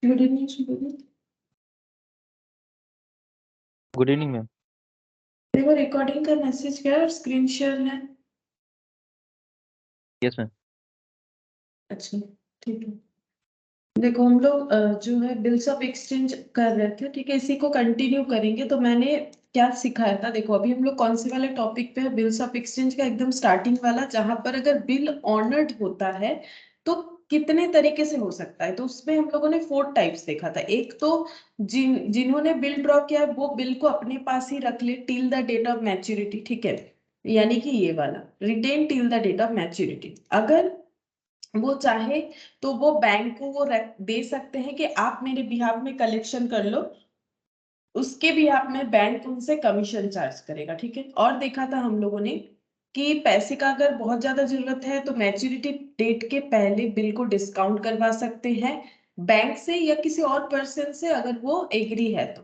Good evening Subhajit. Good evening ma'am. देखो recording का message क्या है और स्क्रीन शेयर है। Yes ma'am. अच्छा ठीक है। देखो हम लोग जो है बिल्स ऑफ एक्सचेंज कर रहे थे, ठीक है, इसी को कंटिन्यू करेंगे। तो मैंने क्या सिखाया था, देखो अभी हम लोग कौन से वाले टॉपिक पे है, बिल्स ऑफ एक्सचेंज का एकदम स्टार्टिंग वाला, जहां पर अगर बिल ऑनर्ड होता है तो कितने तरीके से हो सकता है। तो उसमें हम लोगों ने 4 टाइप्स देखा था। एक तो जिन्होंने बिल ड्रॉ किया है वो बिल को अपने पास ही रख ले till the date of maturity, ठीक है, यानी कि ये वाला retain till the date of maturity. अगर वो चाहे तो वो बैंक को वो दे सकते हैं कि आप मेरे बिहाफ में कलेक्शन कर लो, उसके भी आप में बैंक उनसे कमीशन चार्ज करेगा, ठीक है। और देखा था हम लोगों ने कि पैसे का अगर बहुत ज्यादा जरूरत है तो मैच्योरिटी डेट के पहले बिल को डिस्काउंट करवा सकते हैं बैंक से या किसी और पर्सन से, अगर वो एग्री है तो।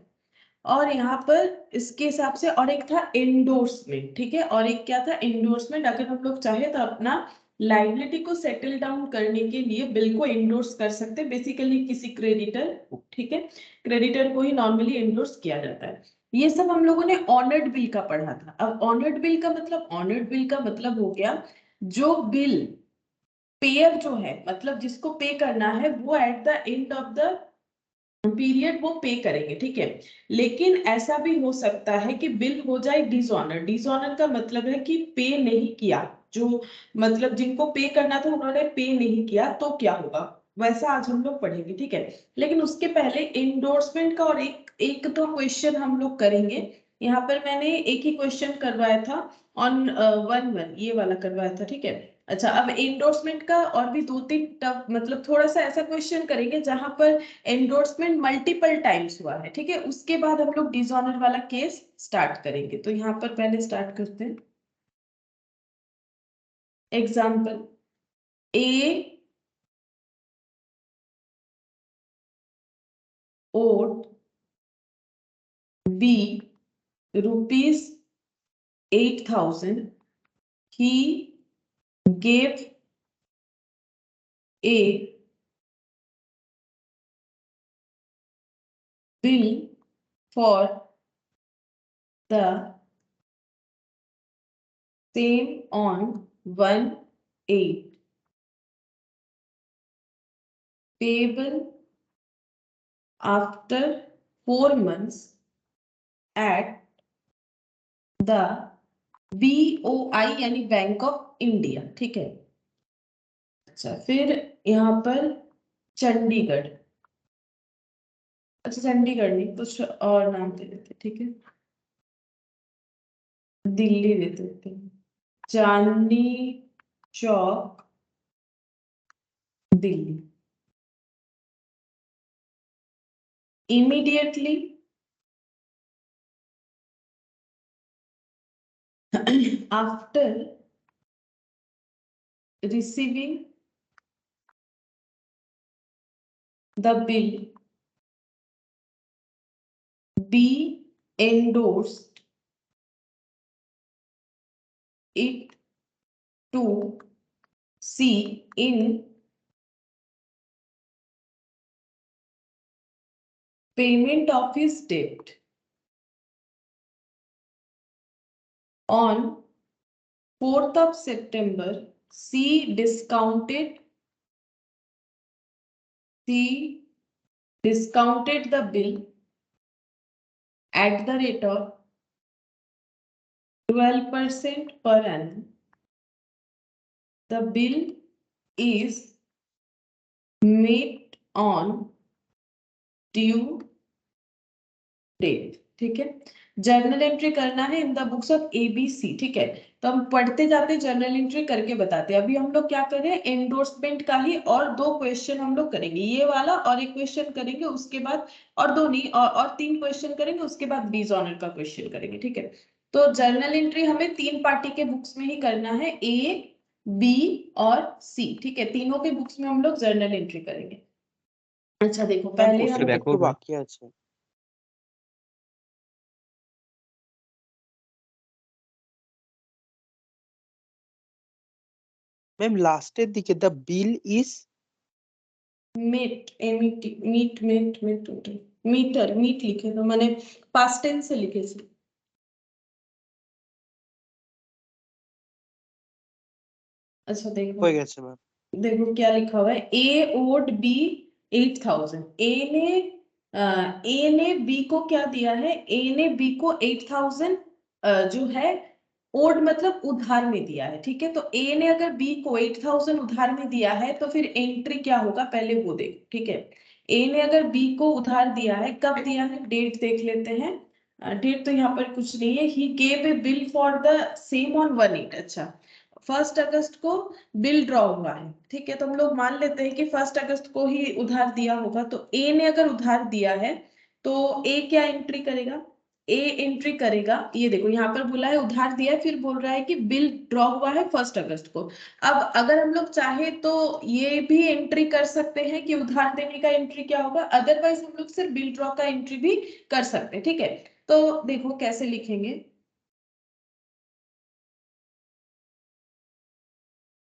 और यहाँ पर इसके हिसाब से और एक था एंडोर्समेंट, ठीक है। और एक क्या था, एंडोर्समेंट, अगर हम लोग चाहे तो अपना लाइबिलिटी को सेटल डाउन करने के लिए बिल को एंडोर्स कर सकते हैं, बेसिकली किसी क्रेडिटर, ठीक है, क्रेडिटर को ही नॉर्मली एंडोर्स किया जाता है। ये सब हम लोगों ने ऑनर्ड बिल का पढ़ा था। अब ऑनर्ड बिल का मतलब, ऑनर्ड बिल का मतलब हो गया जो बिल पेयर जो है, मतलब जिसको पे करना है, वो at the end of the period वो पे करेंगे, ठीक है। लेकिन ऐसा भी हो सकता है कि बिल हो जाए डिसऑनर। डिसऑनर का मतलब है कि पे नहीं किया, जो मतलब जिनको पे करना था उन्होंने पे नहीं किया, तो क्या होगा, वैसा आज हम लोग पढ़ेंगे, ठीक है। लेकिन उसके पहले एंडोर्समेंट का और एक एक दो क्वेश्चन हम लोग करेंगे। यहाँ पर मैंने एक ही क्वेश्चन करवाया था ऑन 1-1, ये वाला करवाया था, ठीक है। अच्छा, अब एंडोर्समेंट का और भी 2-3 टफ, मतलब थोड़ा सा ऐसा क्वेश्चन करेंगे जहां पर एंडोर्समेंट मल्टीपल टाइम्स हुआ है, ठीक है। उसके बाद हम लोग डिसऑनर वाला केस स्टार्ट करेंगे। तो यहाँ पर पहले स्टार्ट करते हैं। Example A owed B ₹8,000, he gave a bill for the same on 1/8, payable after 4 months at the BOI यानी बैंक ऑफ इंडिया, ठीक है। अच्छा, फिर यहाँ पर चंडीगढ़, अच्छा चंडीगढ़ नहीं, कुछ और नाम दे देते, ठीक है, दिल्ली दे देते हैं, Chandni Chowk Delhi. Immediately after receiving the bill, be endorsed it to see in payment of his debt on 4th of September. C discounted the bill at the rate of 12% per annum. The bill is made on due date, ठीक है। Journal entry करना है in the books of ABC, ठीक है। तो हम पढ़ते जाते जर्नल एंट्री करके बताते हैं। अभी हम लोग क्या कर रहे हैं, एंडोर्समेंट का ही और 2 क्वेश्चन हम लोग करेंगे, ये वाला और एक क्वेश्चन करेंगे, उसके बाद और 2 नहीं और 3 क्वेश्चन करेंगे, उसके बाद डिसऑनर का क्वेश्चन करेंगे, ठीक है। तो जर्नल एंट्री हमें 3 पार्टी के बुक्स में ही करना है, A, B और C, ठीक है। तीनों के बुक्स में हम लोग जर्नल एंट्री करेंगे। अच्छा देखो, पहले हम একটু বাকি আছে। ম্যাম লাস্টের দিকে the bill is meet meter meet लिखे तो मैंने पास्ट टेंस से लिखे थे। अच्छा देखो हो गया मैम। देखो क्या लिखा हुआ है, ए ओड बी 8000। ए ने बी को क्या दिया है, ए ने बी को 8000 जो है ओड मतलब उधार में दिया है, ठीक है। तो ए ने अगर बी को 8000 उधार में दिया है तो फिर एंट्री क्या होगा पहले वो देखो, ठीक है। ए ने अगर बी को उधार दिया है, कब दिया है डेट देख लेते हैं। डेट तो यहाँ पर कुछ नहीं है, ही gave a bill for the same on 1/8। अच्छा 1 अगस्त को बिल ड्रॉ हुआ है, ठीक है। तो हम लोग मान लेते हैं कि 1 अगस्त को ही उधार दिया होगा। तो ए ने अगर उधार दिया है तो ए क्या एंट्री करेगा, ए एंट्री करेगा, ये देखो यहाँ पर बोला है उधार दिया है, फिर बोल रहा है कि बिल ड्रॉ हुआ है 1 अगस्त को। अब अगर हम लोग चाहे तो ये भी एंट्री कर सकते हैं कि उधार देने का एंट्री क्या होगा, अदरवाइज हम लोग सिर्फ बिल ड्रॉ का एंट्री भी कर सकते हैं, ठीक है। तो देखो कैसे लिखेंगे।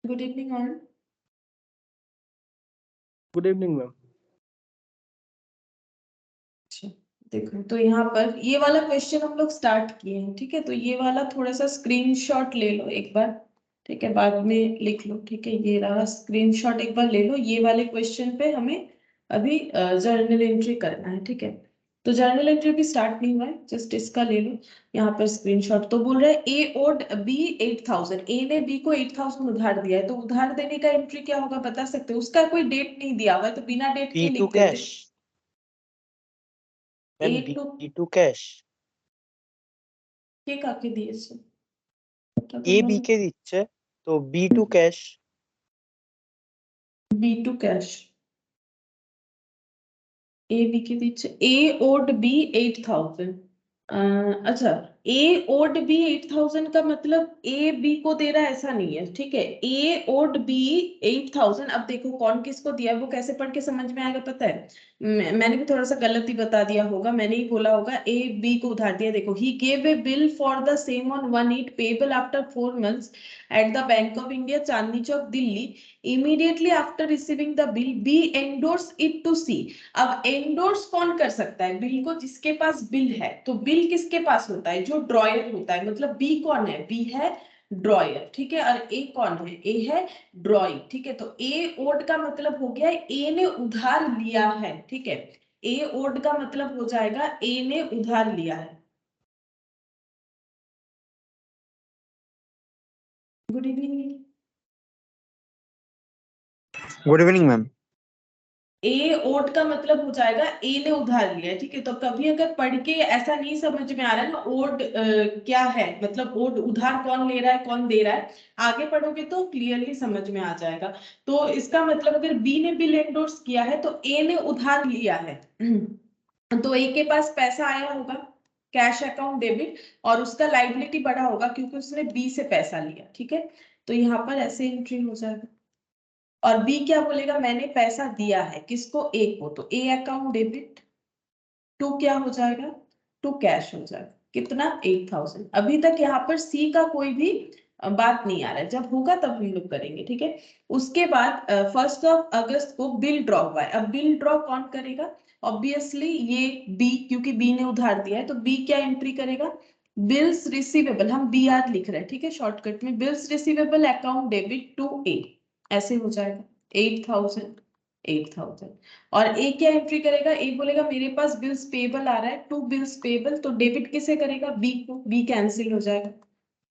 Good evening all. Good evening ma'am. अच्छा देखो तो यहाँ पर ये वाला क्वेश्चन हम लोग स्टार्ट किए हैं, ठीक है। तो ये वाला थोड़ा सा स्क्रीनशॉट ले लो एक बार, ठीक है, बाद में लिख लो, ठीक है। ये रहा स्क्रीनशॉट, एक बार ले लो। ये वाले क्वेश्चन पे हमें अभी जर्नल एंट्री करना है, ठीक है। तो जर्नल एंट्री भी स्टार्ट नहीं हुआ है, जस्ट इसका ले लो यहाँ पर स्क्रीनशॉट। तो बोल रहा है ए ओड बी 8000, ए ने बी को 8000 उधार दिया है। तो उधार देने का एंट्री क्या होगा बता सकते हो, उसका कोई डेट नहीं दिया हुआ है तो बिना डेट के B2 लिख देते। Cash ma'am, A to B2 cash কে কাকে দিয়েছে এটা তো A B মনে কে দিচ্ছে, তো B2 cash. B2 cash A B के দিচ্ছে ए ओड बी 8000। अच्छा ए ओड बी 8000 का मतलब ए बी को दे रहा है ऐसा नहीं है, ठीक है। ए ओड बी 8000। अब देखो कौन किसको दिया है वो कैसे पढ़ के समझ में आएगा पता है। मैंने भी थोड़ा सा गलत ही बता दिया होगा, मैंने ही बोला होगा ए बी को उधार दिया। देखो he gave a bill for the same on 1/8 payable after 4 months at the Bank of India Chandni Chowk Delhi. Immediately after receiving the bill B endorse it to C. अब एंडोर्स कौन कर सकता है बिल को, जिसके पास बिल है। तो बिल किसके पास होता है, जो ड्रॉयर होता है। मतलब बी कौन है, बी है ड्रॉयर, ठीक है। और ए कौन है, ए है ड्रॉइंग, ठीक है। तो ए ओड का मतलब हो गया ए ने उधार लिया है, ठीक है। ए ओड का मतलब हो जाएगा ए ने उधार लिया है। Good evening. Good evening ma'am. A owed का मतलब हो जाएगा ए ने उधार लिया है, ठीक है। तो कभी अगर पढ़ के ऐसा नहीं समझ में आ रहा है ना ओड क्या है, मतलब ओड उधार कौन ले रहा है कौन दे रहा है, आगे पढ़ोगे तो क्लियरली समझ में आ जाएगा। तो इसका मतलब अगर बी ने बिल एंडोर्स किया है तो ए ने उधार लिया है तो ए के पास पैसा आया होगा कैश अकाउंट डेबिट, और उसका लाइबिलिटी बढ़ा होगा क्योंकि उसने बी से पैसा लिया, ठीक है। तो यहाँ पर ऐसे एंट्री हो जाएगा। और बी क्या बोलेगा, मैंने पैसा दिया है किसको, ए को। तो ए अकाउंट डेबिट टू क्या हो जाएगा, टू कैश हो जाएगा। कितना 8000। अभी तक यहाँ पर सी का कोई भी बात नहीं आ रहा है, जब होगा तब हम लोग करेंगे, ठीक है। उसके बाद 1 अगस्त को बिल ड्रॉ हुआ है। अब बिल ड्रॉ कौन करेगा, ऑब्वियसली ये बी, क्योंकि बी ने उधार दिया है। तो बी क्या एंट्री करेगा, बिल्स रिसीवेबल, हम बी आर लिख रहे हैं, ठीक है, शॉर्टकट में। Bills receivable account debit to A, ऐसे हो जाएगा 8000 8000। और ए क्या एंट्री करेगा, ए बोलेगा मेरे पास बिल्स पेबल आ रहा है, टू बिल्स पेबल। तो डेबिट किसे करेगा, बी को, बी कैंसिल हो जाएगा।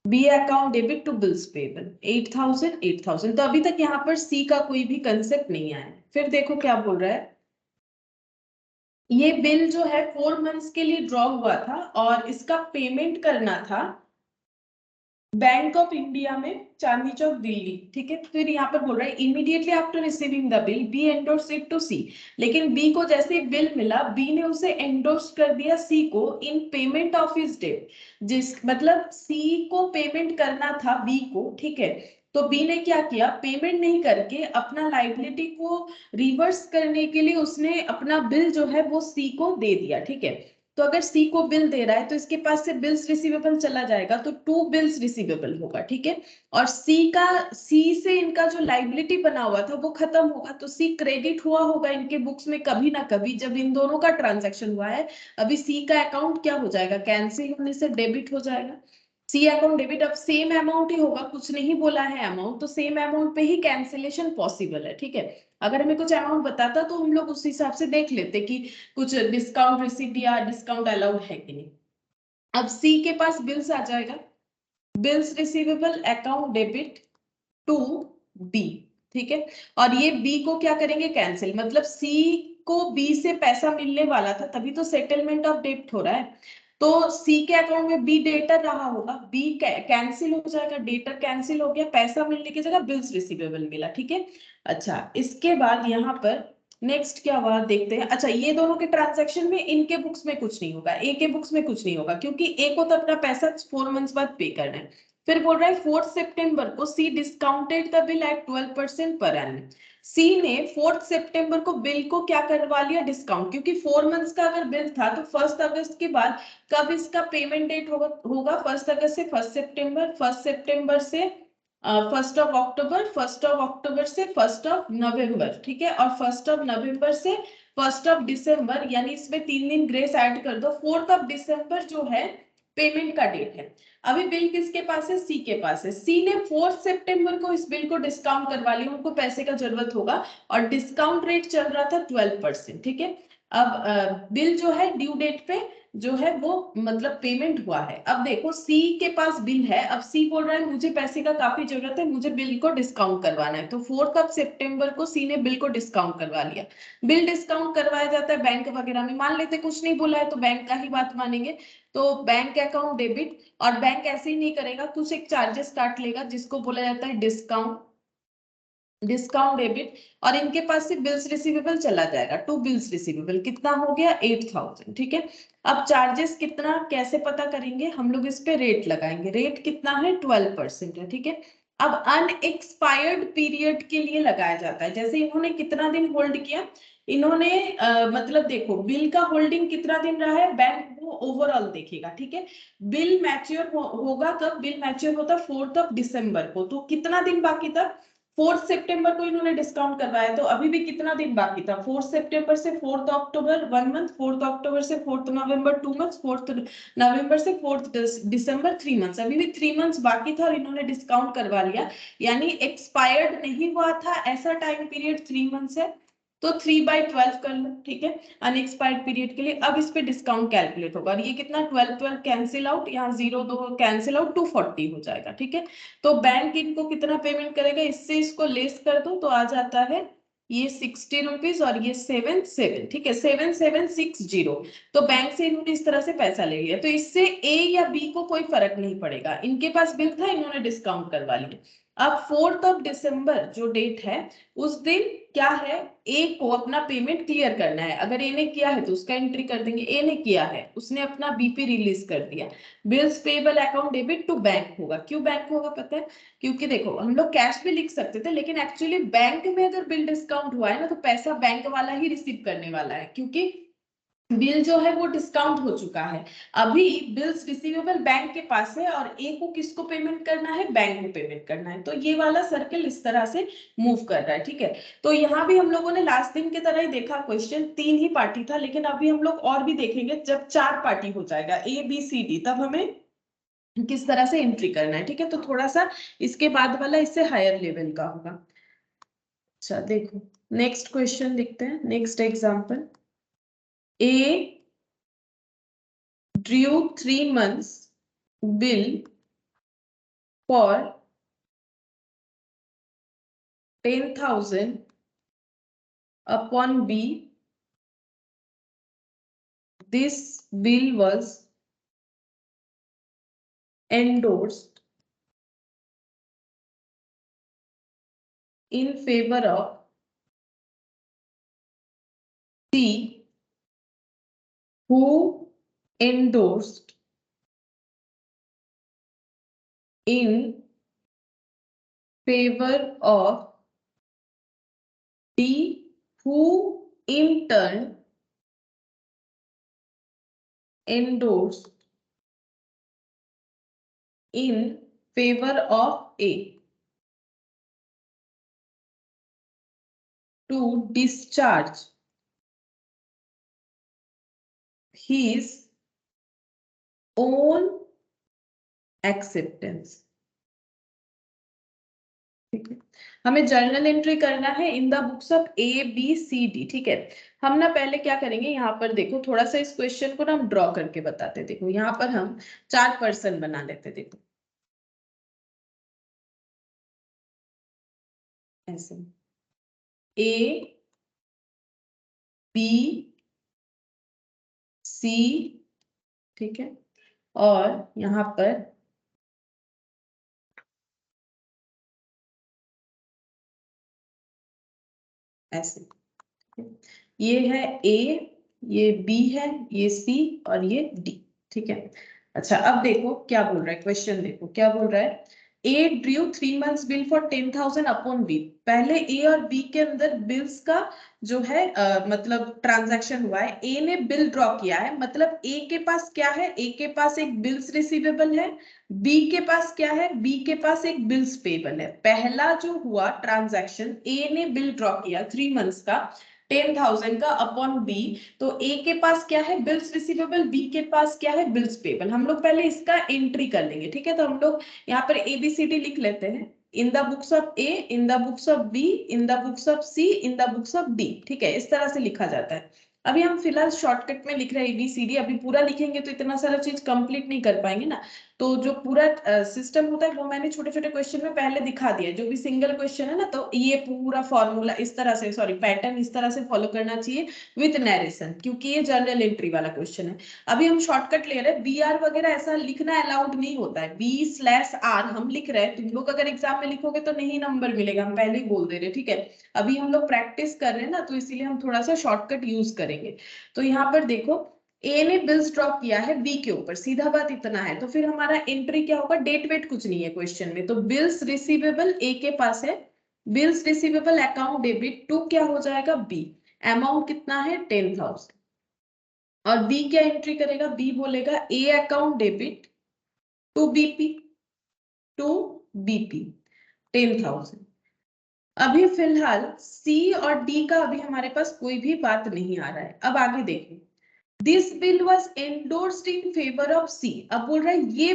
B account debit to bills payable 8000 8000। तो अभी तक यहाँ पर सी का कोई भी कंसेप्ट नहीं आया। फिर देखो क्या बोल रहा है, ये बिल जो है 4 months के लिए ड्रॉ हुआ था और इसका पेमेंट करना था बैंक ऑफ इंडिया में चांदनी चौक दिल्ली, ठीक है। फिर यहाँ पर बोल रहा है immediately after receiving the bill B endorse it to C. लेकिन बी को जैसे बिल मिला, बी ने उसे एंडोर्स कर दिया सी को in payment of his debt. जिस मतलब सी को पेमेंट करना था बी को, ठीक है। तो बी ने क्या किया, पेमेंट नहीं करके अपना लाइबिलिटी को रिवर्स करने के लिए उसने अपना बिल जो है वो सी को दे दिया, ठीक है। तो अगर सी को बिल दे रहा है तो इसके पास से बिल्स रिसीवेबल चला जाएगा, तो 2 बिल्स रिसीवेबल होगा, ठीक है। और सी से इनका जो लाइबिलिटी बना हुआ था वो खत्म होगा, तो सी क्रेडिट हुआ होगा इनके बुक्स में कभी ना कभी जब इन दोनों का ट्रांजैक्शन हुआ है। अभी सी का अकाउंट क्या हो जाएगा, कैंसिल होने से डेबिट हो जाएगा। सी अकाउंट डेबिट, अब सेम अमाउंट ही होगा, कुछ नहीं बोला है अमाउंट, तो सेम अमाउंट पे ही कैंसिलेशन पॉसिबल है, ठीक है। अगर हमें कुछ अमाउंट बताता तो हम लोग उस हिसाब से देख लेते कि कुछ डिस्काउंट रिसीट या डिस्काउंट अलाउड है कि नहीं। अब सी के पास बिल्स आ जाएगा, bills receivable account debit to B, ठीक है। और ये बी को क्या करेंगे, कैंसिल, मतलब सी को बी से पैसा मिलने वाला था तभी तो सेटलमेंट ऑफ डेब्ट हो रहा है। तो सी के अकाउंट में बी डेटर रहा होगा, बी कैंसिल हो जाएगा, डेटर कैंसिल हो गया, पैसा मिलने की जगह बिल्स रिसीवेबल मिला, ठीक है। अच्छा, इसके बाद यहाँ पर नेक्स्ट क्या हुआ देखते हैं। अच्छा, ये दोनों के ट्रांजैक्शन में इनके बुक्स में कुछ नहीं होगा, ए के बुक्स में कुछ नहीं होगा, क्योंकि ए को तो अपना पैसा 4 मंथ्स बाद पे करना है। फिर बोल रहा है 4 सितंबर को C discounted the bill at 12% per annum. सी ने 4 सितंबर को बिल को क्या करवा लिया, डिस्काउंट, क्योंकि 4 मंथ्स का अगर बिल था तो 1 अगस्त के बाद कब इसका पेमेंट डेट होगा 1 अगस्त से 1 सितंबर, 1 सितंबर से 1 अक्टूबर, 1 अक्टूबर से 1 नवंबर, ठीक है। और 1 नवंबर से 1 दिसंबर, यानी इसमें 3 दिन ग्रेस ऐड कर दो, 4 दिसंबर जो है पेमेंट का डेट है। अभी बिल किसके पास है, सी के पास है। सी ने 4 सितंबर को इस बिल को डिस्काउंट करवा लिया, उनको पैसे का जरूरत होगा, और डिस्काउंट रेट चल रहा था 12%, ठीक है। अब बिल जो है ड्यू डेट पे जो है वो मतलब पेमेंट हुआ है। अब देखो सी के पास बिल है, अब सी बोल रहा है मुझे पैसे का काफी जरूरत है, मुझे बिल को डिस्काउंट करवाना है, तो 4 सितंबर को सी ने बिल को डिस्काउंट करवा लिया। बिल डिस्काउंट करवाया जाता है बैंक वगैरह में, मान लेते कुछ नहीं बोला है तो बैंक का ही बात मानेंगे, तो बैंक अकाउंट डेबिट, और बैंक ऐसे ही नहीं करेगा, कुछ एक चार्जेस काट लेगा जिसको बोला जाता है डिस्काउंट डेबिट, और इनके पास से बिल्स रिसीवेबल चला जाएगा, 2 बिल्स रिसीवेबल, कितना हो गया 8000, ठीक है। अब चार्जेस कितना कैसे पता करेंगे, हम लोग इस पे रेट लगाएंगे, रेट कितना है 12% है, ठीक है। अब अनएक्सपायर्ड पीरियड के लिए लगाया जाता है, जैसे इन्होंने कितना दिन होल्ड किया, इन्होंने मतलब देखो बिल का होल्डिंग कितना दिन रहा है, बैंक वो ओवरऑल देखेगा, ठीक है। बिल मैच्योर होगा कब, बिल मैच्योर होता 4 दिसंबर को, तो कितना दिन बाकी था, 4 सितंबर को इन्होंने डिस्काउंट करवाया, तो अभी भी कितना दिन बाकी था, 4 सितंबर से 4 अक्टूबर 1 मंथ, 4 अक्टूबर से 4 नवंबर 2 मंथ्स, 4 नवंबर से 4 दिसंबर 3 मंथ्स, अभी भी 3 मंथ्स बाकी था और इन्होंने डिस्काउंट करवा लिया, यानी एक्सपायर्ड नहीं हुआ था ऐसा टाइम पीरियड 3 मंथ्स है, तो 3/12 कर लो, ठीक है, अनएक्सपायर्ड पीरियड के लिए। अब इस पे डिस्काउंट कैलकुलेट होगा, और ये कितना 12 कैंसिल आउट, यहाँ 0 2 कैंसिल आउट, 240 हो जाएगा, ठीक है। तो बैंक इनको कितना पेमेंट करेगा, इससे इसको लेस कर दो तो आ जाता है ये 60 रुपीज, और ये 7 ठीक है, 7760। तो बैंक से इन्होंने इस तरह से पैसा ले लिया, तो इससे ए या बी को कोई फर्क नहीं पड़ेगा, इनके पास बिल था, इन्होंने डिस्काउंट करवा लिया। अब 4 दिसंबर जो डेट है उस दिन क्या है, ए को अपना पेमेंट क्लियर करना है, अगर ए ने किया है तो उसका एंट्री कर देंगे, ए ने किया है उसने अपना बीपी रिलीज कर दिया, bills payable account debit to bank होगा। क्यों बैंक होगा पता है, क्योंकि देखो हम लोग कैश भी लिख सकते थे, लेकिन एक्चुअली बैंक में अगर बिल डिस्काउंट हुआ है ना तो पैसा बैंक वाला ही रिसीव करने वाला है, क्योंकि बिल जो है वो डिस्काउंट हो चुका है। अभी बिल्स रिसीवेबल बैंक के पास है और ए को किसको पेमेंट करना है, बैंक को पेमेंट करना है, तो ये वाला सर्कल इस तरह से मूव कर रहा है, ठीक है। तो यहाँ भी हम लोगों ने लास्ट दिन की तरह ही देखा, क्वेश्चन 3 ही पार्टी था, लेकिन अभी हम लोग और भी देखेंगे, जब 4 पार्टी हो जाएगा ए बी सी डी, तब हमें किस तरह से एंट्री करना है, ठीक है। तो थोड़ा सा इसके बाद वाला इससे हायर लेवल का होगा। अच्छा देखो, नेक्स्ट क्वेश्चन देखते हैं, next example, A due 3 months bill for 10,000 upon B. This bill was endorsed in favor of C, who endorsed in favor of D, who in turn endorsed in favor of A to discharge his own acceptance. ठीक है, हमें journal entry करना है in the books of ABCD. ठीक है, हम ना पहले क्या करेंगे, यहाँ पर देखो थोड़ा सा इस क्वेश्चन को ना हम ड्रॉ करके बताते. देखो यहाँ पर हम 4 पर्सन बना लेते. देखो ऐसे A B C. ठीक है, और यहाँ पर ऐसे ये है A, ये B है, ये C और ये D. ठीक है, अच्छा अब देखो क्या बोल रहा है क्वेश्चन. देखो क्या बोल रहा है, A drew 3 months bill for 10,000 upon B. पहले A और B के अंदर बिल्स का जो है मतलब ट्रांजैक्शन हुआ है. A ने बिल ड्रॉ किया है, मतलब A के पास क्या है, A के पास एक बिल्स रिसीवेबल है, B के पास क्या है, B के पास एक बिल्स पेबल है. पहला जो हुआ ट्रांजैक्शन, A ने बिल ड्रॉ किया 3 मंथ्स का 10,000 का अपॉन B. तो A के पास क्या है, बिल्स रिसीवेबल, B के पास क्या है, बिल्स पेबल. हम लोग पहले इसका एंट्री कर लेंगे. ठीक है, तो हम लोग यहाँ पर ABCD लिख लेते हैं. इन the books of A, in the books of B, in the books of C, in the books of D. ठीक है, इस तरह से लिखा जाता है. अभी हम फिलहाल शॉर्टकट में लिख रहे हैं ABCD. अभी पूरा लिखेंगे तो इतना सारा चीज कंप्लीट नहीं कर पाएंगे ना. तो जो पूरा सिस्टम होता है वो मैंने छोटे छोटे क्वेश्चन में पहले दिखा दिया. जो भी सिंगल क्वेश्चन है ना, तो ये पूरा फॉर्मूला इस तरह से, सॉरी पैटर्न इस तरह से फॉलो करना चाहिए विथ नरेशन, क्योंकि ये जर्नल एंट्री वाला क्वेश्चन है. अभी हम शॉर्टकट ले रहे हैं. BR वगैरह ऐसा लिखना अलाउड नहीं होता है. B/R हम लिख रहे हैं. तुम लोग अगर एग्जाम में लिखोगे तो नहीं नंबर मिलेगा, हम पहले ही बोल दे रहे. ठीक है, अभी हम लोग प्रैक्टिस कर रहे हैं ना, तो इसीलिए हम थोड़ा सा शॉर्टकट यूज करेंगे. तो यहाँ पर देखो ए ने बिल्स ड्रॉप किया है बी के ऊपर, सीधा बात इतना है. तो फिर हमारा एंट्री क्या होगा, डेट वेट कुछ नहीं है क्वेश्चन में. तो बिल्स रिसीवेबल ए के पास है, bills receivable account debit to क्या हो जाएगा बी. अमाउंट कितना है 10,000. और बी क्या एंट्री करेगा, बी बोलेगा A account debit to BP, to BP 10,000. अभी फिलहाल सी और डी का अभी हमारे पास कोई भी बात नहीं आ रहा है. अब आगे देखिए, this bill was endorsed in favour of C. अब बोल रहा है ये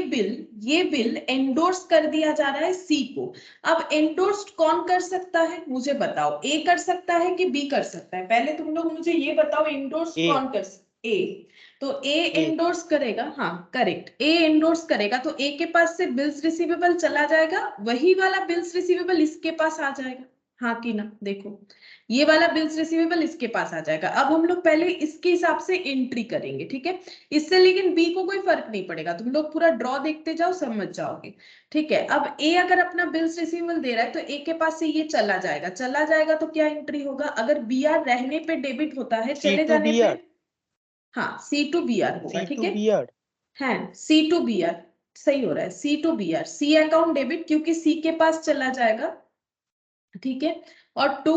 बिल एंडोर्स कर दिया जा रहा है सी को. अब एंडोर्स्ड कौन कर सकता है मुझे बताओ, ए कर सकता है कि बी कर सकता है. पहले तुम लोग मुझे ये बताओ, एंडोर्स कौन कर सकता है, ए. तो ए एंडोर्स करेगा, हाँ करेक्ट, ए एंडोर्स करेगा. तो ए के पास से बिल्स रिसीवेबल चला जाएगा, वही वाला बिल्स रिसीवेबल इसके पास आ जाएगा. हाँ कि ना, देखो ये वाला बिल्स रिसीवेबल इसके पास आ जाएगा. अब हम लोग पहले इसके हिसाब से एंट्री करेंगे. ठीक है, इससे लेकिन बी को कोई फर्क नहीं पड़ेगा. तुम लोग पूरा ड्रॉ देखते जाओ, समझ जाओगे. ठीक है, अब ए अगर अपना बिल्स रिसीवेबल दे रहा है तो ए के पास से ये चला जाएगा. चला जाएगा तो क्या एंट्री होगा, अगर BR रहने पे डेबिट होता है, चले जाने पे हाँ C/BR होगा. ठीक है, हाँ C/BR सही हो रहा है. C/BR, C अकाउंट डेबिट क्योंकि C के पास चला जाएगा. ठीक है, और टू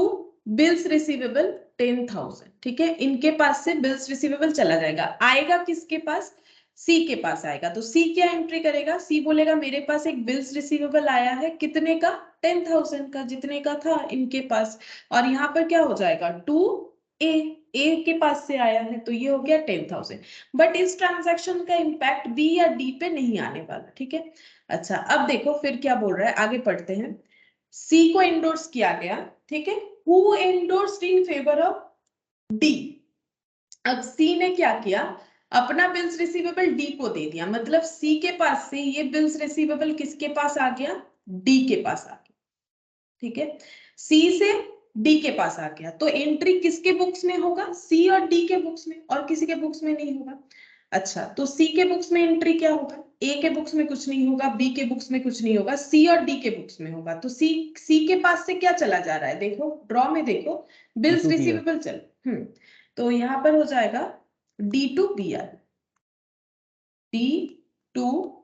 बिल्स रिसीवेबल 10,000. ठीक है, इनके पास से बिल्स रिसीवेबल चला जाएगा. आएगा किसके पास, सी के पास आएगा. तो सी क्या एंट्री करेगा, सी बोलेगा मेरे पास एक बिल्स रिसीवेबल आया है, कितने का 10,000 का, जितने का था इनके पास. और यहाँ पर क्या हो जाएगा, टू ए के पास से आया है तो ये हो गया 10,000. बट इस ट्रांजैक्शन का इंपैक्ट बी या डी पे नहीं आने वाला. ठीक है, अच्छा अब देखो फिर क्या बोल रहा है, आगे पढ़ते हैं. सी को एंडोर्स किया गया. ठीक है, who endorsed in favour of D. अब सी ने क्या किया, अपना बिल्स रिसीवेबल डी को दे दिया. मतलब सी के पास से ये बिल्स रिसीवेबल किसके पास आ गया, डी के पास आ गया. ठीक है, सी से डी के पास आ गया. तो एंट्री किसके बुक्स में होगा, सी और डी के बुक्स में, और किसी के बुक्स में नहीं होगा. अच्छा, तो सी के बुक्स में एंट्री क्या होगा, ए के बुक्स में कुछ नहीं होगा, बी के बुक्स में कुछ नहीं होगा, सी और डी के बुक्स में होगा. तो सी के पास से क्या चला जा रहा है, देखो ड्रॉ में देखो, बिल्स रिसीवेबल चल. तो यहां पर हो जाएगा D/BR, D/BR.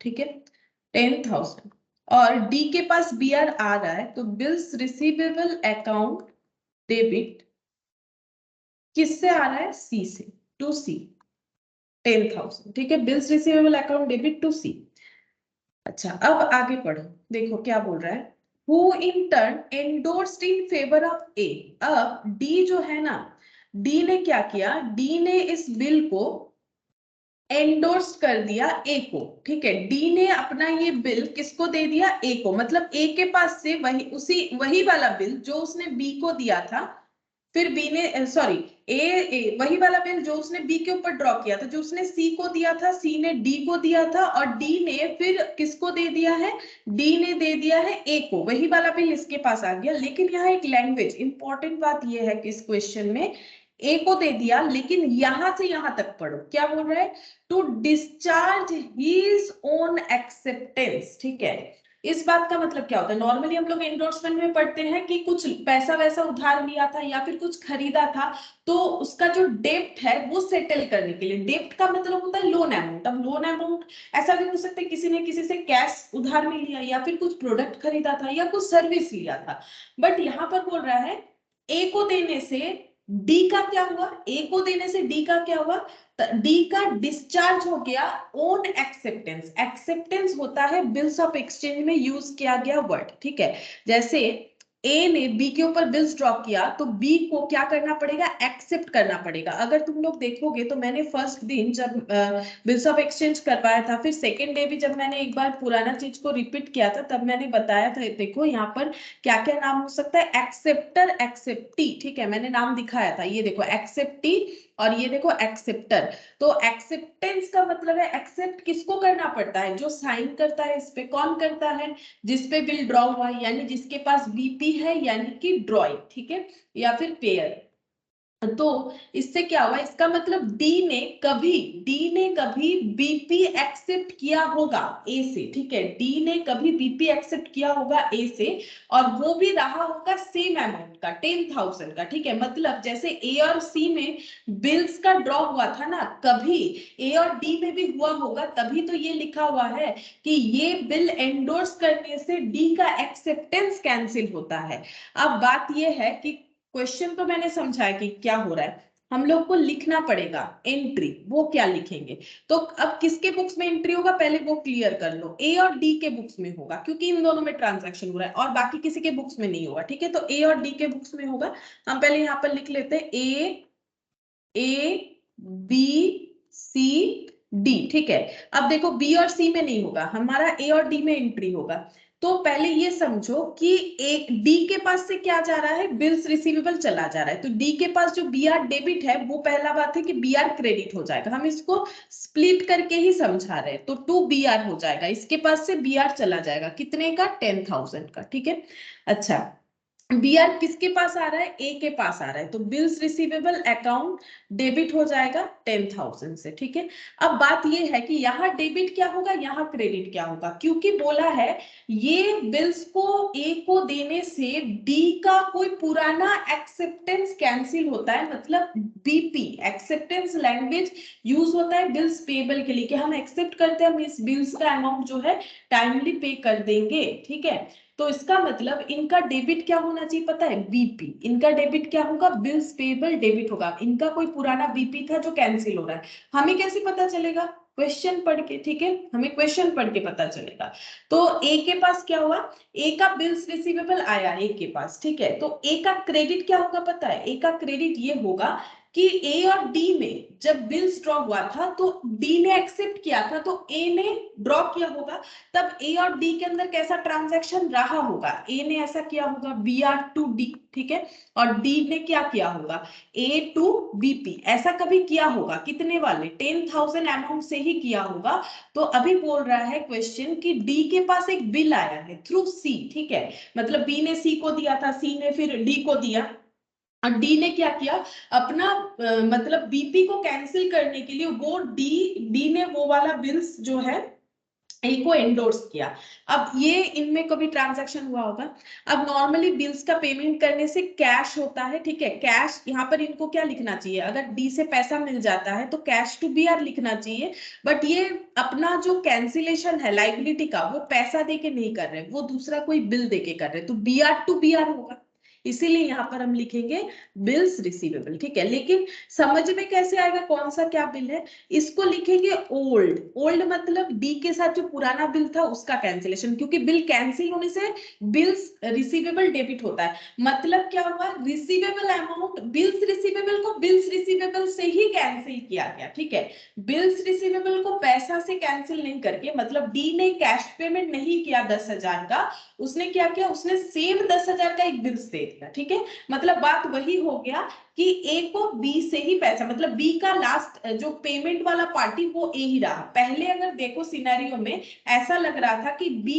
ठीक है, 10,000. और डी के पास BR आ रहा है, तो बिल्स रिसीवेबल अकाउंट डेबिट किससे आ रहा है, सी से, टू सी. 10,000, ठीक है। Bills receivable account debit to C. अच्छा, अब आगे पढ़ो, देखो क्या बोल रहा है। Who in turn endorsed in favor of A। अब डी जो है ना, डी ने क्या किया, डी ने इस बिल को एंडोर्स कर दिया ए को, ठीक है। डी ने अपना ये बिल किसको दे दिया, ए को, मतलब ए के पास से वही वाला बिल जो उसने बी को दिया था, फिर बी ने सॉरी ए वही वाला बिल जो उसने बी के ऊपर ड्रॉ किया था, जो उसने सी को दिया था, सी ने डी को दिया था, और डी ने फिर किसको दे दिया है, डी ने दे दिया है ए को, वही वाला बिल इसके पास आ गया। लेकिन यहाँ एक लैंग्वेज इंपॉर्टेंट बात यह है कि इस क्वेश्चन में ए को दे दिया, लेकिन यहां से यहां तक पढ़ो क्या बोल रहा है, to discharge his own acceptance, ठीक है। इस बात का मतलब क्या होता है, नॉर्मली हम लोग एंडोर्समेंट में पढ़ते हैं कि कुछ पैसा वैसा उधार लिया था या फिर कुछ खरीदा था, तो उसका जो डेब्ट है वो सेटल करने के लिए, डेब्ट का मतलब होता है लोन अमाउंट। अब लोन अमाउंट ऐसा भी हो सकता है किसी ने किसी से कैश उधार में लिया, या फिर कुछ प्रोडक्ट खरीदा था, या कुछ सर्विस लिया था। बट यहाँ पर बोल रहा है ए को देने से डी का क्या हुआ, ए को देने से डी का क्या हुआ, डी का डिस्चार्ज हो गया ओन एक्सेप्टेंस। एक्सेप्टेंस होता है बिल्स ऑफ एक्सचेंज में यूज किया गया वर्ड, ठीक है। जैसे ए ने बी के ऊपर बिल्स ड्रॉ किया, तो बी को क्या करना पड़ेगा, एक्सेप्ट करना पड़ेगा। अगर तुम लोग देखोगे तो मैंने फर्स्ट दिन जब बिल्स ऑफ एक्सचेंज करवाया था, फिर सेकेंड डे भी जब मैंने एक बार पुराना चीज को रिपीट किया था, तब मैंने बताया था, देखो यहाँ पर क्या क्या नाम हो सकता है, एक्सेप्टर, एक्सेप्टी, ठीक है, मैंने नाम दिखाया था, ये देखो एक्सेप्टी और ये देखो एक्सेप्टर। तो एक्सेप्टेंस का मतलब है एक्सेप्ट किसको करना पड़ता है, जो साइन करता है, इस पे कौन करता है, जिसपे बिल ड्रॉ हुआ है, यानी जिसके पास बीपी है, यानी कि ड्रॉइंग, ठीक है, या फिर पेयर। तो इससे क्या हुआ, इसका मतलब डी ने कभी बीपी एक्सेप्ट किया होगा ए से, ठीक है, डी ने कभी बीपी एक्सेप्ट किया होगा ए से, और वो भी रहा होगा सेम अमाउंट का, 10,000 का, ठीक है। मतलब जैसे ए और सी में बिल्स का ड्रॉ हुआ था ना, कभी ए और डी में भी हुआ होगा, तभी तो ये लिखा हुआ है कि ये बिल एंडोर्स करने से डी का एक्सेप्टेंस कैंसिल होता है। अब बात ये है कि क्वेश्चन तो मैंने समझाया कि क्या हो रहा है, हम लोग को लिखना पड़ेगा एंट्री, वो क्या लिखेंगे। तो अब किसके बुक्स में एंट्री होगा, पहले वो क्लियर कर लो, ए और डी के बुक्स में होगा, क्योंकि इन दोनों में ट्रांजैक्शन हो रहा है, और बाकी किसी के बुक्स में नहीं होगा, ठीक है। तो ए और डी के बुक्स में होगा। हम पहले यहाँ पर लिख लेते हैं ए बी सी डी, ठीक है। अब देखो बी और सी में नहीं होगा, हमारा ए और डी में एंट्री होगा। तो पहले ये समझो कि एक डी के पास से क्या जा रहा है, बिल्स रिसीवेबल चला जा रहा है, तो डी के पास जो बी आर डेबिट है, वो पहला बात है कि बी आर क्रेडिट हो जाएगा, हम इसको स्प्लिट करके ही समझा रहे हैं, तो 2 बी आर हो जाएगा, इसके पास से बी आर चला जाएगा, कितने का, 10,000 का, ठीक है। अच्छा, बी आर किसके पास आ रहा है, ए के पास आ रहा है, तो बिल्स रिसीवेबल अकाउंट डेबिट हो जाएगा 10,000 से, ठीक है। अब बात ये है कि यहाँ डेबिट क्या होगा, यहाँ क्रेडिट क्या होगा, क्योंकि बोला है ये बिल्स को ए को देने से डी का कोई पुराना एक्सेप्टेंस कैंसिल होता है, मतलब बीपी एक्सेप्टेंस लैंग्वेज यूज होता है बिल्स पेबल के लिए, कि हम एक्सेप्ट करते हैं, हम इस बिल्स का अमाउंट जो है टाइमली पे कर देंगे, ठीक है। तो इसका मतलब इनका डेबिट क्या होना चाहिए पता है, बीपी, इनका डेबिट क्या होगा, बिल्स पेबल डेबिट होगा, इनका कोई पुराना बीपी था जो कैंसिल हो रहा है। हमें कैसे पता चलेगा, क्वेश्चन पढ़ के, ठीक है, हमें क्वेश्चन पढ़ के पता चलेगा। तो ए के पास क्या हुआ, ए का बिल्स रिसीवेबल आया ए के पास, ठीक है, तो ए का क्रेडिट क्या होगा पता है, ए का क्रेडिट ये होगा कि ए और डी में जब बिल्स ड्रॉ हुआ था, तो डी ने एक्सेप्ट किया था, तो ए ने ड्रॉ किया होगा, तब ए और डी के अंदर कैसा ट्रांजैक्शन रहा होगा, ए ने ऐसा किया होगा बी आर टू डी, ठीक है, और डी ने क्या किया होगा, ए टू बीपी, ऐसा कभी किया होगा, कितने वाले, 10,000 अमाउंट से ही किया होगा। तो अभी बोल रहा है क्वेश्चन कि डी के पास एक बिल आया है थ्रू सी, ठीक है, मतलब बी ने सी को दिया था, सी ने फिर डी को दिया, और डी ने क्या किया, अपना मतलब बीपी को कैंसिल करने के लिए वो डी ने वो वाला बिल्स जो है ए को एंडोर्स किया। अब ये इनमें कभी ट्रांजैक्शन हुआ होगा। अब नॉर्मली बिल्स का पेमेंट करने से कैश होता है, ठीक है, कैश, यहाँ पर इनको क्या लिखना चाहिए, अगर डी से पैसा मिल जाता है तो कैश टू बी आर लिखना चाहिए, बट ये अपना जो कैंसिलेशन है लाइबिलिटी का, वो पैसा दे के नहीं कर रहे, वो दूसरा कोई बिल दे के कर रहे, तो B R to B R होगा। इसीलिए यहाँ पर हम लिखेंगे बिल्स रिसीवेबल, ठीक है। लेकिन समझ में कैसे आएगा कौन सा क्या बिल है, इसको लिखेंगे ओल्ड। ओल्ड मतलब डी के साथ जो पुराना बिल था उसका कैंसिलेशन, क्योंकि बिल कैंसिल होने से बिल्स रिसीवेबल डेबिट होता है। मतलब क्या हुआ, रिसीवेबल अमाउंट बिल्स रिसीवेबल को बिल्स रिसीवेबल से ही कैंसिल किया गया, ठीक है। बिल्स रिसीवेबल को पैसा से कैंसिल नहीं करके, मतलब डी ने कैश पेमेंट नहीं किया 10,000 का, उसने क्या किया, उसने सेम 10,000 का एक बिल्स दे दिया, ठीक है। मतलब बात वही हो गया कि ए को बी से ही पैसा, मतलब बी का लास्ट जो पेमेंट वाला पार्टी वो ए ही रहा। पहले अगर देखो सिनेरियो में ऐसा लग रहा था कि बी,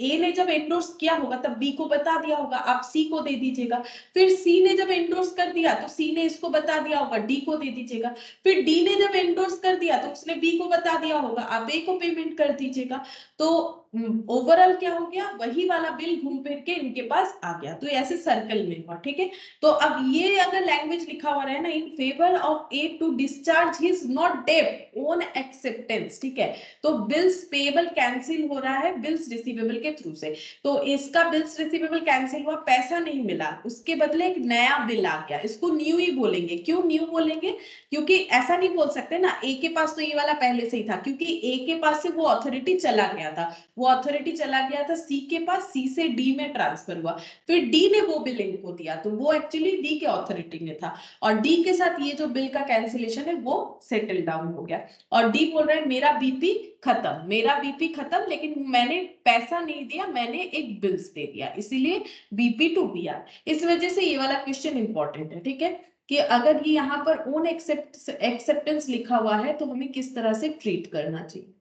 ए ने जब एंडोर्स किया होगा तब बी को बता दिया होगा आप सी को दे दीजिएगा, फिर सी ने जब एंडोर्स कर दिया तो सी ने इसको बता दिया होगा डी को दे दीजिएगा, फिर डी ने जब एंडोर्स कर दिया तो उसने बी को बता दिया होगा आप ए को पेमेंट कर दीजिएगा। तो ओवरऑल क्या हो गया, वही वाला बिल घूम फिर के इनके पास आ गया, तो ऐसे सर्कल में हुआ, ठीक है। तो अब ये अगर लैंग्वेज लिखा हुआ रहे ना, in favour of A to discharge his not debt on acceptance, ठीक है, तो बिल्स पेएबल कैंसिल हो रहा है बिल्स रिसीवेबल के थ्रू से। तो इसका बिल्स रिसीवेबल कैंसिल हुआ, पैसा नहीं मिला, उसके बदले एक नया बिल आ गया, इसको न्यू ही बोलेंगे। क्यों न्यू बोलेंगे, क्योंकि ऐसा नहीं बोल सकते ना ए के पास तो ये वाला पहले से ही था, क्योंकि ए के पास से वो अथॉरिटी चला गया था, वो अथॉरिटी चला गया था सी के पास, सी से डी में ट्रांसफर हुआ, फिर डी ने वो बिल इनको दिया, तो वो एक्चुअली डी के अथॉरिटी में था, और डी के साथ ये जो बिल का कैंसिलेशन है वो सेटल डाउन हो गया। और डी बोल रहा है मेरा बीपी खत्म, मेरा बीपी खत्म, लेकिन मैंने पैसा नहीं दिया, मैंने एक बिल्स दे दिया, इसीलिए बीपी टू बीआर। इस वजह से ये वाला क्वेश्चन इंपॉर्टेंट है, ठीक है, कि अगर ये यहाँ पर ओन एक्सेप्टेंस लिखा हुआ है तो हमें किस तरह से ट्रीट करना चाहिए।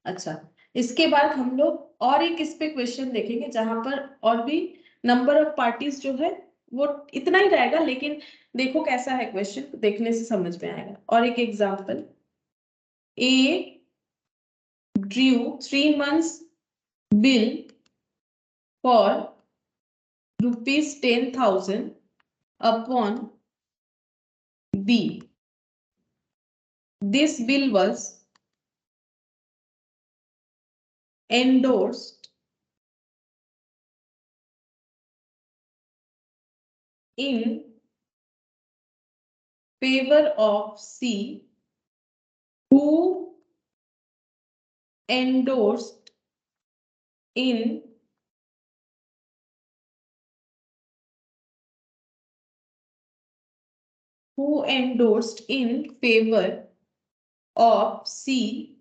अच्छा, इसके बाद हम लोग और एक इस पे क्वेश्चन देखेंगे जहां पर और भी नंबर ऑफ पार्टीज जो है वो इतना ही रहेगा, लेकिन देखो कैसा है क्वेश्चन, देखने से समझ में आएगा। और एक example, A Drew 3 months bill for ₹10,000 upon B. This bill was endorsed in favor of C, who endorsed in favor of C,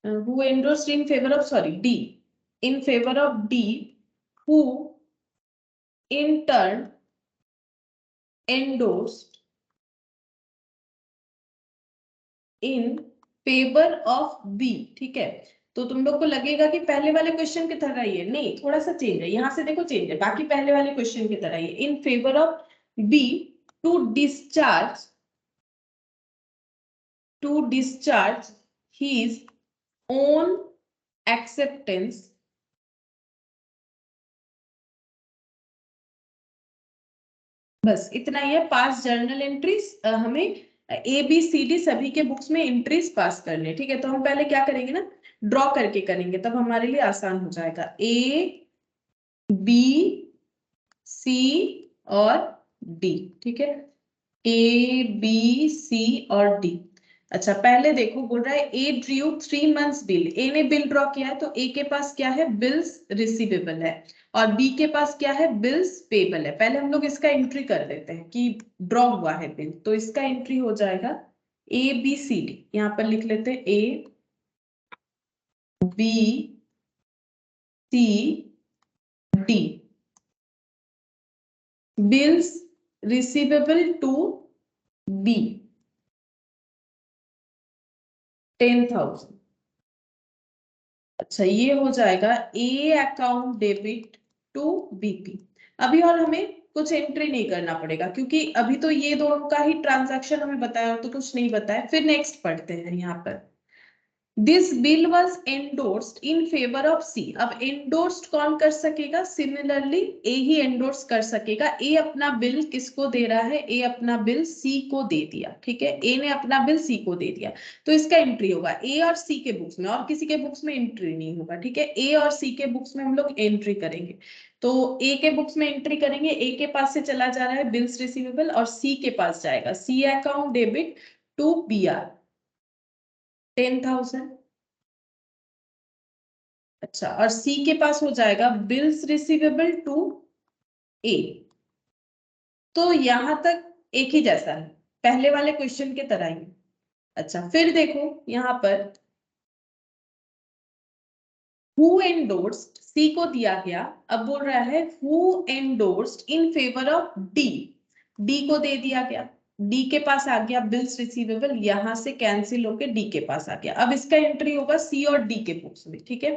who endorsed in favor of, sorry, D, in favor of D, who in turn endorsed in favour of B, ठीक है। तो तुम लोग को लगेगा कि पहले वाले क्वेश्चन की तरह ही है, नहीं, थोड़ा सा चेंज है, यहां से देखो चेंज है, बाकी पहले वाले क्वेश्चन की तरह ही है। In favour of B to discharge his own acceptance बस इतना ही है। पास जर्नल एंट्रीज हमें ए बी सी डी सभी के बुक्स में एंट्रीज पास करने, ठीक है। तो हम पहले क्या करेंगे ना, ड्रॉ करके करेंगे, तब हमारे लिए आसान हो जाएगा। ए बी सी और डी, ठीक है, ए बी सी और डी। अच्छा, पहले देखो बोल रहा है ए ड्रू 3 months बिल, ए ने बिल ड्रॉ किया है तो ए के पास क्या है, बिल्स रिसीवेबल है, और बी के पास क्या है, बिल्स पेबल है। पहले हम लोग इसका एंट्री कर देते हैं कि ड्रॉ हुआ है बिल, तो इसका एंट्री हो जाएगा ए बी सी डी, यहां पर लिख लेते हैं A B C D, bills receivable to B 10,000। अच्छा, ये हो जाएगा A account debit to BP. अभी और हमें कुछ एंट्री नहीं करना पड़ेगा, क्योंकि अभी तो ये दोनों का ही ट्रांजैक्शन हमें बताया, तो कुछ नहीं बताया। फिर नेक्स्ट पढ़ते हैं यहाँ पर, this bill was endorsed in favour of C. अब एंडोर्स्ड कौन कर सकेगा? सिमिलरली ए ही एंडोर्स कर सकेगा। ए अपना बिल किसको दे रहा है? ए अपना बिल सी को दे दिया, ठीक है, ए ने अपना बिल सी को दे दिया, तो इसका एंट्री होगा ए और सी के बुक्स में, और किसी के बुक्स में एंट्री नहीं होगा, ठीक है। ए और सी के बुक्स में हम लोग एंट्री करेंगे, तो ए के बुक्स में एंट्री करेंगे, ए के पास से चला जा रहा है बिल्स रिसीवेबल और सी के पास जाएगा, C account debit to B R 10,000। अच्छा, और सी के पास हो जाएगा बिल्स रिसीवेबल टू ए। तो यहां तक एक ही जैसा है, पहले वाले क्वेश्चन के तरह ही। अच्छा, फिर देखो यहां पर हु एंडोर्स्ड, सी को दिया गया, अब बोल रहा है who endorsed in favour of D, D को दे दिया गया, डी के पास आ गया बिल्स रिसीवेबल, यहां से कैंसिल होके डी के पास आ गया। अब इसका एंट्री होगा सी और डी के बुक्स में, ठीक है।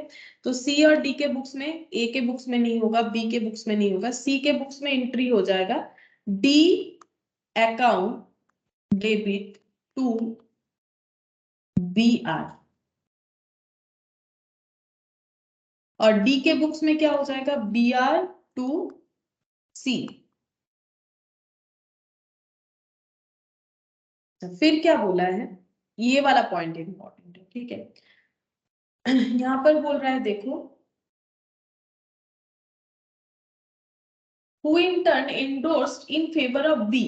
तो सी और डी के बुक्स में, ए के बुक्स में नहीं होगा, बी के बुक्स में नहीं होगा, सी के बुक्स में एंट्री हो जाएगा D account debit to B R, और डी के बुक्स में क्या हो जाएगा? B R to C. फिर क्या बोला है? ये वाला पॉइंट इंपॉर्टेंट है, ठीक है। यहां पर बोल रहा है देखो, who in turn endorsed in favor of B।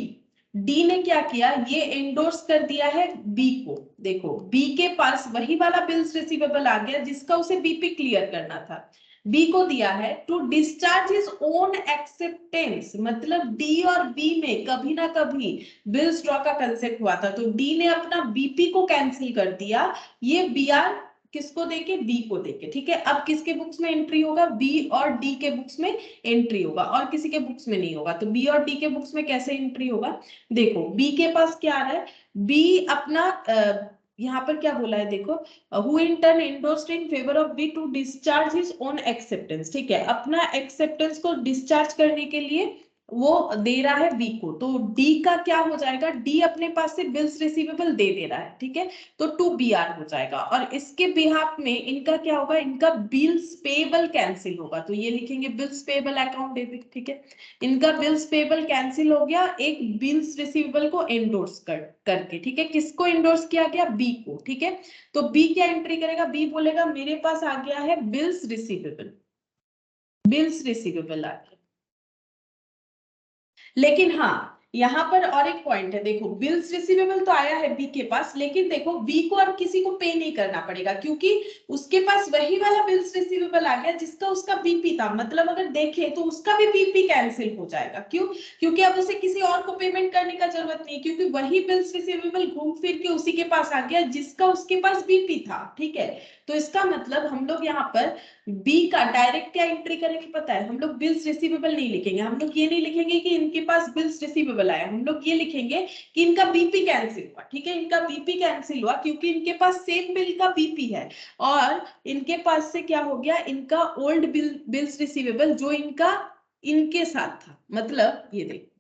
D ने क्या किया? ये एंडोर्स कर दिया है बी को। देखो बी के पास वही वाला बिल्स रिसीवेबल आ गया जिसका उसे बीपी क्लियर करना था, बी को दिया है to discharge his own acceptance, मतलब डी और बी में कभी ना कभी बिल्स ड्रॉ का कंसेप्ट हुआ था, तो डी ने अपना बीपी को कैंसिल कर दिया, ये बी आर किसको देके? बी को देके, ठीक है। अब किसके बुक्स में एंट्री होगा? बी और डी के बुक्स में एंट्री होगा, और किसी के बुक्स में नहीं होगा। तो बी और डी के बुक्स में कैसे एंट्री होगा? देखो बी के पास क्या आ रहा है, बी अपना यहाँ पर क्या बोला है देखो, who in turn endorsed in favour of B to discharge his own acceptance, ठीक है, अपना एक्सेप्टेंस को डिस्चार्ज करने के लिए वो दे रहा है बी को, तो डी का क्या हो जाएगा? डी अपने पास से बिल्स रिसीवेबल दे दे रहा है, ठीक है, तो टू बी आर हो जाएगा, और इसके बिहाफ में इनका क्या होगा? इनका बिल्स पेबल कैंसिल होगा, तो ये लिखेंगे बिल्स पेबल अकाउंट डेबिट, ठीक है। इनका बिल्स पेबल कैंसिल हो गया एक बिल्स रिसीवेबल को एंडोर्स करके, ठीक है। किसको एंडोर्स किया गया? बी को, ठीक है। तो बी क्या एंट्री करेगा? बी बोलेगा मेरे पास आ गया है बिल्स रिसीवेबल, बिल्स रिसीवेबल आ गया। लेकिन हाँ, यहां पर और एक पॉइंट है, देखो बिल्स रिसीवेबल तो आया है बी के पास, लेकिन देखो बी को अब किसी को पे नहीं करना पड़ेगा, क्योंकि उसके पास वही वाला बिल्स रिसीवेबल आ गया जिसका उसका बीपी था, मतलब अगर देखे तो उसका भी बीपी कैंसिल हो जाएगा। क्यों? क्योंकि अब उसे किसी और को पेमेंट करने का जरूरत नहीं, क्योंकि वही बिल्स रिसीवेबल घूम फिर के उसी के पास आ गया जिसका उसके पास बीपी था, ठीक है। तो इसका मतलब हम लोग यहाँ पर बी का डायरेक्ट क्या एंट्री करेंगे पता है? हम लोग बिल्स रिसीवेबल नहीं लिखेंगे, हम लोग ये नहीं लिखेंगे कि इनके पास बिल्स रिसीवेबल आया, हम लोग ये लिखेंगे कि इनका बीपी कैंसिल हुआ, ठीक है, इनका बीपी कैंसिल हुआ क्योंकि इनके पास सेम बिल का बीपी है, और इनके पास से क्या हो गया? इनका ओल्ड बिल्स रिसीवेबल जो इनका इनके साथ था, मतलब ये देखो,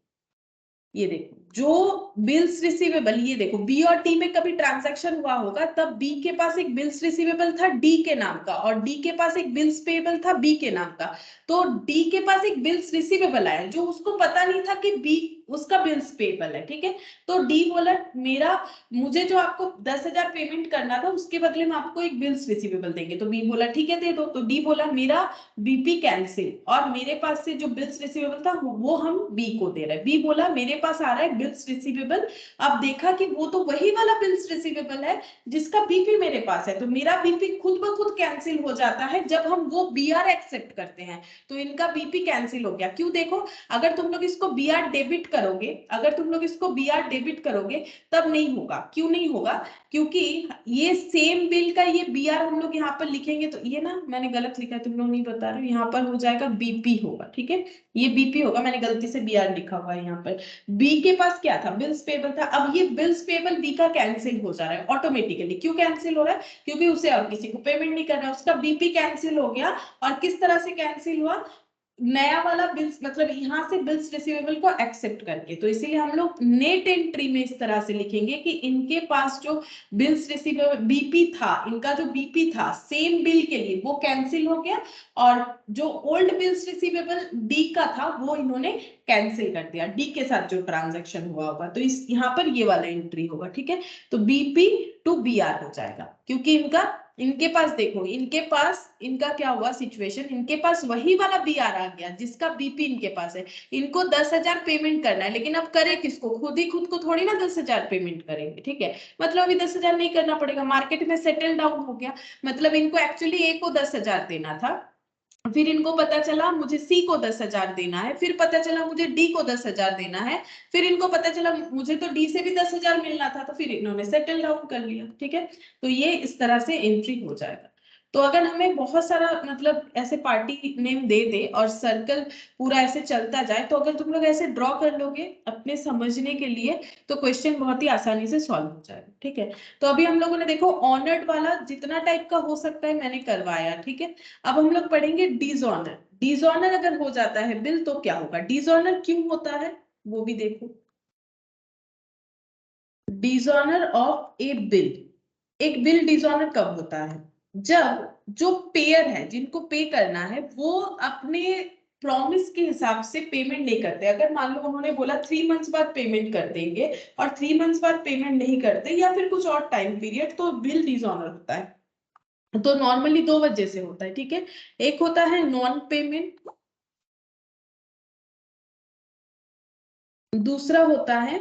ये देखो जो बिल्स रिसीवेबल, ये देखो बी और डी में कभी ट्रांजैक्शन हुआ होगा, तब बी के पास एक बिल्स रिसीवेबल था डी के नाम का, और डी के पास एक बिल्स पेएबल था बी के नाम का, तो डी के पास एक बिल्स रिसीवेबल आया जो उसको पता नहीं था कि बी उसका बिल्स पेएबल है, ठीक है। तो डी बोला मेरा, मुझे जो आपको 10,000 पेमेंट करना था उसके बदले में आपको एक बिल्स रिसीवेबल देंगे, तो बी बोला ठीक है दे दो, तो डी बोला मेरा बीपी कैंसिल, और मेरे पास से जो बिल्स रिसीवेबल था वो हम बी को दे रहे हैं। बी बोला मेरे पास आ रहा है बिल्स रिसीवेबल, अब देखा कि वो तो वही वाला बिल्स रिसीवेबल है जिसका बीपी मेरे पास है, तो मेरा बीपी खुद ब खुद कैंसिल हो जाता है जब हम वो बीआर एक्सेप्ट करते हैं, तो इनका बीपी कैंसिल हो गया। क्यों? देखो अगर तुम लोग इसको बीआर डेबिट करोगे, अगर तुम लोग इसको बीआर डेबिट करोगे तब नहीं होगा। क्यों नहीं होगा? क्योंकि ये सेम बिल का ये बीआर हम लोग यहाँ पर लिखेंगे, तो ये ना मैंने गलत लिखा है, तुम लोग नहीं बता रहे हो, यहाँ पर हो जाएगा बीपी होगा, ठीक है, ये बीपी होगा, मैंने गलती से बीआर लिखा हुआ है यहाँ पर। बी के पास क्या था? बिल्स पेबल था, अब ये बिल्स पेबल बी का कैंसिल हो जा रहा है ऑटोमेटिकली। क्यों कैंसिल हो रहा है? क्योंकि उसे और किसी को पेमेंट नहीं करना है, उसका बीपी कैंसिल हो गया, और किस तरह से कैंसिल हुआ? नया वाला बिल्स मतलब यहाँ से बिल्स रिसीवेबल को एक्सेप्ट करके, तो इसीलिए हम लोग नेट एंट्री में इस तरह से लिखेंगे कि इनके पास जो बिल्स रिसीवेबल बीपी था, इनका जो बीपी था सेम बिल के लिए वो कैंसिल हो गया, और जो ओल्ड बिल्स रिसीवेबल डी का था वो इन्होंने कैंसिल कर दिया, डी के साथ जो ट्रांजैक्शन हुआ होगा, तो इस यहाँ पर ये वाला एंट्री होगा। ठीक है, तो बीपी टू बीआर हो जाएगा, क्योंकि इनके पास देखो, इनके पास इनका क्या हुआ सिचुएशन, इनके पास वही वाला बीआर आ गया जिसका बीपी इनके पास है। इनको 10,000 पेमेंट करना है, लेकिन अब करे किसको, खुद को थोड़ी ना 10,000 पेमेंट करेंगे। ठीक है, मतलब अभी 10,000 नहीं करना पड़ेगा, मार्केट में सेटल डाउन हो गया, मतलब इनको एक्चुअली ए को 10,000 देना था, फिर इनको पता चला मुझे सी को 10,000 देना है, फिर पता चला मुझे डी को 10,000 देना है, फिर इनको पता चला मुझे तो डी से भी 10,000 मिलना था, तो फिर इन्होंने सेटल डाउन कर लिया। ठीक है, तो ये इस तरह से एंट्री हो जाएगा। तो अगर हमें बहुत सारा मतलब ऐसे पार्टी नेम दे दे और सर्कल पूरा ऐसे चलता जाए, तो अगर तुम लोग ऐसे ड्रॉ कर लोगे अपने समझने के लिए, तो क्वेश्चन बहुत ही आसानी से सॉल्व हो जाएगा। ठीक है, तो अभी हम लोगों ने देखो ऑनर्ड वाला जितना टाइप का हो सकता है मैंने करवाया। ठीक है, अब हम लोग पढ़ेंगे डिसऑनर। डिसऑनर अगर हो जाता है बिल तो क्या होगा, डिसऑनर क्यों होता है वो भी देखो। डिसऑनर ऑफ ए बिल, एक बिल डिसऑनर कब होता है, जब जो पेयर है जिनको पे करना है वो अपने प्रॉमिस के हिसाब से पेमेंट नहीं करते। अगर मान लो उन्होंने बोला 3 मंथ्स बाद पेमेंट कर देंगे और 3 मंथ्स बाद पेमेंट नहीं करते, या फिर कुछ और टाइम पीरियड, तो बिल डिसऑनर होता है। तो नॉर्मली दो वजह से होता है। ठीक है, एक होता है नॉन पेमेंट, दूसरा होता है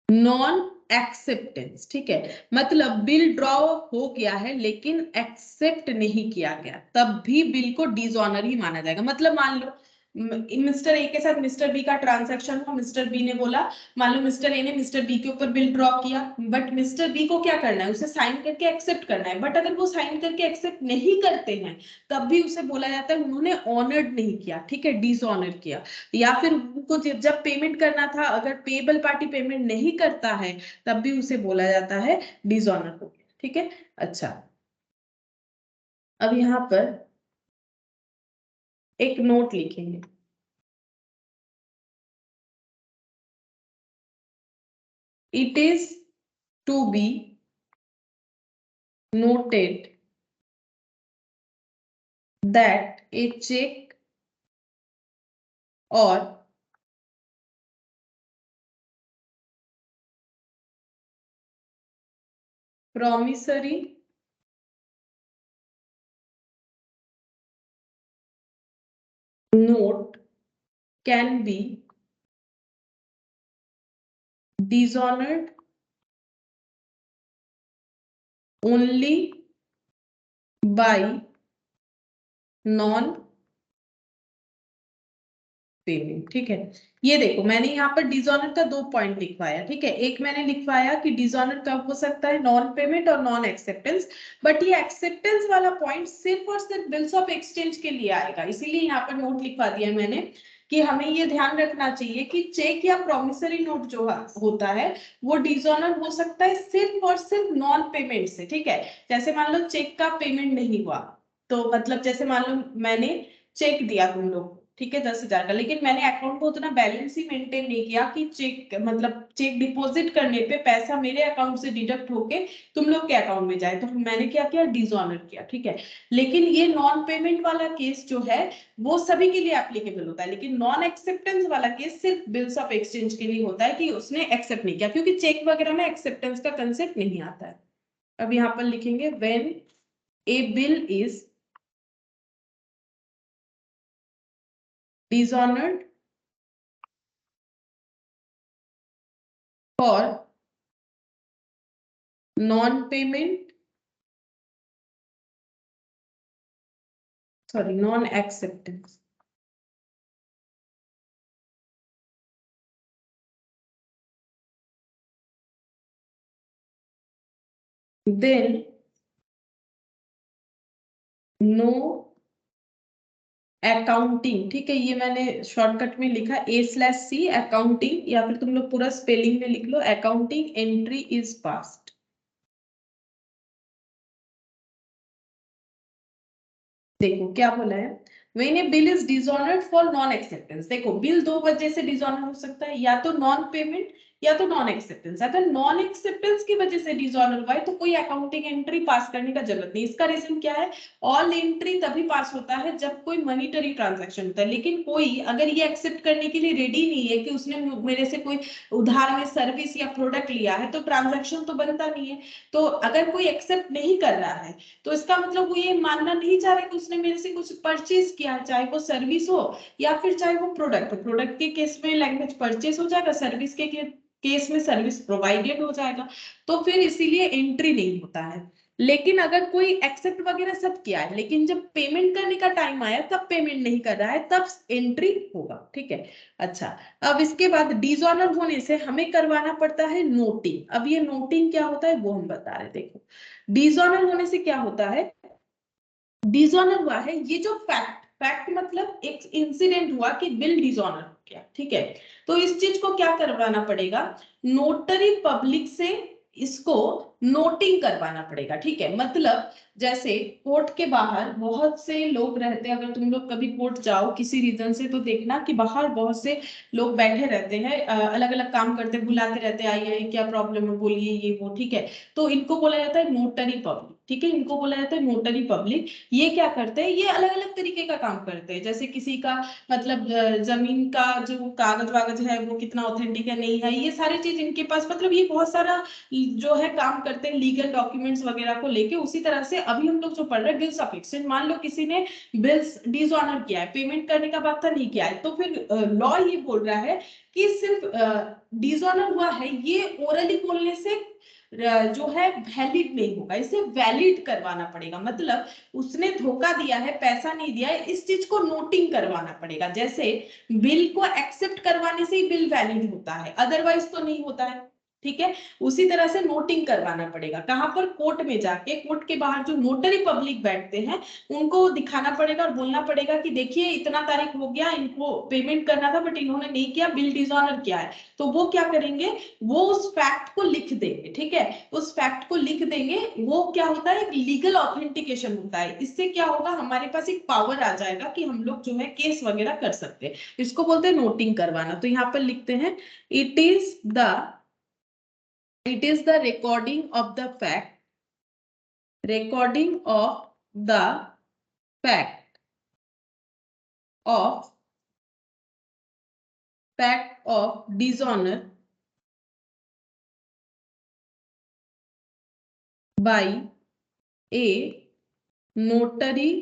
नॉन एक्सेप्टेंस। ठीक है, मतलब बिल ड्रॉ हो गया है लेकिन एक्सेप्ट नहीं किया गया, तब भी बिल को डिसऑनर ही माना जाएगा। मतलब मान लो मिस्टर ए के साथ मिस्टर बी का ट्रांजैक्शन हुआ, मिस्टर बी ने बोला, मान लो मिस्टर ए ने मिस्टर बी के ऊपर बिल ड्रॉ किया, बट मिस्टर बी को क्या करना है, उसे साइन करके एक्सेप्ट करना है, बट अगर वो साइन करके एक्सेप्ट नहीं करते हैं तब भी उसे बोला जाता है उन्होंने ऑनर्ड नहीं किया। ठीक है, डिसऑनर किया। या फिर उनको जब पेमेंट करना था, अगर पेबल पार्टी पेमेंट नहीं करता है तब भी उसे बोला जाता है डिसऑनर हो गया। ठीक है, अच्छा अब यहां पर एक नोट लिखेंगे, it is to be noted that a check or promissory note can be dishonored only by non payment. ठीक है, ये देखो मैंने यहाँ पर डिसऑनर का 2 पॉइंट लिखवाया। ठीक है, एक मैंने लिखवाया कि डिसऑनर कब हो सकता है, नॉन पेमेंट और नॉन एक्सेप्टेंस, बट ये एक्सेप्टेंस वाला पॉइंट सिर्फ और सिर्फ बिल्स ऑफ एक्सचेंज के लिए आएगा, इसीलिए यहाँ पर नोट लिखवा दिया मैंने कि हमें ये ध्यान रखना चाहिए कि चेक या प्रोमिसरी नोट जो होता है वो डिसऑनर हो सकता है सिर्फ और सिर्फ नॉन पेमेंट से। ठीक है, जैसे मान लो चेक का पेमेंट नहीं हुआ, तो मतलब जैसे मान लो मैंने चेक दिया तुम लोग को, ठीक है 10,000 का, लेकिन मैंने अकाउंट को उतना बैलेंस ही मेंटेन नहीं किया कि चेक मतलब चेक डिपॉजिट करने पे पैसा मेरे अकाउंट से डिडक्ट होके तुम लोग के अकाउंट में जाए, तो मैंने क्या किया, डिसऑनर किया। ठीक है, लेकिन ये नॉन पेमेंट वाला केस जो है वो सभी के लिए एप्लीकेबल होता है, लेकिन नॉन एक्सेप्टेंस वाला केस सिर्फ बिल्स ऑफ एक्सचेंज के लिए होता है कि उसने एक्सेप्ट नहीं किया, क्योंकि चेक वगैरह में एक्सेप्टेंस का कंसेप्ट नहीं आता है। अब यहाँ पर लिखेंगे when A bill is dishonored for non-payment, sorry, non-acceptance. Then no accounting. ठीक है, ये मैंने शॉर्टकट में लिखा A/C अकाउंटिंग, या फिर तुम लोग पूरा स्पेलिंग में लिख लो, अकाउंटिंग एंट्री इज पास्ट। देखो क्या बोला है, when A bill is dishonoured for non acceptance, देखो बिल दो वजह से डिसऑनर हो सकता है, या तो नॉन पेमेंट या तो नॉन एक्सेप्टेंस। अगर नॉन एक्सेप्टेंस की वजह से डिसऑनर हुआ है तो कोई अकाउंटिंग एंट्री पास करने का जरूरत नहीं। इसका रीजन क्या है, ऑल एंट्री तभी पास होता है जब कोई मॉनिटरी ट्रांजैक्शन होता है, लेकिन कोई अगर ये एक्सेप्ट करने के लिए रेडी नहीं है कि उसने मेरे से कोई उधार में सर्विस या प्रोडक्ट लिया है, तो ट्रांजैक्शन तो बनता नहीं है। तो अगर कोई एक्सेप्ट नहीं कर रहा है तो इसका मतलब वो ये मानना नहीं चाह रहा कि उसने मेरे से कुछ परचेज किया है, चाहे वो सर्विस हो या फिर चाहे वो प्रोडक्ट हो। प्रोडक्ट के केस में लैंग्वेज परचेज हो जाएगा, सर्विस के केस में सर्विस प्रोवाइडेड हो जाएगा, तो फिर इसीलिए एंट्री नहीं होता है। लेकिन अगर कोई एक्सेप्ट वगैरह सब किया है, लेकिन जब पेमेंट करने का टाइम आया तब पेमेंट नहीं कर रहा है, तब एंट्री होगा, ठीक है। अच्छा, अब इसके बाद डिसऑनर होने से हमें करवाना पड़ता है नोटिंग। अब ये नोटिंग क्या होता है वो हम बता रहे, देखो डिसऑनर होने से क्या होता है, डिसऑनर हुआ है, ये जो फैक्ट मतलब एक इंसिडेंट हुआ कि बिल डिसऑनर हो गया, ठीक है। तो इस चीज को क्या करवाना पड़ेगा, नोटरी पब्लिक से इसको नोटिंग करवाना पड़ेगा, ठीक है। मतलब जैसे कोर्ट के बाहर बहुत से लोग रहते हैं, अगर तुम लोग कभी कोर्ट जाओ किसी रीजन से तो देखना कि बाहर बहुत से लोग बैठे रहते हैं, अलग अलग काम करते बुलाते रहते हैं, आइए क्या प्रॉब्लम है बोलिए ये वो, ठीक है। तो इनको बोला जाता है नोटरी पब्लिक, ठीक है, इनको बोला जाता है नोटरी पब्लिक। ये क्या करते हैं, ये अलग अलग तरीके का काम करते हैं, जैसे किसी का मतलब जमीन का जो कागज वागज है वो कितना ऑथेंटिक है नहीं है, ये सारी चीज इनके पास, मतलब ये बहुत सारा जो है काम करते हैं लीगल डॉक्यूमेंट्स वगैरह को लेके। उसी तरह से अभी हम लोग जो पढ़ रहे हैं बिल्स ऑफ एक्सचेंज, मान लो किसी ने बिल्स डिसऑनर किया है, पेमेंट करने का बात नहीं किया है, तो फिर लॉ ये बोल रहा है कि सिर्फ डिसऑनर हुआ है ये ओरली बोलने से जो है वैलिड नहीं होगा, इसे वैलिड करवाना पड़ेगा। मतलब उसने धोखा दिया है, पैसा नहीं दिया है, इस चीज को नोटिंग करवाना पड़ेगा। जैसे बिल को एक्सेप्ट करवाने से ही बिल वैलिड होता है, अदरवाइज तो नहीं होता है, ठीक है। उसी तरह से नोटिंग करवाना पड़ेगा, कहां पर, कोर्ट में जाके। कोर्ट के बाहर जो नोटरी पब्लिक बैठते हैं उनको दिखाना पड़ेगा और बोलना पड़ेगा कि देखिए इतना तारीख हो गया, इनको पेमेंट करना था बट इन्होंने नहीं किया, बिल डिसऑनर किया है। तो वो क्या करेंगे, वो उस फैक्ट को लिख देंगे, ठीक है, उस फैक्ट को लिख देंगे। वो क्या होता है, एक लीगल ऑथेंटिकेशन होता है। इससे क्या होगा, हमारे पास एक पावर आ जाएगा कि हम लोग जो है केस वगैरह कर सकते हैं। इसको बोलते हैं नोटिंग करवाना। तो यहाँ पर लिखते हैं it is the recording of the fact, recording of the fact of dishonor by a notary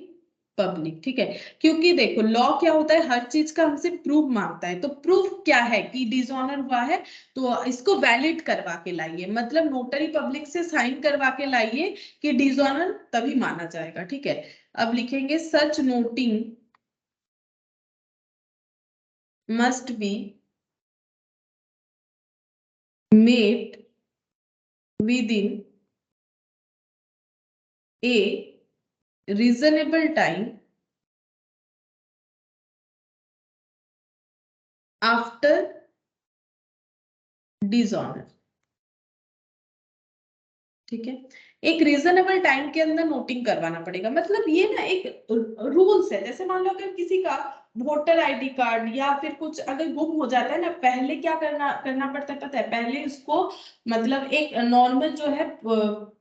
public, ठीक है। क्योंकि देखो लॉ क्या होता है, हर चीज का हमसे प्रूफ मांगता है। तो प्रूफ क्या है कि डिसऑनर हुआ है, तो इसको वैलिड करवा के लाइए, मतलब नोटरी पब्लिक से साइन करवा के लाइए कि डिसऑनर, तभी माना जाएगा, ठीक है। अब लिखेंगे such noting must be made within a reasonable time after dishonor, ठीक है। एक रीजनेबल टाइम के अंदर नोटिंग करवाना पड़ेगा। मतलब ये ना एक रूल्स है, जैसे मान लो अगर किसी का वोटर आईडी कार्ड या फिर कुछ अगर गुम हो जाता है ना, पहले क्या करना पड़ता है पता है, पहले उसको मतलब एक नॉर्मल जो है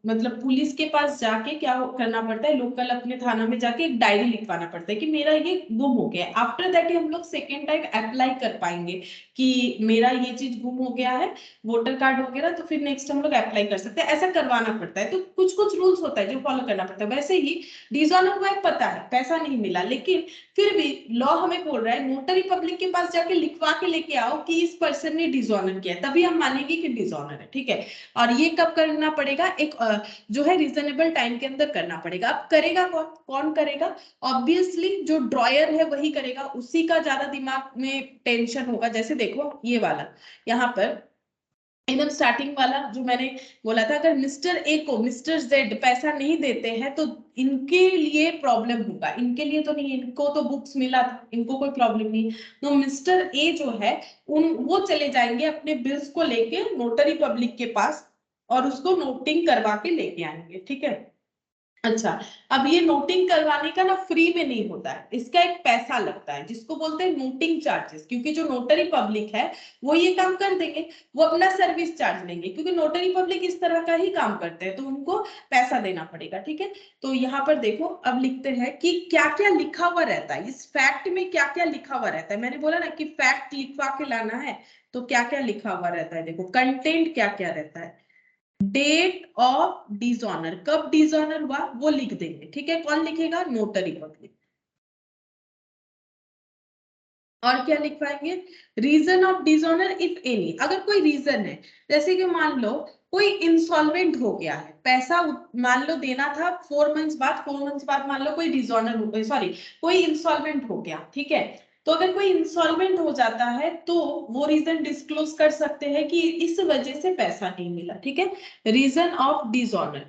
मतलब पुलिस के पास जाके क्या करना पड़ता है, लोकल अपने थाना में जाके एक डायरी लिखवाना पड़ता है कि मेरा ये गुम हो गया है। आफ्टर दैट ही हम लोग सेकेंड टाइम अप्लाई कर पाएंगे कि मेरा ये चीज गुम हो गया है, वोटर कार्ड वगैरह, तो फिर नेक्स्ट हम लोग अप्लाई कर सकते हैं। ऐसा करवाना पड़ता है, तो कुछ कुछ रूल्स होता है जो फॉलो करना पड़ता है। वैसे ही डिसऑनर हुआ है, पता है पैसा नहीं मिला, लेकिन फिर भी लॉ हमें बोल रहा है नोटरी पब्लिक के पास जाके लिखवा के लेके आओ कि इस पर्सन ने डिसऑनर किया, तभी हम मानेंगे कि डिसऑनर है, ठीक है। और ये कब करना पड़ेगा, एक जो है रीजनेबल टाइम के अंदर करना पड़ेगा। अब करेगा कौन, कौन करेगा, ऑब्वियसली जो ड्रॉयर है वही करेगा, उसी का ज्यादा दिमाग में टेंशन होगा। जैसे देखो ये वाला यहाँ पर एकदम स्टार्टिंग वाला जो मैंने बोला था, अगर मिस्टर ए को मिस्टर जेड पैसा नहीं देते हैं तो इनके लिए प्रॉब्लम होगा, इनके लिए तो नहीं, इनको तो बुक्स मिला था, इनको कोई प्रॉब्लम नहीं। तो मिस्टर ए जो है वो चले जाएंगे अपने बिल्स को लेके नोटरी पब्लिक के पास और उसको नोटिंग करवा के लेके आएंगे, ठीक है। अच्छा, अब ये नोटिंग करवाने का ना फ्री में नहीं होता है, इसका एक पैसा लगता है जिसको बोलते हैं नोटिंग चार्जेस, क्योंकि जो नोटरी पब्लिक है वो ये काम कर देंगे, वो अपना सर्विस चार्ज लेंगे, क्योंकि नोटरी पब्लिक इस तरह का ही काम करते हैं तो उनको पैसा देना पड़ेगा। ठीक है, तो यहाँ पर देखो अब लिखते हैं कि क्या क्या लिखा हुआ रहता है, इस फैक्ट में क्या क्या लिखा हुआ रहता है। मैंने बोला ना कि फैक्ट लिखवा के लाना है, तो क्या क्या लिखा हुआ रहता है, देखो कंटेंट क्या क्या रहता है। डेट ऑफ डिसऑनर, कब डिसऑनर हुआ वो लिख देंगे। ठीक है, कौन लिखेगा, नोटरी पब्लिक। और क्या लिखवाएंगे, reason of dishonour if any, अगर कोई रीजन है, जैसे कि मान लो कोई इंसॉल्वेंट हो गया है, पैसा मान लो देना था 4 मंथ्स बाद, 4 मंथ्स बाद मान लो कोई डिसऑनर हो गया, सॉरी कोई इंसॉल्वेंट हो गया। ठीक है, तो अगर कोई इंसॉल्वेंट हो जाता है तो वो रीजन डिस्क्लोज कर सकते हैं कि इस वजह से पैसा नहीं मिला। ठीक है, reason of dishonour.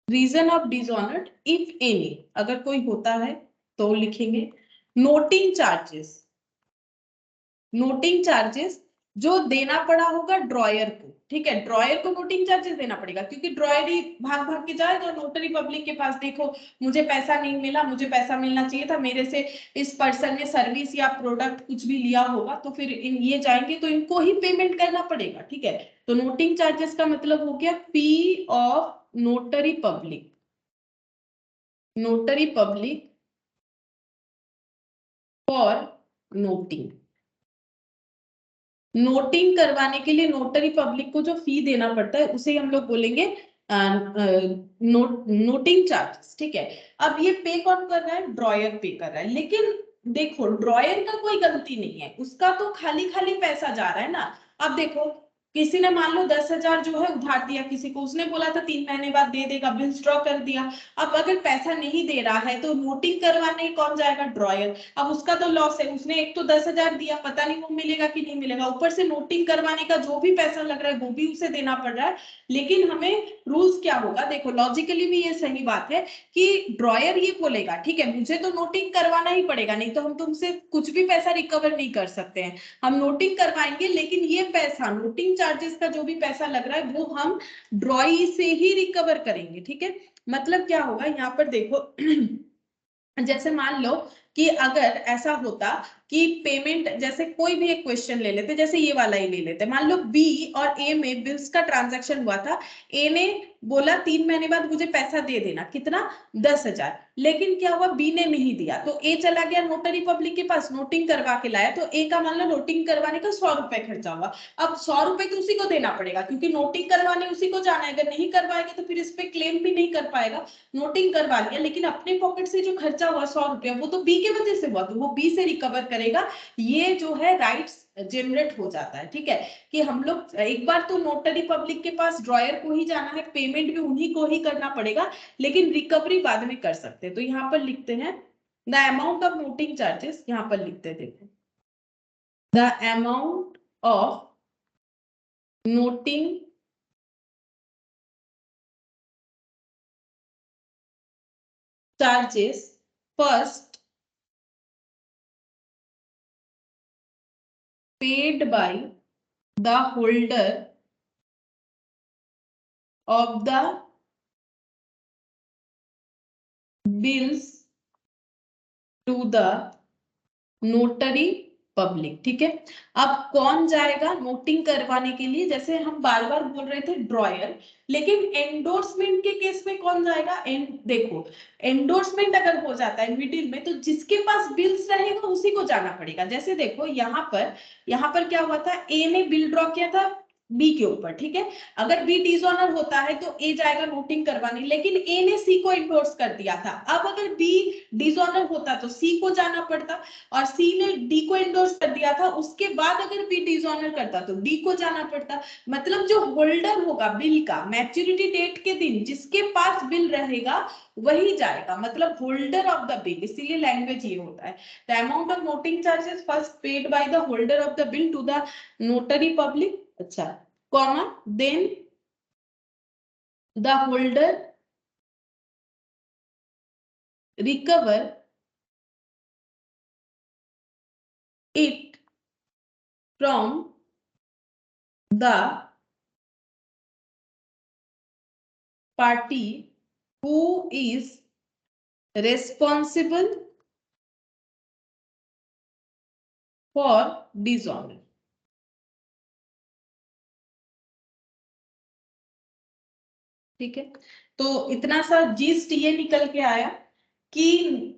Reason of dishonoured if any, अगर कोई होता है तो लिखेंगे। नोटिंग चार्जेस, नोटिंग चार्जेस जो देना पड़ा होगा ड्रॉयर को। ठीक है, ड्रॉयर को नोटिंग चार्जेस देना पड़ेगा, क्योंकि ड्रॉयर ही भाग भाग के जाएगा नोटरी पब्लिक के पास, देखो मुझे पैसा नहीं मिला, मुझे पैसा मिलना चाहिए था, मेरे से इस पर्सन ने सर्विस या प्रोडक्ट कुछ भी लिया होगा, तो फिर ये जाएंगे तो इनको ही पेमेंट करना पड़ेगा। ठीक है, तो नोटिंग चार्जेस का मतलब हो गया fee of notary public, notary public for noting. Noting करवाने के लिए नोटरी पब्लिक को जो फी देना पड़ता है उसे हम लोग बोलेंगे नोटिंग चार्जेस। ठीक है, अब ये पे कौन कर रहा है, ड्रॉयर पे कर रहा है, लेकिन देखो ड्रॉयर का कोई गलती नहीं है, उसका तो खाली खाली पैसा जा रहा है ना। अब देखो किसी ने मान लो 10,000 जो है उधार दिया किसी को, उसने बोला था 3 महीने बाद दे देगा, बिल ड्रॉ कर दिया। अब अगर पैसा नहीं दे रहा है तो नोटिंग करवाने कौन जाएगा, ड्रॉयर। अब उसका तो लॉस है, उसने एक तो 10,000 दिया, पता नहीं वो मिलेगा कि नहीं मिलेगा, ऊपर से नोटिंग करवाने का जो भी पैसा लग रहा है वो भी उसे देना पड़ रहा है। लेकिन हमें रूल्स क्या होगा, देखो लॉजिकली भी ये सही बात है कि ड्रॉयर ये बोलेगा ठीक है मुझे तो नोटिंग करवाना ही पड़ेगा, नहीं तो हम तुमसे कुछ भी पैसा रिकवर नहीं कर सकते हैं, हम नोटिंग करवाएंगे, लेकिन ये पैसा नोटिंग चार्जेस का जो भी पैसा लग रहा है वो हम ड्रॉई से ही रिकवर करेंगे। ठीक है, मतलब क्या होगा यहाँ पर देखो जैसे मान लो कि अगर ऐसा होता कि पेमेंट, जैसे कोई भी एक क्वेश्चन ले लेते, जैसे ये वाला ही ले लेते, मान लो बी और ए में बिल्स का ट्रांजैक्शन हुआ था, ए ने बोला 3 महीने बाद मुझे पैसा दे देना, कितना, 10,000, लेकिन क्या हुआ बी ने नहीं दिया, तो ए चला गया नोटरी पब्लिक के पास, नोटिंग करवा के लाया, तो ए का मान लो नोटिंग करवाने का 100 रुपए खर्चा हुआ। अब 100 रुपए तो उसी को देना पड़ेगा, क्योंकि नोटिंग करवाने उसी को जाना है, अगर नहीं करवाएंगे तो फिर इस पे क्लेम भी नहीं कर पाएगा। नोटिंग करवा लिया, लेकिन अपने पॉकेट से जो खर्चा हुआ 100 रुपया वो तो बी के वजह से हुआ, तो वो बी से रिकवर करेगा, ये जो है राइट्स जनरेट हो जाता है। ठीक है, कि हम लोग एक बार तो नोटरी पब्लिक के पास ड्रॉयर को ही जाना है, पेमेंट भी उन्हीं को ही करना पड़ेगा, लेकिन रिकवरी बाद में कर सकते हैं। तो यहाँ पर लिखते हैं the amount of noting charges, यहाँ पर लिखते हैं देखो the amount of noting charges first paid by the holder of the bills to the notary public. ठीक है, अब कौन जाएगा नोटिंग करवाने के लिए, जैसे हम बार बार बोल रहे थे ड्रॉयर, लेकिन एंडोर्समेंट के केस में कौन जाएगा, देखो एंडोर्समेंट अगर हो जाता है मिडिल में तो जिसके पास बिल्स रहेगा उसी को जाना पड़ेगा। जैसे देखो यहाँ पर क्या हुआ था, ए ने बिल ड्रॉ किया था बी के ऊपर। ठीक है, अगर बी डिसऑनर होता है तो ए जाएगा नोटिंग करवाने, लेकिन ए ने सी को एंडोर्स कर दिया था, अब अगर बी डिसऑनर होता तो सी को जाना पड़ता, और सी ने डी को एंडोर्स कर दिया था, उसके बाद अगर बी डिसऑनर करता तो डी को जाना पड़ता। मतलब जो होल्डर होगा बिल का मैच्योरिटी डेट के दिन जिसके पास बिल रहेगा वही जाएगा, मतलब होल्डर ऑफ द बिल, इसीलिए लैंग्वेज ये होता है the amount of noting charges first paid by the holder of the bill to the notary public, अच्छा, comma then the holder recover it from the party who is responsible for dishonor. ठीक है, तो इतना सा yeast ये निकल के आया कि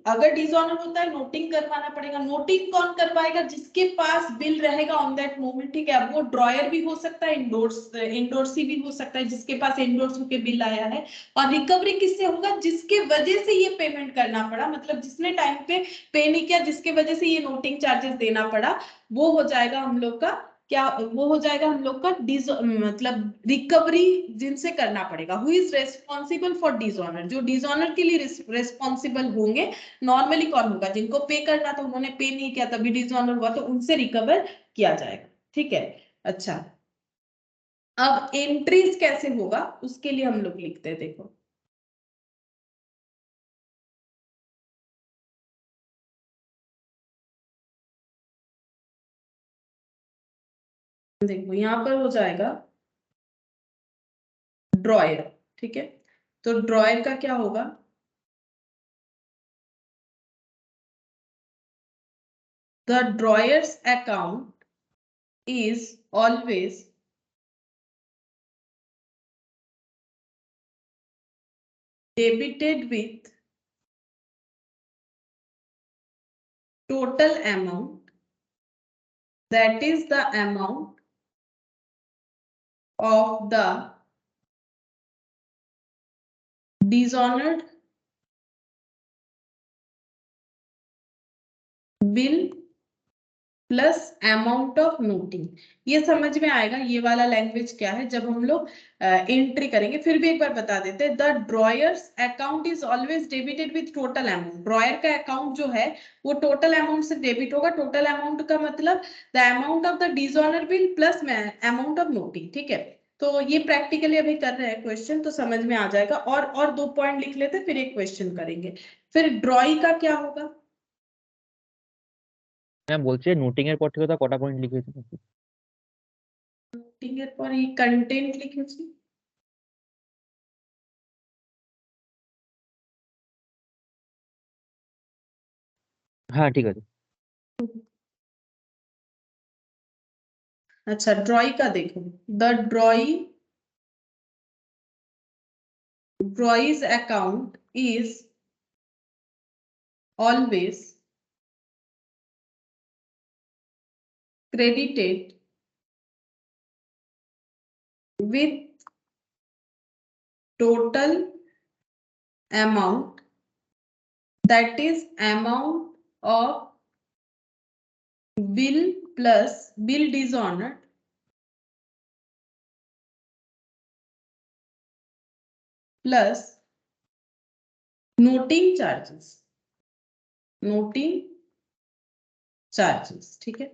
अगर डिसऑनर होता है नोटिंग करवाना पड़ेगा। नोटिंग कौन करवाएगा? जिसके पास बिल रहेगा ऑन दैट मोमेंट। ठीक है, अब वो ड्रॉयर भी हो सकता है, इंडोर्सी भी हो सकता है जिसके पास इंडोर्स होके बिल आया है। और रिकवरी किससे होगा? जिसके वजह से ये पेमेंट करना पड़ा, मतलब जिसने टाइम पे पे नहीं किया, जिसके वजह से ये नोटिंग चार्जेस देना पड़ा, वो हो जाएगा हम लोग का क्या, वो हो जाएगा हम लोग का मतलब रिकवरी जिनसे करना पड़ेगा। Who is responsible for dishonour, जो डिसऑनर के लिए रेस्पॉन्सिबल होंगे। नॉर्मली कौन होगा? जिनको पे करना था उन्होंने पे नहीं किया तभी डिसऑनर हुआ, तो उनसे रिकवर किया जाएगा। ठीक है, अच्छा अब एंट्रीज कैसे होगा उसके लिए हम लोग लिखते हैं, देखो देखो यहां पर हो जाएगा ड्रॉयर। ठीक है, तो ड्रॉयर का क्या होगा? The drawer's account is always debited with total amount, that is the amount of the dishonored bill plus amount of noting. ये समझ में आएगा ये वाला लैंग्वेज क्या है जब हम लोग एंट्री करेंगे। फिर भी एक बार बता देते हैं, the drawer's account is always debited with total amount. Drawer का अकाउंट जो है वो टोटल अमाउंट से डेबिट होगा। टोटल अमाउंट का मतलब the amount of the dishonour bill plus amount of noting. ठीक है, तो ये प्रैक्टिकली अभी कर रहे हैं क्वेश्चन, तो समझ में आ जाएगा। और 2 पॉइंट लिख लेते फिर एक क्वेश्चन करेंगे। फिर ड्रॉई का क्या होगा? ম্যাম বলছে নোটিং এর পর থেকে তো কটা পয়েন্ট লিখেছি নাকি? নোটিং এর পর এই কন্টেন্ট লিখেছি। হ্যাঁ ঠিক আছে। अच्छा ड्रॉई का देखो, the drawee's account is always credited with total amount, that is amount of bill plus bill dishonored plus noting charges, noting charges. ठीक है,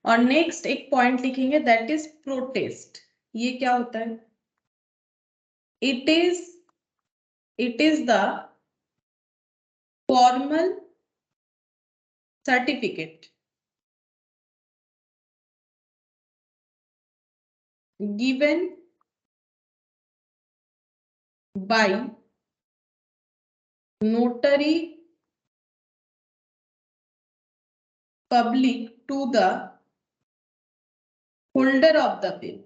और नेक्स्ट एक पॉइंट लिखेंगे दैट इज प्रोटेस्ट। ये क्या होता है? It is the formal certificate given by notary public to the holder of the bill.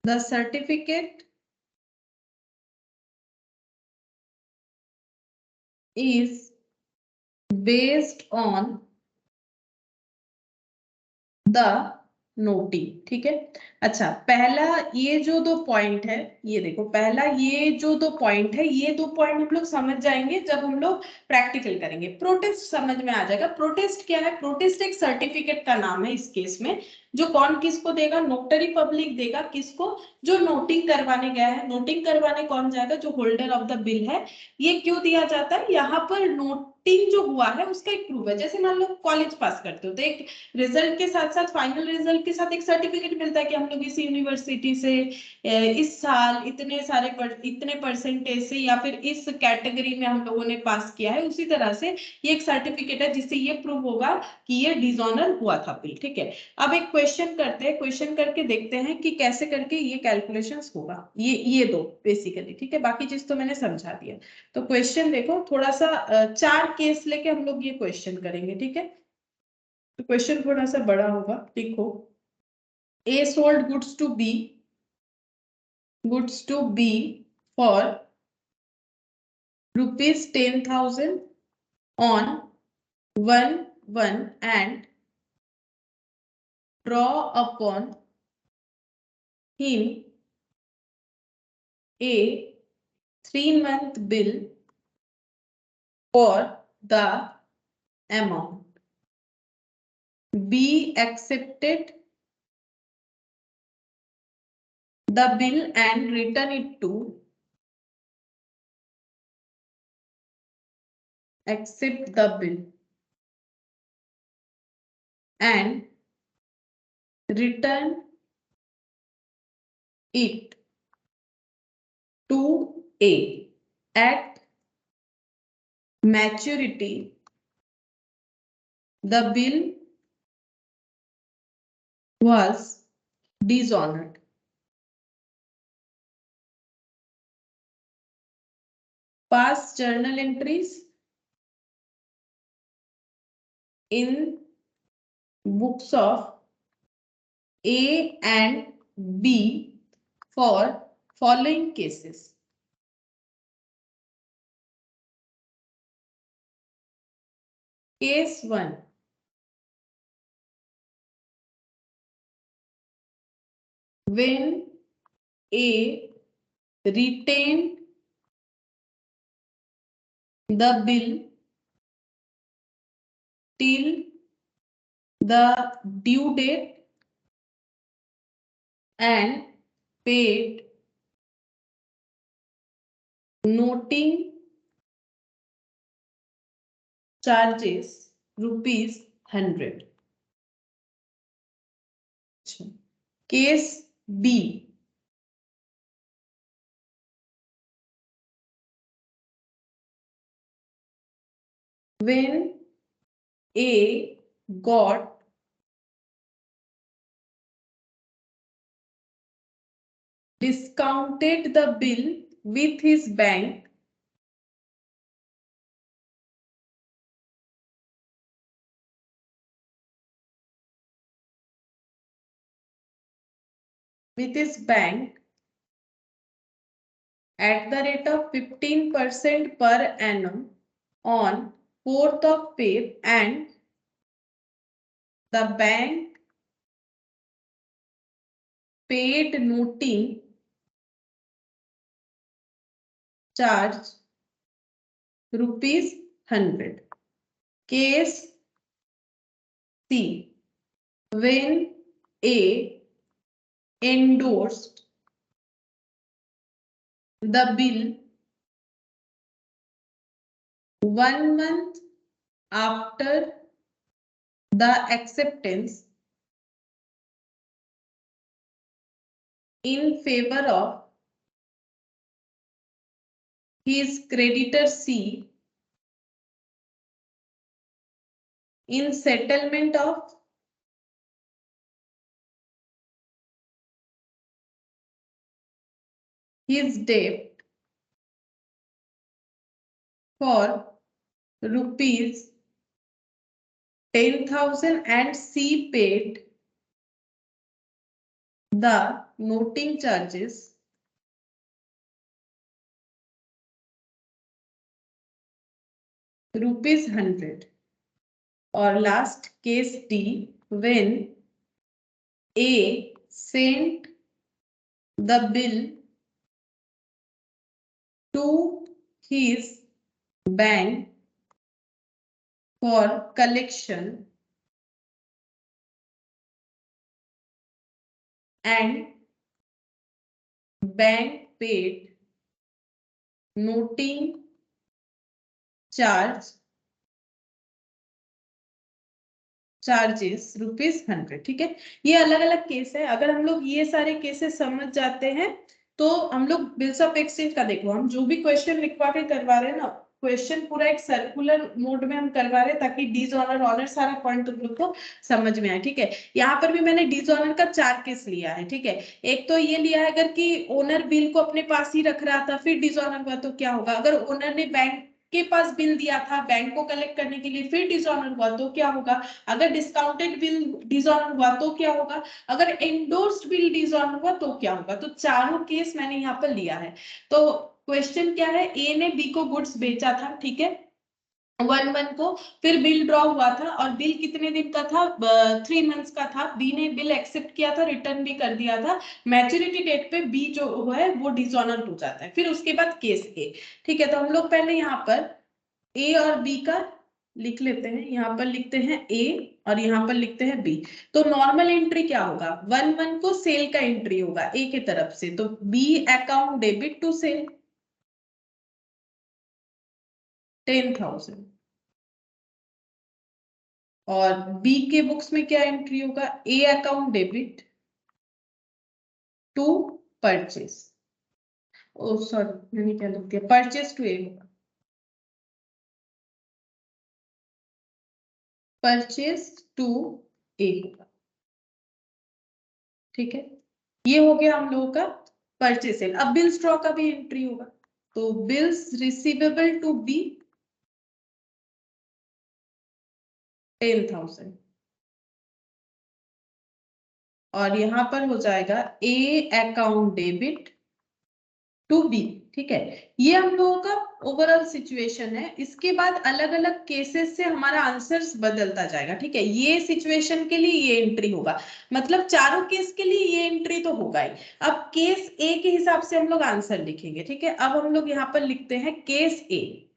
The certificate is based on the noting। ठीक है, अच्छा पहला ये जो 2 पॉइंट है, ये देखो पहला ये जो 2 पॉइंट है, ये 2 पॉइंट हम लोग समझ जाएंगे जब हम लोग प्रैक्टिकल करेंगे। प्रोटेस्ट समझ में आ जाएगा। प्रोटेस्ट क्या है? प्रोटेस्ट एक सर्टिफिकेट का नाम है इस केस में, जो कौन किसको देगा, नोटरी पब्लिक देगा, किसको, जो नोटिंग करवाने गया है। नोटिंग करवाने कौन जाएगा, जो होल्डर ऑफ द बिल है। ये क्यों दिया जाता है, यहाँ पर नोटिंग जो हुआ है उसका एक प्रूफ है। जैसे मान लो कॉलेज पास करते हो तो एक रिजल्ट के साथ साथ, फाइनल रिजल्ट के साथ एक सर्टिफिकेट मिलता है कि हम लोग इस यूनिवर्सिटी से इस साल इतने परसेंटेज से या फिर इस कैटेगरी में हम लोगों ने पास किया है। उसी तरह से ये एक सर्टिफिकेट है जिससे ये प्रूव होगा कि ये डिसऑनर हुआ था बिल। ठीक है, अब एक क्वेश्चन करते हैं, क्वेश्चन करके देखते हैं कि कैसे करके ये कैलकुलेशंस होगा। ये दो बेसिकली, ठीक है, बाकी चीज तो मैंने समझा दिया। तो क्वेश्चन देखो, थोड़ा सा 4 केस लेके हम लोग ये क्वेश्चन करेंगे। ठीक है, तो क्वेश्चन थोड़ा सा बड़ा होगा। देखो, A sold goods to B for rupees 10,000 on 1/1 and draw upon him a 3-month bill for the amount. B accepted the bill and return it to accept the bill and return it to A at maturity. The bill was dishonored. Past journal entries in books of A and B for following cases. Case 1. When A retained the bill till the due date and paid noting charges ₹100. Case B. When A got discounted the bill with his bank at the rate of 15% per annum on 4th of Feb, and the bank paid noting charge ₹100. Case C. When A endorsed the bill 1 month after the acceptance in favor of his creditor C in settlement of his debt for ₹10,000 and C paid the noting charges ₹100. Or last, case D, when A sent the bill to his bank for collection and bank paid noting charges ₹100। ठीक है, ये अलग अलग case है। अगर हम लोग ये सारे केसेस समझ जाते हैं तो हम लोग बिल्स ऑफ एक्सचेंज का देखो, हम जो भी क्वेश्चन लिखवा के करवा रहे हैं ना, क्वेश्चन पूरा एक सर्कुलर मोड में हम करवा रहे हैं ताकि डिसऑनर ऑनर सारा पॉइंट तुम लोग को समझ में आए। ठीक है, यहाँ पर भी मैंने डिसऑनर का 4 केस लिया है। ठीक है, एक तो ये लिया है अगर कि ओनर बिल को अपने पास ही रख रहा था, फिर डिसऑनर हुआ तो क्या होगा। अगर ओनर ने बैंक के पास बिल दिया था बैंक को कलेक्ट करने के लिए, फिर डिसऑनर हुआ तो क्या होगा। अगर डिस्काउंटेड बिल डिसऑनर हुआ तो क्या होगा। अगर एंडोर्स्ड बिल डिसऑनर हुआ तो क्या होगा। तो चारों केस मैंने यहाँ पर लिया है। तो क्वेश्चन क्या है, ए ने बी को गुड्स बेचा था, ठीक है, 1/1 को, फिर बिल ड्रॉ हुआ था और बिल कितने दिन का था, 3 मंथ्स का था। बी ने बिल एक्सेप्ट किया था, रिटर्न भी कर दिया था। मैच्योरिटी डेट पे बी जो है वो डिसऑनर हो जाता है। फिर उसके बाद केस ए। ठीक है, तो हम लोग पहले यहाँ पर ए और बी का लिख लेते हैं। यहाँ पर लिखते हैं ए और यहाँ पर लिखते हैं बी। तो नॉर्मल एंट्री क्या होगा, 1/1 को सेल का एंट्री होगा ए के तरफ से, तो B account debit to sale 10,000। और बी के बुक्स में क्या एंट्री होगा, A account debit to purchase, oh sorry मैंने क्या लिख दिया, परचेस टू ए होगा, परचेस टू ए होगा। ठीक है, ये हो गया हम लोगों का परचेस सेल। अब बिल्स ड्रॉ का भी एंट्री होगा, तो बिल्स रिसीवेबल टू बी 10,000 और यहां पर हो जाएगा A account debit to B. ठीक है, ये हम लोगों का ओवरऑल सिचुएशन है। इसके बाद अलग अलग केसेस से हमारा आंसर्स बदलता जाएगा। ठीक है, ये सिचुएशन के लिए ये एंट्री होगा, मतलब चारों केस के लिए ये एंट्री तो होगा ही। अब केस ए के हिसाब से हम लोग आंसर लिखेंगे। ठीक है, अब हम लोग यहाँ पर लिखते हैं केस ए,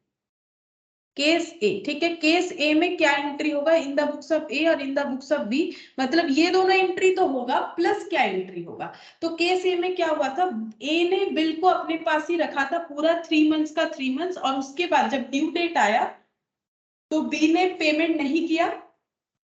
केस ए। ठीक है, केस ए में क्या एंट्री होगा, in the books of A और in the books of B, मतलब ये दोनों एंट्री तो होगा प्लस क्या एंट्री होगा। तो केस ए में क्या हुआ था, ए ने बिल को अपने पास ही रखा था पूरा 3 मंथ्स का 3 मंथ्स, और उसके बाद जब ड्यू डेट आया तो बी ने पेमेंट नहीं किया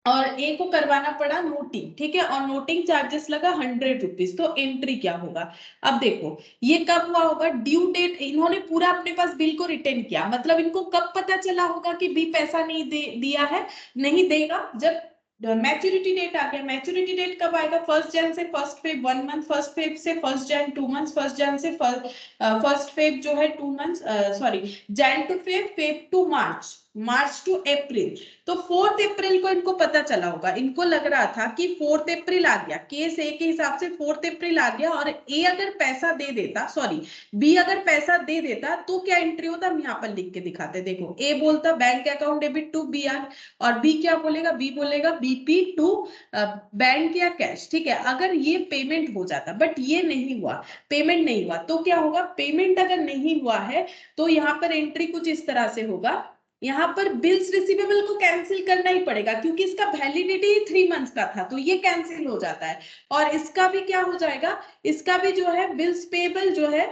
और ए को करवाना पड़ा नोटिंग। ठीक है, और नोटिंग चार्जेस लगा 100 रुपीज। तो एंट्री क्या होगा, अब देखो ये कब हुआ होगा, ड्यू डेट, इन्होंने पूरा अपने पास बिल को रिटर्न किया, मतलब इनको कब पता चला होगा कि बी पैसा नहीं दिया है, नहीं देगा, जब मैच्योरिटी डेट आ गया। मैच्योरिटी डेट कब आएगा, 1 जन से 1 फेब 1 मंथ, 1 फेब से 1 जन 2 मंथ्स, 1 जन से 1 फेब जो है 2 months, sorry Jan to Feb, Feb to March, March to April. तो 4 अप्रैल को इनको पता चला होगा, इनको लग रहा था कि 4 अप्रैल आ गया, केस ए के हिसाब से 4 अप्रैल आ गया, और ए अगर पैसा दे देता, सॉरी बी अगर पैसा दे देता तो क्या एंट्री होता, हम यहाँ पर लिख के दिखाते। देखो ए बोलता bank account debit to B R, और बी क्या बोलेगा, बी बोलेगा बीपी टू बैंक या कैश। ठीक है, अगर ये पेमेंट हो जाता, बट ये नहीं हुआ, पेमेंट नहीं हुआ, तो क्या होगा, पेमेंट अगर नहीं हुआ है तो यहाँ पर एंट्री कुछ इस तरह से होगा। यहाँ पर बिल्स रिसीवेबल को कैंसिल करना ही पड़ेगा क्योंकि इसका वैलिडिटी 3 मंथ्स का था, तो ये कैंसिल हो जाता है। और इसका भी क्या हो जाएगा, इसका भी जो है बिल्स पेबल जो है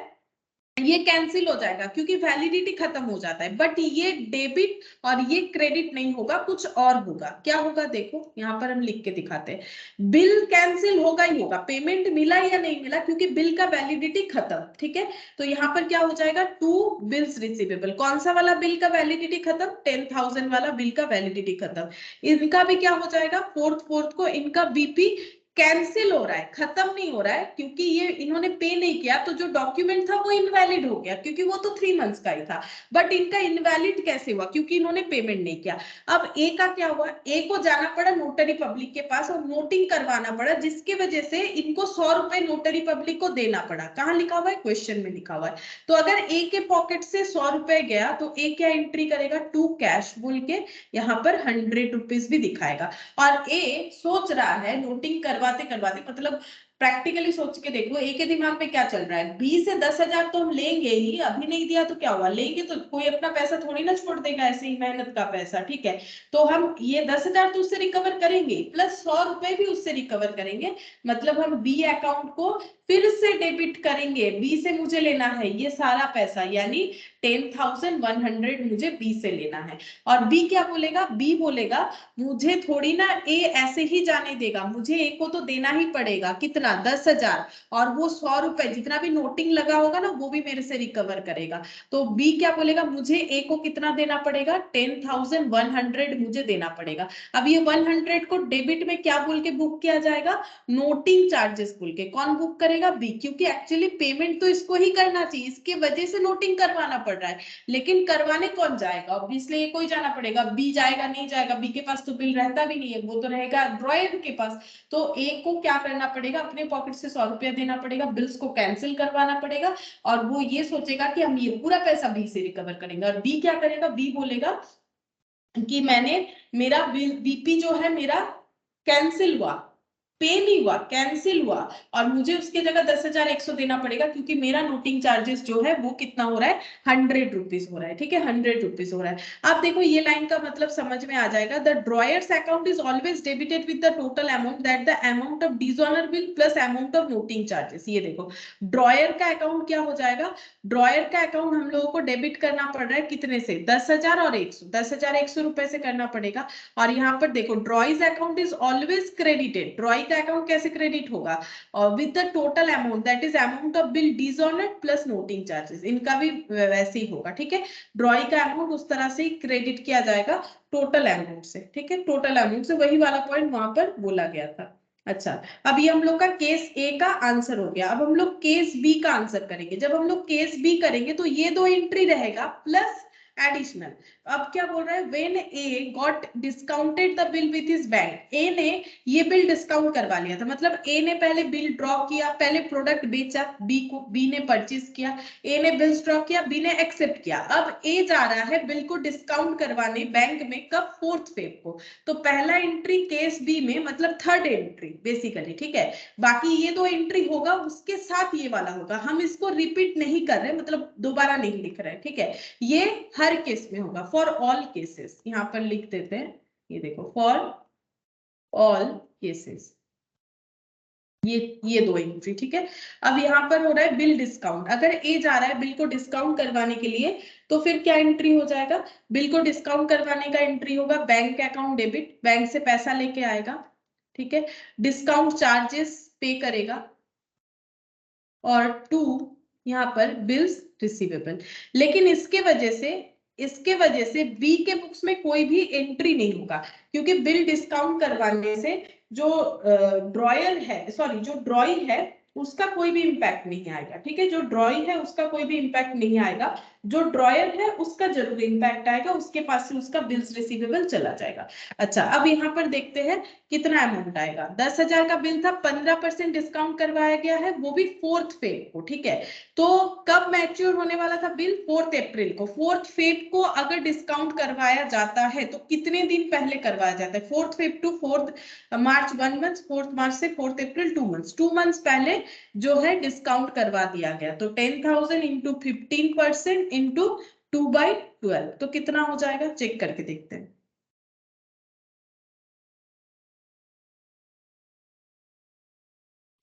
ये कैंसिल हो जाएगा क्योंकि वैलिडिटी खत्म हो जाता है। बट ये डेबिट और ये क्रेडिट नहीं होगा, कुछ और होगा। क्या होगा, देखो यहाँ पर हम लिख के दिखाते हैं। बिल कैंसिल होगा ही होगा, पेमेंट मिला या नहीं मिला, क्योंकि बिल का वैलिडिटी खत्म। ठीक है, तो यहाँ पर क्या हो जाएगा, टू बिल्स रिसीवेबल। कौन सा वाला बिल का वैलिडिटी खत्म, 10,000 वाला बिल का वैलिडिटी खत्म। इनका भी क्या हो जाएगा, 4th को इनका बीपी कैंसिल हो रहा है, खत्म नहीं हो रहा है, क्योंकि ये इन्होंने पे नहीं किया, तो जो डॉक्यूमेंट था वो इनवैलिड हो गया क्योंकि वो तो 3 मंथ्स का ही था। बट इनका इनवैलिड कैसे हुआ, क्योंकि इन्होंने पेमेंट नहीं किया। अब ए का क्या हुआ, ए को जाना पड़ा नोटरी पब्लिक के पास और नोटिंग करवाना पड़ा, जिसकी वजह से इनको 100 रुपए नोटरी पब्लिक को देना पड़ा। कहाँ लिखा हुआ है, क्वेश्चन में लिखा हुआ है। तो अगर ए के पॉकेट से 100 रुपए गया तो ए क्या एंट्री करेगा, टू कैश बोल के यहाँ पर 100 रुपीज भी दिखाएगा। और ए सोच रहा है नोटिंग करवाते करवाते, मतलब प्रैक्टिकली सोच के देखो, ए के दिमाग में क्या चल रहा है, बी से 10,000 तो हम लेंगे ही, अभी नहीं दिया तो क्या हुआ, लेंगे तो कोई अपना पैसा थोड़ी ना छोड़ देगा, ऐसे ही मेहनत का पैसा, ठीक है। तो हम ये 10,000 तो उससे रिकवर करेंगे, प्लस 100 रुपए भी उससे रिकवर करेंगे, मतलब हम बी अकाउंट को फिर से डेबिट करेंगे, बी से मुझे लेना है ये सारा पैसा, यानी 10,100 मुझे बी से लेना है। और बी क्या बोलेगा, बी बोलेगा मुझे थोड़ी ना ए ऐसे ही जाने देगा, मुझे ए को तो देना ही पड़ेगा, कितना, 10,000, और वो 100 रुपए जितना भी नोटिंग लगा होगा ना वो भी मेरे से रिकवर करेगा। तो बी क्या बोलेगा, मुझे ए को कितना देना पड़ेगा, 10,100 मुझे देना पड़ेगा। अब ये 100 को डेबिट में क्या बोल के बुक किया जाएगा, नोटिंग चार्जेस बोल के। कौन बुक करेगा, बी, क्योंकि एक्चुअली पेमेंट तो इसको ही करना चाहिए, इसके वजह से नोटिंग करवाना पड़ रहा है, लेकिन करवाने कौन जाएगा, ऑब्वियसली कोई जाना पड़ेगा, बी जाएगा नहीं जाएगा, बी के पास तो बिल रहता भी नहीं है, वो तो रहेगा ड्रॉयर के पास। तो ए को क्या करना पड़ेगा, अपने पॉकेट से 100 रुपया देना पड़ेगा, बिल्स को कैंसिल करवाना पड़ेगा, और वो ये सोचेगा कि हम ये पूरा पैसा बी से रिकवर करेंगे। और बी क्या करेगा, बी बोलेगा कि मैंने, मेरा बीपी जो है मेरा कैंसिल हुआ, पे नहीं हुआ, कैंसिल हुआ, और मुझे उसके जगह 10,100 देना पड़ेगा, क्योंकि मेरा नोटिंग चार्जेस जो है वो कितना हो रहा है, 100 रुपीज हो रहा है, ठीक है, 100 रुपीज हो रहा है। आप देखो ये लाइन का मतलब समझ में आ जाएगा, the drawer's account is always debited with the total amount that the amount of dishonour bill plus amount of noting charges. ये देखो ड्रॉयर का अकाउंट क्या हो जाएगा, ड्रॉयर का अकाउंट हम लोगों को डेबिट करना पड़ रहा है कितने से, 10,000 और 100, 10,100 रुपए से करना पड़ेगा। और यहाँ पर देखो drawee's account is always credited, drawee का अकाउंट कैसे क्रेडिट होगा, with the total amount that is amount of bill dishonoured plus noting charges, इनका भी वैसे ही होगा, ठीक है। ड्रॉई का अमाउंट उस तरह से क्रेडिट किया जाएगा टोटल अमाउंट से, ठीक है, टोटल अमाउंट से, वही वाला पॉइंट वहां पर बोला गया था। अच्छा, अब ये हम लोग का केस ए का आंसर हो गया। अब हम लोग केस बी का आंसर करेंगे। जब हम लोग केस बी करेंगे तो ये दो एंट्री रहेगा प्लस एडिशनल। अब क्या बोल रहा है, when A got discounted the bill with his bank, A ने ये बिल डिस्काउंट करवा लिया था, मतलब ए ने पहले बिल ड्रॉ किया, पहले प्रोडक्ट बेचा बी को, बी ने परचेज किया, ए ने बिल्स ड्रॉ किया, बी ने एक्सेप्ट किया। अब ए जा रहा है बिल को डिस्काउंट करवाने बैंक में, कब, 4 फेब को। तो पहला एंट्री केस बी में मतलब थर्ड एंट्री बेसिकली, ठीक है। बाकी ये दो एंट्री होगा, उसके साथ ये वाला होगा, हम इसको रिपीट नहीं कर रहे, मतलब दोबारा नहीं लिख रहे, ठीक है। ये हर केस में होगा, फॉर ऑल केसेस, यहां पर लिख देते हैं, ये देखो फॉर ऑल केसेस, ये दो एंट्री, ठीक है। अब यहाँ पर हो रहा है बिल डिस्काउंट, अगर ए जा रहा है बिल को डिस्काउंट करवाने के लिए तो फिर क्या एंट्री हो जाएगा, बिल को डिस्काउंट करवाने का एंट्री होगा बैंक अकाउंट डेबिट, बैंक से पैसा लेके आएगा, ठीक है, डिस्काउंट चार्जेस पे करेगा, और 2 यहाँ पर बिल्स रिसीवेबल। लेकिन इसके वजह से बी के बुक्स में कोई भी एंट्री नहीं होगा, क्योंकि बिल डिस्काउंट करवाने से जो ड्रॉयर है, सॉरी जो ड्रॉई है उसका कोई भी इंपैक्ट नहीं आएगा, ठीक है, जो ड्रॉई है उसका कोई भी इंपैक्ट नहीं आएगा, जो ड्रॉयर है उसका जरूर इंपैक्ट आएगा, उसके पास से उसका बिल्स रिसीवेबल चला जाएगा। अच्छा, अब यहाँ पर देखते हैं कितना अमाउंट आएगा, 10,000 का बिल था, 15% डिस्काउंट करवाया गया है, वो भी 4th फेब को, ठीक है। तो कब मैच्योर होने वाला था बिल, 4 अप्रैल को। 4th फेब को अगर डिस्काउंट करवाया जाता है तो कितने दिन पहले करवाया जाता है, 4th फेब टू 4th मार्च 1 मंथ, 4th मार्च से 4th अप्रैल 2 मंथ्स, 2 मंथ्स पहले जो है डिस्काउंट करवा दिया गया। तो 10,000 इंटू 15% इंटू 2/12, तो कितना हो जाएगा, चेक करके देखते हैं।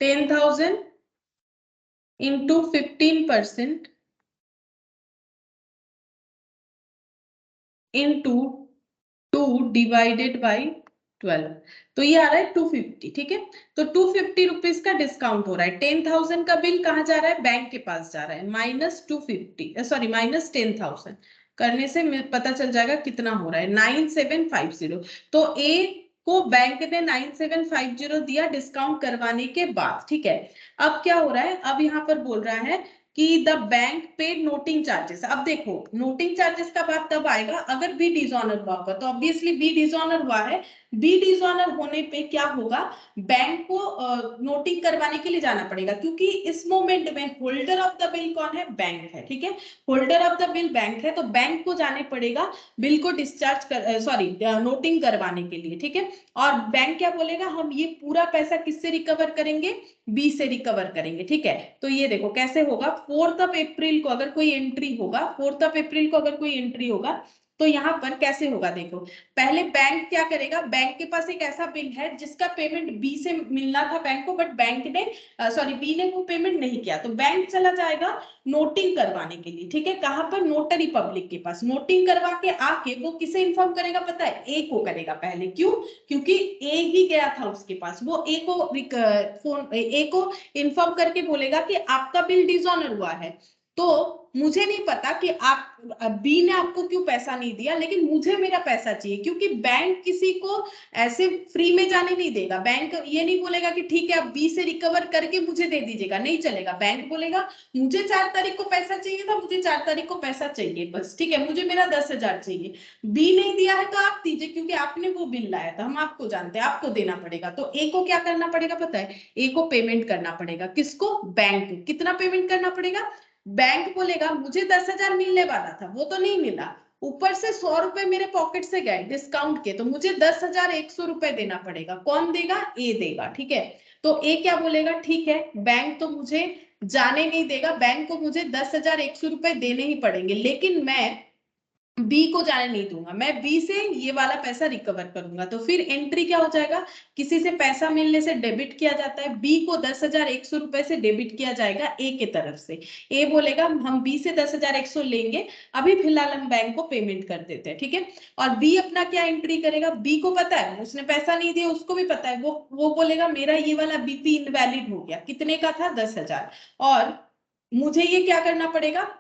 10,000 इंटू 15% इंटू 2 डिवाइडेड बाई 12, तो ये आ रहा है 250, ठीक है। तो 250 रुपीज का डिस्काउंट हो रहा है, 10,000 का बिल कहाँ जा रहा है, बैंक के पास जा रहा है, माइनस 250, सॉरी माइनस 10,000 करने से पता चल जाएगा कितना हो रहा है, 9750। तो ए को बैंक ने 9750 दिया डिस्काउंट करवाने के बाद, ठीक है। अब क्या हो रहा है, अब यहाँ पर बोल रहा है कि the bank paid noting charges. अब देखो नोटिंग चार्जेस का बात तब आएगा अगर बी डिसऑनर हुआ होगा, तो ऑब्वियसली बी डिसऑनर हुआ है, बी डिसऑनर होने पे क्या होगा, बैंक को नोटिंग करवाने के लिए जाना पड़ेगा, क्योंकि इस मोमेंट में होल्डर ऑफ द बिल कौन है, बैंक है, ठीक है, holder of the bill bank है, तो बैंक को जाने पड़ेगा बिल को डिस्चार्ज कर सॉरी नोटिंग करवाने के लिए, ठीक है। और बैंक क्या बोलेगा, हम ये पूरा पैसा किससे रिकवर करेंगे, बी से रिकवर करेंगे, ठीक है। तो ये देखो कैसे होगा, 4 अप्रैल को अगर कोई एंट्री होगा, 4 अप्रैल को अगर कोई एंट्री होगा तो यहाँ पर कैसे होगा, देखो पहले बैंक क्या करेगा, बैंक के पास एक ऐसा बिल है जिसका पेमेंट बी से मिलना था बैंक को, बट बैंक ने बी ने वो पेमेंट नहीं किया, तो बैंक चला जाएगा नोटिंग करवाने के लिए, ठीक है, कहां पर, नोटरी पब्लिक के पास। नोटिंग करवा के आके वो किसे इन्फॉर्म करेगा पता है, ए को करेगा पहले, क्यों, क्योंकि ए ही गया था उसके पास, वो ए को इन्फॉर्म करके बोलेगा कि आपका बिल डिसऑनर हुआ है, तो मुझे नहीं पता कि आप बी ने आपको क्यों पैसा नहीं दिया, लेकिन मुझे मेरा पैसा चाहिए, क्योंकि बैंक किसी को ऐसे फ्री में जाने नहीं देगा। बैंक ये नहीं बोलेगा कि ठीक है आप बी से रिकवर करके मुझे दे दीजिएगा, नहीं चलेगा। बैंक बोलेगा मुझे 4 तारीख को पैसा चाहिए था, मुझे 4 तारीख को पैसा चाहिए बस, ठीक है, मुझे मेरा 10,000 चाहिए, बी नहीं दिया है तो आप दीजिए, क्योंकि आपने वो बिल लाया था, हम आपको जानते हैं, आपको देना पड़ेगा। तो ए को क्या करना पड़ेगा पता है, ए को पेमेंट करना पड़ेगा, किसको, बैंक को। कितना पेमेंट करना पड़ेगा, बैंक बोलेगा मुझे 10,000 मिलने वाला था, वो तो नहीं मिला, ऊपर से 100 रुपए मेरे पॉकेट से गए डिस्काउंट के, तो मुझे 10,100 रुपए देना पड़ेगा। कौन देगा, ए देगा, ठीक है। तो ए क्या बोलेगा, ठीक है बैंक तो मुझे जाने नहीं देगा, बैंक को मुझे 10,100 रुपए देने ही पड़ेंगे, लेकिन मैं बी को जाने नहीं दूंगा, मैं बी से ये वाला पैसा रिकवर करूंगा। तो फिर एंट्री क्या हो जाएगा, किसी से पैसा मिलने से डेबिट किया जाता है, बी को 10,100 रुपए से डेबिट किया जाएगा ए के तरफ से। ए बोलेगा हम बी से 10,100 लेंगे, अभी फिलहाल हम बैंक को पेमेंट कर देते हैं, ठीक है। और बी अपना क्या एंट्री करेगा, बी को पता है उसने पैसा नहीं दिया, उसको भी पता है, वो बोलेगा मेरा ये वाला बीपी इनवैलिड हो गया, कितने का था, 10,000, और मुझे ये क्या करना पड़ेगा,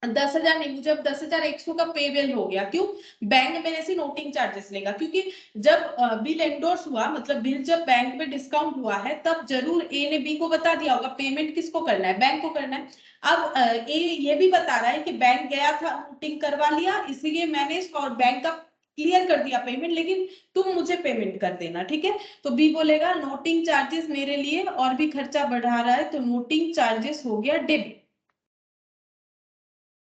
10,000 नहीं, मुझे अब 10,100 का पे बिल हो गया, क्यों, बैंक मेरे से नोटिंग चार्जेस लेगा, क्योंकि जब बिल एंडोर्स हुआ, मतलब बिल जब बैंक में डिस्काउंट हुआ है, तब जरूर ए ने बी को बता दिया होगा पेमेंट किसको करना है, बैंक को करना है। अब ए ये भी बता रहा है कि बैंक गया था नोटिंग करवा लिया, इसीलिए मैंने और बैंक का क्लियर कर दिया पेमेंट, लेकिन तुम मुझे पेमेंट कर देना, ठीक है। तो बी बोलेगा नोटिंग चार्जेस मेरे लिए और भी खर्चा बढ़ा रहा है, तो नोटिंग चार्जेस हो गया डेबिट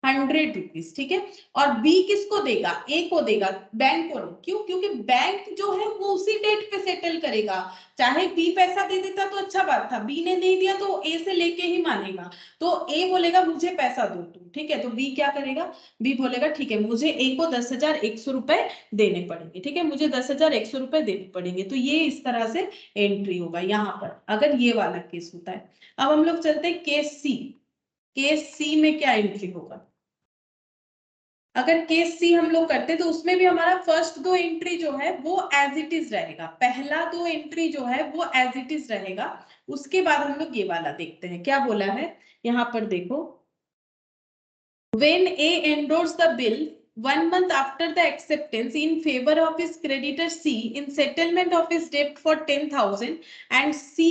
100 रुपीज, ठीक है। और बी किसको देगा, ए को देगा, बैंक को नहीं, क्यों, क्योंकि बैंक जो है वो उसी डेट पे सेटल करेगा, चाहे बी पैसा दे देता तो अच्छा बात था, बी ने नहीं दिया तो ए से लेके ही मानेगा, तो ए बोलेगा मुझे पैसा दो तुम, ठीक है। तो बी क्या करेगा, बी बोलेगा ठीक है मुझे ए को 10,100 रुपए देने पड़ेंगे, ठीक है, मुझे 10,100 रुपए देने पड़ेंगे। तो ये इस तरह से एंट्री होगा यहाँ पर, अगर ये वाला केस होता है। अब हम लोग चलते हैं केस सी। केस सी में क्या एंट्री होगा, अगर केस सी हम लोग करते तो उसमें भी हमारा फर्स्ट 2 एंट्री जो है वो एज इट इज रहेगा, पहला 2 एंट्री जो है वो एज इट इज रहेगा। उसके बाद हम लोग ये वाला देखते हैं क्या बोला है यहाँ पर, देखो when A endorses the bill 1 month after the acceptance in favor of his creditor C in settlement of his debt for 10,000 and C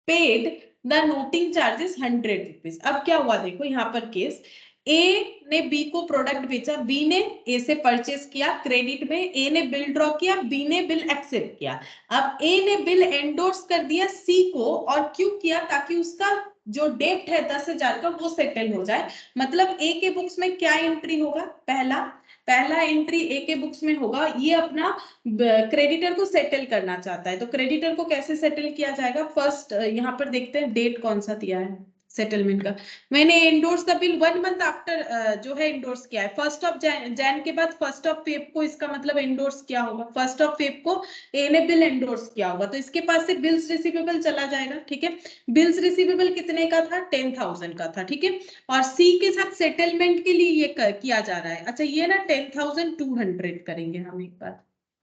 paid the noting charges 100 rupees। अब क्या हुआ देखो यहाँ पर केस, ए ने बी को प्रोडक्ट बेचा, B ने ए से परचेस किया क्रेडिट में, ए ने बिल ड्रॉ किया, बी ने बिल एक्सेप्ट किया। अब ए ने बिल एंडोर्स कर दिया सी को, और क्यों किया, ताकि उसका जो डेट है 10,000 का वो सेटल हो जाए। मतलब ए के बुक्स में क्या एंट्री होगा, पहला एंट्री ए के बुक्स में होगा, ये अपना क्रेडिटर को सेटल करना चाहता है, तो क्रेडिटर को कैसे सेटल किया जाएगा, फर्स्ट यहाँ पर देखते हैं डेट कौन सा दिया है सेटलमेंट का। मैंने endorse the bill 1 month after जो है एंडोर्स किया है, 1 जैन के बाद 1 फेब को, इसका मतलब एंडोर्स किया होगा, 1 फेब को ए ने बिल एंडोर्स किया होगा, तो इसके पास से बिल्स रिसीवेबल चला जाएगा, ठीक है। बिल्स रिसीवेबल कितने का था, 10,000 का था, ठीक है। और सी के साथ सेटलमेंट के लिए ये किया जा रहा है, अच्छा ये ना 10,200 करेंगे हम एक बार,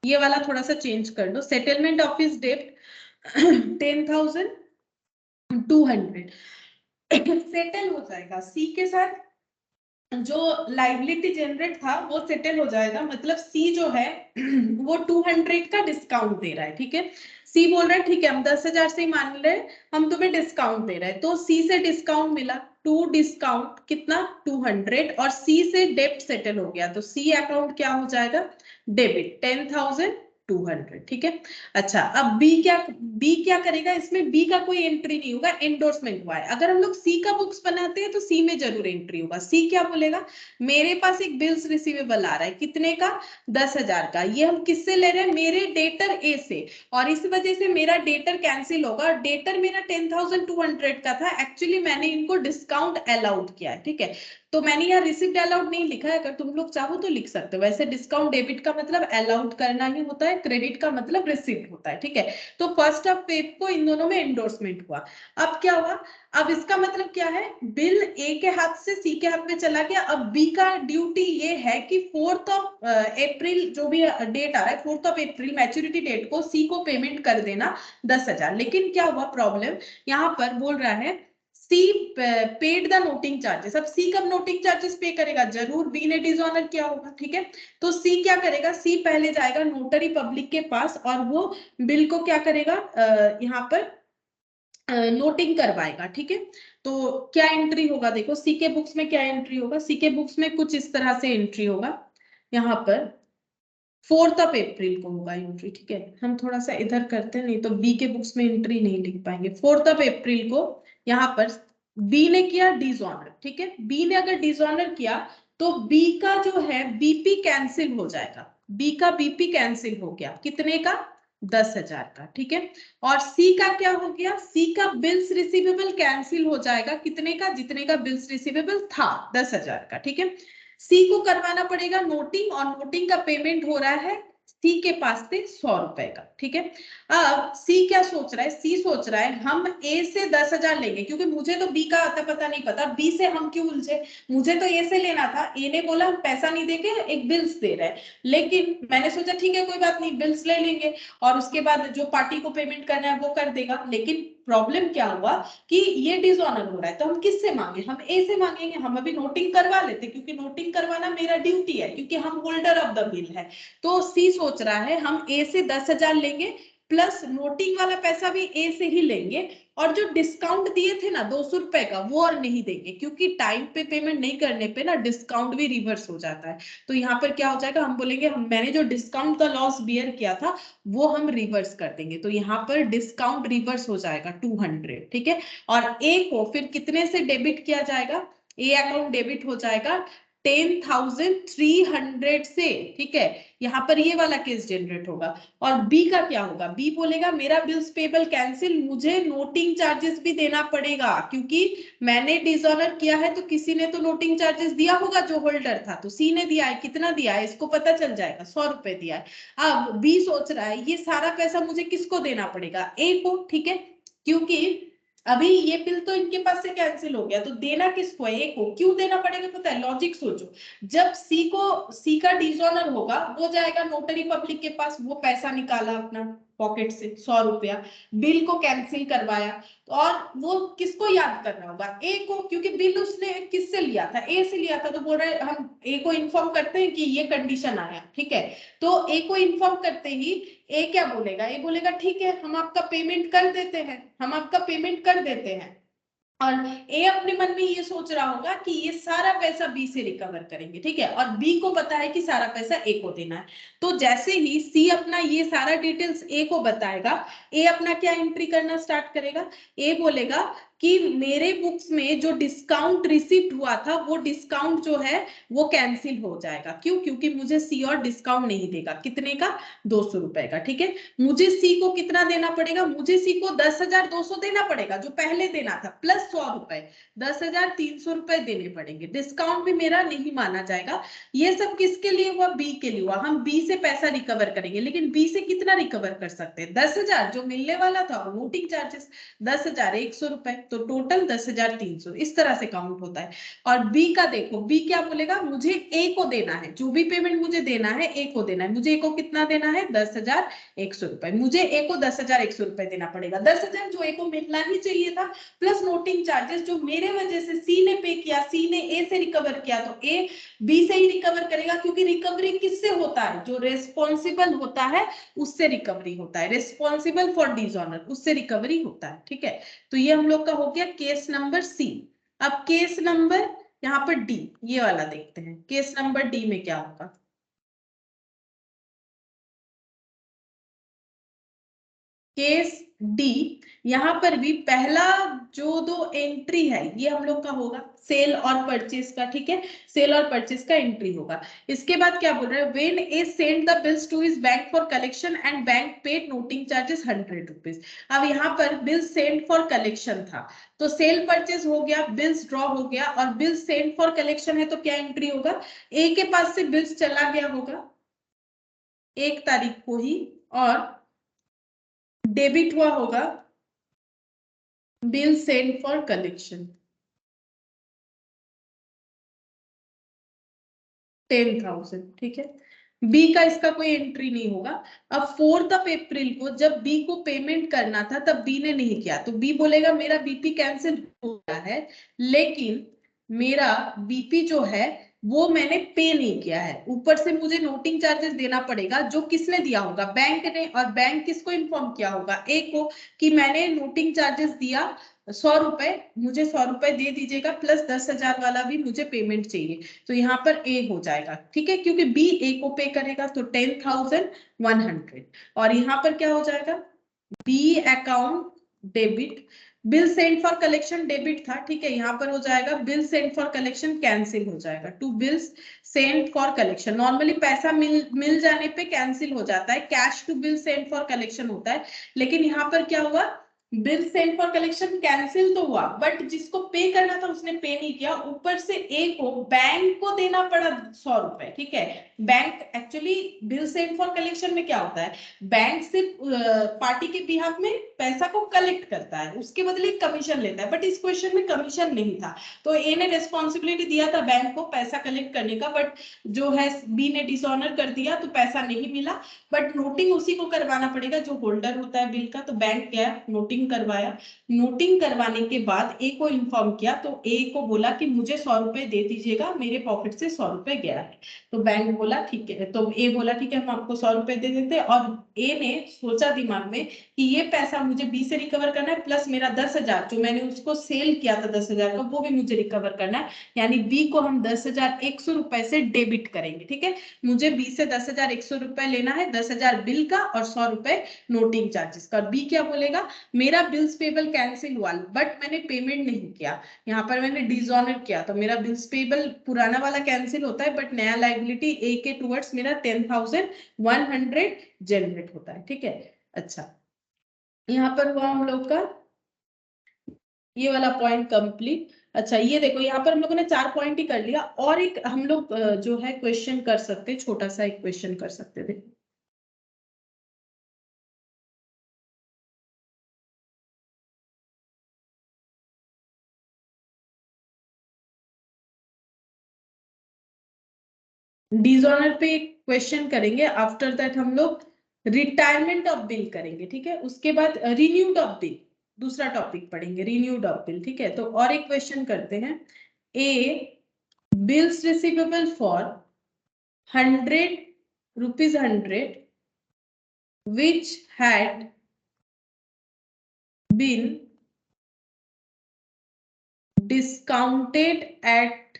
ये वाला थोड़ा सा चेंज कर दो, settlement of his date 10,200 settle हो जाएगा सी के साथ जो लाइबिलिटी जनरेट था वो सेटल हो जाएगा, मतलब सी जो है वो 200 का डिस्काउंट दे रहा है, ठीक है। सी बोल रहा है ठीक है हम 10,000 से ही मान ले, हम तुम्हें डिस्काउंट दे रहे हैं, तो सी से डिस्काउंट मिला, टू डिस्काउंट कितना 200, और सी से डेब्ट सेटल हो गया, तो सी अकाउंट क्या हो जाएगा, डेबिट 10,200, ठीक है। अच्छा अब बी क्या करेगा, इसमें बी का कोई एंट्री नहीं होगा, एंडोर्समेंट हुआ है। अगर हम लोग सी का बुक्स बनाते हैं तो सी में जरूर एंट्री होगा। सी क्या बोलेगा, मेरे पास एक बिल्स रिसीवेबल आ रहा है, कितने का, 10,000 का, ये हम किससे ले रहे हैं, मेरे डेटर ए से, और इस वजह से मेरा डेटर कैंसिल होगा। डेटर मेरा 10,200 का था, एक्चुअली मैंने इनको डिस्काउंट अलाउड किया है, ठीक है। तो मैंने यहाँ रिसिप्ट अलाउड नहीं लिखा है, अगर तुम लोग चाहो तो लिख सकते हो। वैसे डिस्काउंट डेबिट का मतलब अलाउड करना ही होता है, क्रेडिट का मतलब रिसिप्ट होता है, ठीक है। तो फर्स्ट ऑफ फेब को इन दोनों में एंडोर्समेंट हुआ। अब क्या हुआ, अब इसका मतलब क्या है, बिल ए के हाथ से सी के हाथ में चला गया। अब बी का ड्यूटी ये है कि 4th ऑफ अप्रैल जो भी डेट आ रहा है, 4th of April maturity date को सी को पेमेंट कर देना 10,000। लेकिन क्या हुआ प्रॉब्लम, यहाँ पर बोल रहा है सी पेड द नोटिंग चार्जेस। अब सी कब नोटिंग चार्जेस पे करेगा, जरूर बी ने डिसऑनर किया होगा, ठीक है। तो सी क्या करेगा, सी पहले जाएगा नोटरी पब्लिक के पास और वो बिल को क्या करेगा, यहाँ पर नोटिंग करवाएगा, ठीक है। तो क्या एंट्री होगा, देखो सी के बुक्स में क्या एंट्री होगा, सी के बुक्स में कुछ इस तरह से एंट्री होगा, यहाँ पर 4th ऑफ अप्रैल को होगा एंट्री, ठीक है। हम थोड़ा सा इधर करते हैं, नहीं तो बी के बुक्स में एंट्री नहीं लिख पाएंगे। 4th ऑफ अप्रैल को यहाँ पर बी ने किया डिसऑनर, ठीक है। बी ने अगर डिसऑनर किया तो बी का जो है बीपी कैंसिल हो जाएगा, बी का बीपी कैंसिल हो गया, कितने का, 10,000 का, ठीक है। और सी का क्या हो गया, सी का बिल्स रिसीवेबल कैंसिल हो जाएगा, कितने का, जितने का बिल्स रिसीवेबल था 10,000 का, ठीक है। सी को करवाना पड़ेगा नोटिंग, और नोटिंग का पेमेंट हो रहा है सी के पास से 100 रुपए का, ठीक है। अब सी क्या सोच रहा है, सी सोच रहा है हम ए से 10,000 लेंगे, क्योंकि मुझे तो बी का आता पता नहीं पता, बी से हम क्यों उलझे, मुझे तो ए से लेना था। ए ने बोला हम पैसा नहीं देंगे, एक बिल्स दे रहे हैं, लेकिन मैंने सोचा ठीक है कोई बात नहीं, बिल्स ले लेंगे और उसके बाद जो पार्टी को पेमेंट करना है वो कर देगा। लेकिन प्रॉब्लम क्या हुआ कि ये डिसऑनर हो रहा है, तो हम किससे मांगे, हम ए से मांगेंगे। हम अभी नोटिंग करवा लेते, क्योंकि नोटिंग करवाना मेरा ड्यूटी है, क्योंकि हम होल्डर ऑफ द बिल है। तो सी सोच रहा है हम ए से 10,000 लेंगे, प्लस नोटिंग वाला पैसा भी ए से ही लेंगे, और जो डिस्काउंट दिए थे ना 200 रुपए का, वो और नहीं देंगे, क्योंकि टाइम पे पेमेंट नहीं करने पे ना डिस्काउंट भी रिवर्स हो जाता है। तो यहाँ पर क्या हो जाएगा, हम बोलेंगे मैंने जो डिस्काउंट का लॉस बियर किया था वो हम रिवर्स कर देंगे, तो यहाँ पर डिस्काउंट रिवर्स हो जाएगा 200, ठीक है। और ए को फिर कितने से डेबिट किया जाएगा, ए अकाउंट डेबिट हो जाएगा 10,300 से, ठीक है। यहाँ पर ये वाला केस जनरेट होगा। और बी का क्या होगा, बी बोलेगा मेरा बिल्स पेबल कैंसिल, मुझे नोटिंग चार्जेस भी देना पड़ेगा, क्योंकि मैंने डिसऑनर किया है तो किसी ने तो नोटिंग चार्जेस दिया होगा जो होल्डर था, तो सी ने दिया है, कितना दिया है इसको पता चल जाएगा, 100 रुपए दिया है। अब बी सोच रहा है ये सारा पैसा मुझे किसको देना पड़ेगा, ए को, ठीक है। क्योंकि अभी ये बिल तो इनके पास से कैंसिल हो गया, तो देना किसको है, ए को। क्यों देना पड़ेगा पता है, लॉजिक सोचो। जब सी का डिसऑनर होगा, वो जाएगा नोटरी पब्लिक के पास, वो पैसा निकाला अपना पॉकेट से 100 रुपया, बिल को कैंसिल करवाया, और वो किसको याद करना होगा, ए को, क्योंकि बिल उसने किससे लिया था, ए से लिया था। तो बोल रहे हम ए को इन्फॉर्म करते हैं कि ये कंडीशन आया, ठीक है। तो ए को इन्फॉर्म करते ही ए क्या बोलेगा, ए बोलेगा ठीक है हम आपका पेमेंट कर देते हैं, हम आपका पेमेंट कर देते हैं। और ए अपने मन में ये सोच रहा होगा कि ये सारा पैसा बी से रिकवर करेंगे, ठीक है। और बी को पता है कि सारा पैसा ए को देना है। तो जैसे ही सी अपना ये सारा डिटेल्स ए को बताएगा, ए अपना क्या एंट्री करना स्टार्ट करेगा, ए बोलेगा कि मेरे बुक्स में जो डिस्काउंट रिसिप्ट हुआ था वो डिस्काउंट जो है वो कैंसिल हो जाएगा। क्यों, क्योंकि मुझे सी और डिस्काउंट नहीं देगा, कितने का, 200 रुपए का, ठीक है। मुझे सी को कितना देना पड़ेगा, मुझे सी को 10,200 देना पड़ेगा जो पहले देना था, प्लस 100 रुपए, 10,300 रुपए देने पड़ेंगे। डिस्काउंट भी मेरा नहीं माना जाएगा। ये सब किसके लिए हुआ, बी के लिए हुआ। हम बी से पैसा रिकवर करेंगे, लेकिन बी से कितना रिकवर कर सकते हैं, 10,000 जो मिलने वाला था, वोटिंग चार्जेस 10,000 100 रुपए, तो टोटल 10,300 इस तरह से काउंट होता है। और बी का देखो, बी क्या बोलेगा, मुझे ए को देना है, जो भी पेमेंट मुझे देना है ए को देना है। मुझे ए को कितना देना है, 10,100 रुपए। मुझे ए को 10,100 रुपए देना पड़ेगा। 10,000 जो ए को मिलना ही चाहिए था, प्लस नोटिंग चार्जेस जो मेरे वजह से सी ने पे किया, सी ने ए से रिकवर किया, तो ए बी से ही रिकवर करेगा, क्योंकि रिकवरी किससे होता है, जो रेस्पॉन्सिबल होता है उससे रिकवरी होता है। रेस्पॉन्सिबल फॉर डिसऑनर, उससे रिकवरी होता है। ठीक है, तो ये हम लोग का हो गया केस नंबर सी। अब केस नंबर यहाँ पर डी, ये वाला देखते हैं। केस नंबर डी में क्या होगा। केस डी, यहां पर भी पहला जो दो एंट्री है ये हम लोग का होगा सेल और परचेज का। ठीक है, सेल और परचेज का एंट्री होगा। इसके बाद क्या बोल रहे हैं, when a send the bills to his bank for collection and bank paid noting charges 100 rupees. अब यहाँ पर बिल सेंड फॉर कलेक्शन था, तो सेल परचेज हो गया, बिल्स ड्रॉ हो गया, और बिल सेंड फॉर कलेक्शन है तो क्या एंट्री होगा, ए के पास से बिल्स चला गया होगा 1 तारीख को ही, और डेबिट हुआ होगा बिल सेंड फॉर कलेक्शन 10,000। ठीक है, बी का इसका कोई एंट्री नहीं होगा। अब 4 अप्रैल को जब बी को पेमेंट करना था तब बी ने नहीं किया, तो बी बोलेगा मेरा बीपी कैंसिल हो गया है, लेकिन मेरा बीपी जो है वो मैंने पे नहीं किया है, ऊपर से मुझे नोटिंग चार्जेस देना पड़ेगा। जो किसने दिया होगा, बैंक ने, और बैंक किसको इन्फॉर्म किया होगा, ए को, कि मैंने नोटिंग चार्जेस दिया 100 रुपए, मुझे 100 रुपए दे दीजिएगा, प्लस 10,000 वाला भी मुझे पेमेंट चाहिए। तो यहाँ पर ए हो जाएगा। ठीक है, क्योंकि बी ए को पे करेगा, तो 10,100। और यहाँ पर क्या हो जाएगा, B account debit, bill send for collection debit था। ठीक है, यहाँ पर हो जाएगा bill send for collection cancel हो जाएगा, to bills send for collection. Normally पैसा मिल जाने पे कैंसिल हो जाता है, cash to bill send for collection होता है, लेकिन यहाँ पर क्या हुआ, bill send for collection cancel तो हुआ, बट जिसको पे करना था उसने पे नहीं किया, ऊपर से ए को बैंक को देना पड़ा 100 रुपए। ठीक है, bank actually bill send for collection में क्या होता है, बैंक सिर्फ पार्टी के बिहाफ में पैसा को कलेक्ट करता है, उसके बदले कमीशन लेता है, बट इस क्वेश्चन में कमीशन नहीं था, तो ए ने रेस्पॉन्सिबिलिटी दिया था बैंक को पैसा कलेक्ट करने का, बट जो है बी ने डिसऑनर कर दिया, तो पैसा नहीं मिला। बट नोटिंग उसी को करवाना पड़ेगा जो होल्डर होता है बिल का, तो बैंक गया, नोटिंग करवाया। नोटिंग करवाने के बाद ए को इन्फॉर्म किया, तो ए को बोला कि मुझे 100 रुपए दे दीजिएगा, मेरे पॉकेट से 100 रुपए गया है। तो बैंक बोला ठीक है, तो ए बोला ठीक है हम आपको 100 रुपए दे देते हैं, और ए ने सोचा दिमाग में कि ये पैसा मुझे बी से रिकवर करना है, प्लस मेरा 10,000 जो मैंने उसको सेल किया था 10,000 का, वो भी मुझे रिकवर करना है, यानी बी को हम 10,100 रुपए से डेबिट करेंगे। ठीक है, मुझे बी से 10,100 रुपए लेना है, 10,000 बिल का और 100 रुपए नोटिंग चार्जेस का। बी क्या बोलेगा, मेरा बिल्स पेबल कैंसिल हुआ, बट मैंने पेमेंट नहीं किया, यहाँ पर मैंने डिसऑनर किया, तो मेरा बिल्स पेबल पुराना वाला कैंसिल होता है, बट नया लायबिलिटी ए के टुवर्ड्स मेरा 10,100 जनरेट होता है। ठीक है, अच्छा, यहाँ पर हुआ हम लोग का ये वाला पॉइंट कंप्लीट। अच्छा, ये देखो यहाँ पर हम लोगों ने 4 पॉइंट ही कर लिया, और एक हम लोग जो है क्वेश्चन कर सकते, छोटा सा एक क्वेश्चन कर सकते थे। डिसऑनर पे क्वेश्चन करेंगे, आफ्टर दैट हम लोग रिटायरमेंट ऑफ बिल करेंगे। ठीक है, उसके बाद रिन्यूड ऑफ बिल, दूसरा टॉपिक पढ़ेंगे रिन्यूड ऑफ बिल। ठीक है, तो और एक क्वेश्चन करते हैं। A bills receivable for 100 which had been discounted at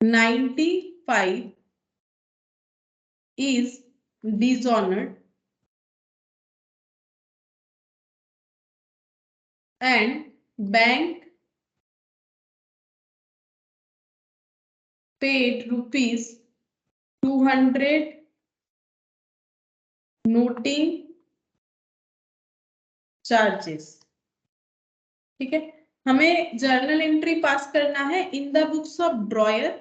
95 is dishonored and bank paid rupees 200 noting charges. ठीक है, हमें जर्नल एंट्री पास करना है in the books of drawer,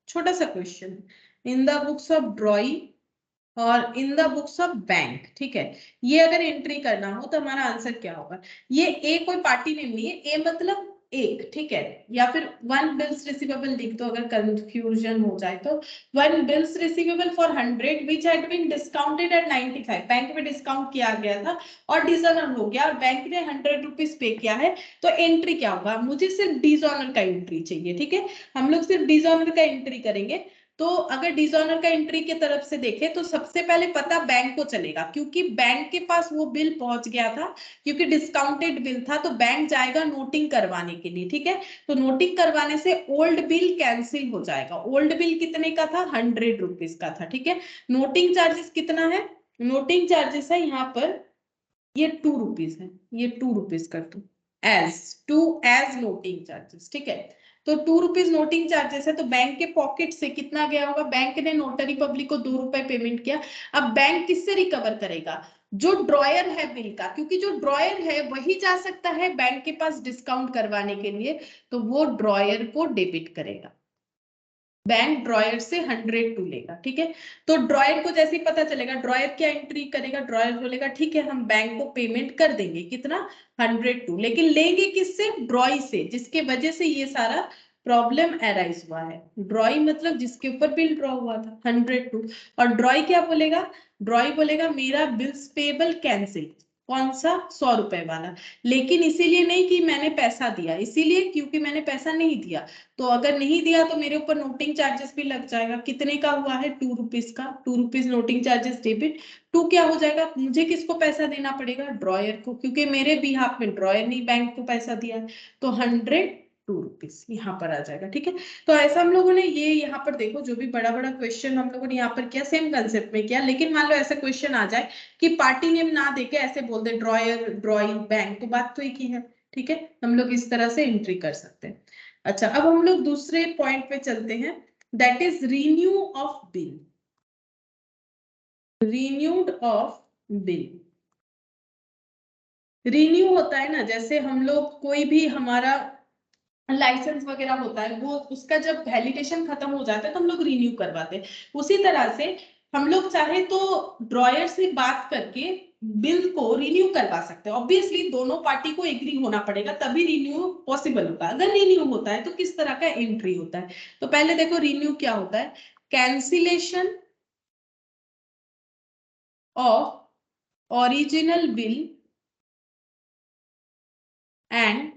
छोटा सा question, in the books of drawing और in the books of bank, ठीक है। ये अगर एंट्री करना हो तो हमारा आंसर क्या होगा? ये ए कोई पार्टी नेम नहीं है, ए मतलब एक, ठीक है। या फिर वन बिल्स रिसीवेबल लिख दो अगर कंफ्यूजन हो जाए तो। One bills receivable for 100 which had been discounted at 95, bank में डिस्काउंट किया गया था और डिसऑनर हो गया और बैंक ने 100 रुपीज पे किया है, तो एंट्री क्या होगा? मुझे सिर्फ डिसऑनर का एंट्री चाहिए, ठीक है। हम लोग सिर्फ डिसऑनर का एंट्री करेंगे। तो अगर डिसऑनर का एंट्री की तरफ से देखें तो सबसे पहले पता बैंक को चलेगा, क्योंकि बैंक के पास वो बिल पहुंच गया था, क्योंकि डिस्काउंटेड बिल था, तो बैंक जाएगा नोटिंग करवाने के लिए, ठीक है। तो नोटिंग करवाने से ओल्ड बिल कैंसिल हो जाएगा। ओल्ड बिल कितने का था? 100 रुपीज का था, ठीक है। नोटिंग चार्जेस कितना है? नोटिंग चार्जेस है यहाँ पर, ये 2 रुपीज है, ये 2 रुपीज कर दो एज नोटिंग चार्जेस, ठीक है। तो 2 रुपीज नोटिंग चार्जेस है, तो बैंक के पॉकेट से कितना गया होगा? बैंक ने नोटरी पब्लिक को 2 रुपए पेमेंट किया। अब बैंक किससे रिकवर करेगा? जो ड्रॉयर है बिल का, क्योंकि जो ड्रॉयर है वही जा सकता है बैंक के पास डिस्काउंट करवाने के लिए, तो वो ड्रॉयर को डेबिट करेगा। बैंक ड्रॉयर से 102 लेगा, ठीक है। तो ड्रॉयर को जैसे ही पता चलेगा, ड्रॉयर क्या एंट्री करेगा? ड्रॉयर बोलेगा ठीक है हम बैंक को पेमेंट कर देंगे, कितना? 102, लेकिन लेंगे किससे? ड्रॉई से, जिसके वजह से ये सारा प्रॉब्लम अराइज हुआ है। ड्रॉई मतलब जिसके ऊपर बिल ड्रॉ हुआ था 102। और ड्रॉई क्या बोलेगा? ड्रॉई बोलेगा मेरा बिल्स पेबल कैंसिल। कौन सा? 100 रुपए वाला। लेकिन इसीलिए नहीं कि मैंने पैसा दिया, इसीलिए क्योंकि मैंने पैसा नहीं दिया। तो अगर नहीं दिया तो मेरे ऊपर नोटिंग चार्जेस भी लग जाएगा। कितने का हुआ है? 2 रुपीज का। 2 रुपीज नोटिंग चार्जेस डेबिट। 2 क्या हो जाएगा? मुझे किसको पैसा देना पड़ेगा? ड्रॉयर को, क्योंकि मेरे बिहाफ में ड्रॉयर ने बैंक को पैसा दिया है। तो 102 रुपीज यहाँ पर आ जाएगा, ठीक है। तो ऐसा हम लोगों ने ये यहाँ पर देखो, जो भी बड़ा बड़ा क्वेश्चन हम लोगों ने यहाँ पर किया सेम कंसेप्ट में किया। लेकिन मान लो ऐसा क्वेश्चन आ जाए कि पार्टी नेम ना देके ऐसे बोल दे ड्रॉयर ड्रॉइंग बैंक, तो बात तो एक ही है, ठीक है। हम लोग इस तरह से एंट्री कर सकते हैं। अच्छा, अब हम लोग दूसरे पॉइंट पे चलते हैं, that is renew of bill. Renewed of bill. Renew होता है ना, जैसे हम लोग कोई भी हमारा लाइसेंस वगैरह होता है, वो उसका जब वैलिडेशन खत्म हो जाता है तो हम लोग रिन्यू करवाते हैं। उसी तरह से हम लोग चाहे तो ड्रॉयर से बात करके बिल को रिन्यू करवा सकते हैं। ऑब्वियसली दोनों पार्टी को एग्री होना पड़ेगा, तभी रिन्यू पॉसिबल होगा। अगर रिन्यू होता है तो किस तरह का एंट्री होता है? तो पहले देखो रिन्यू क्या होता है। Cancellation of original bill and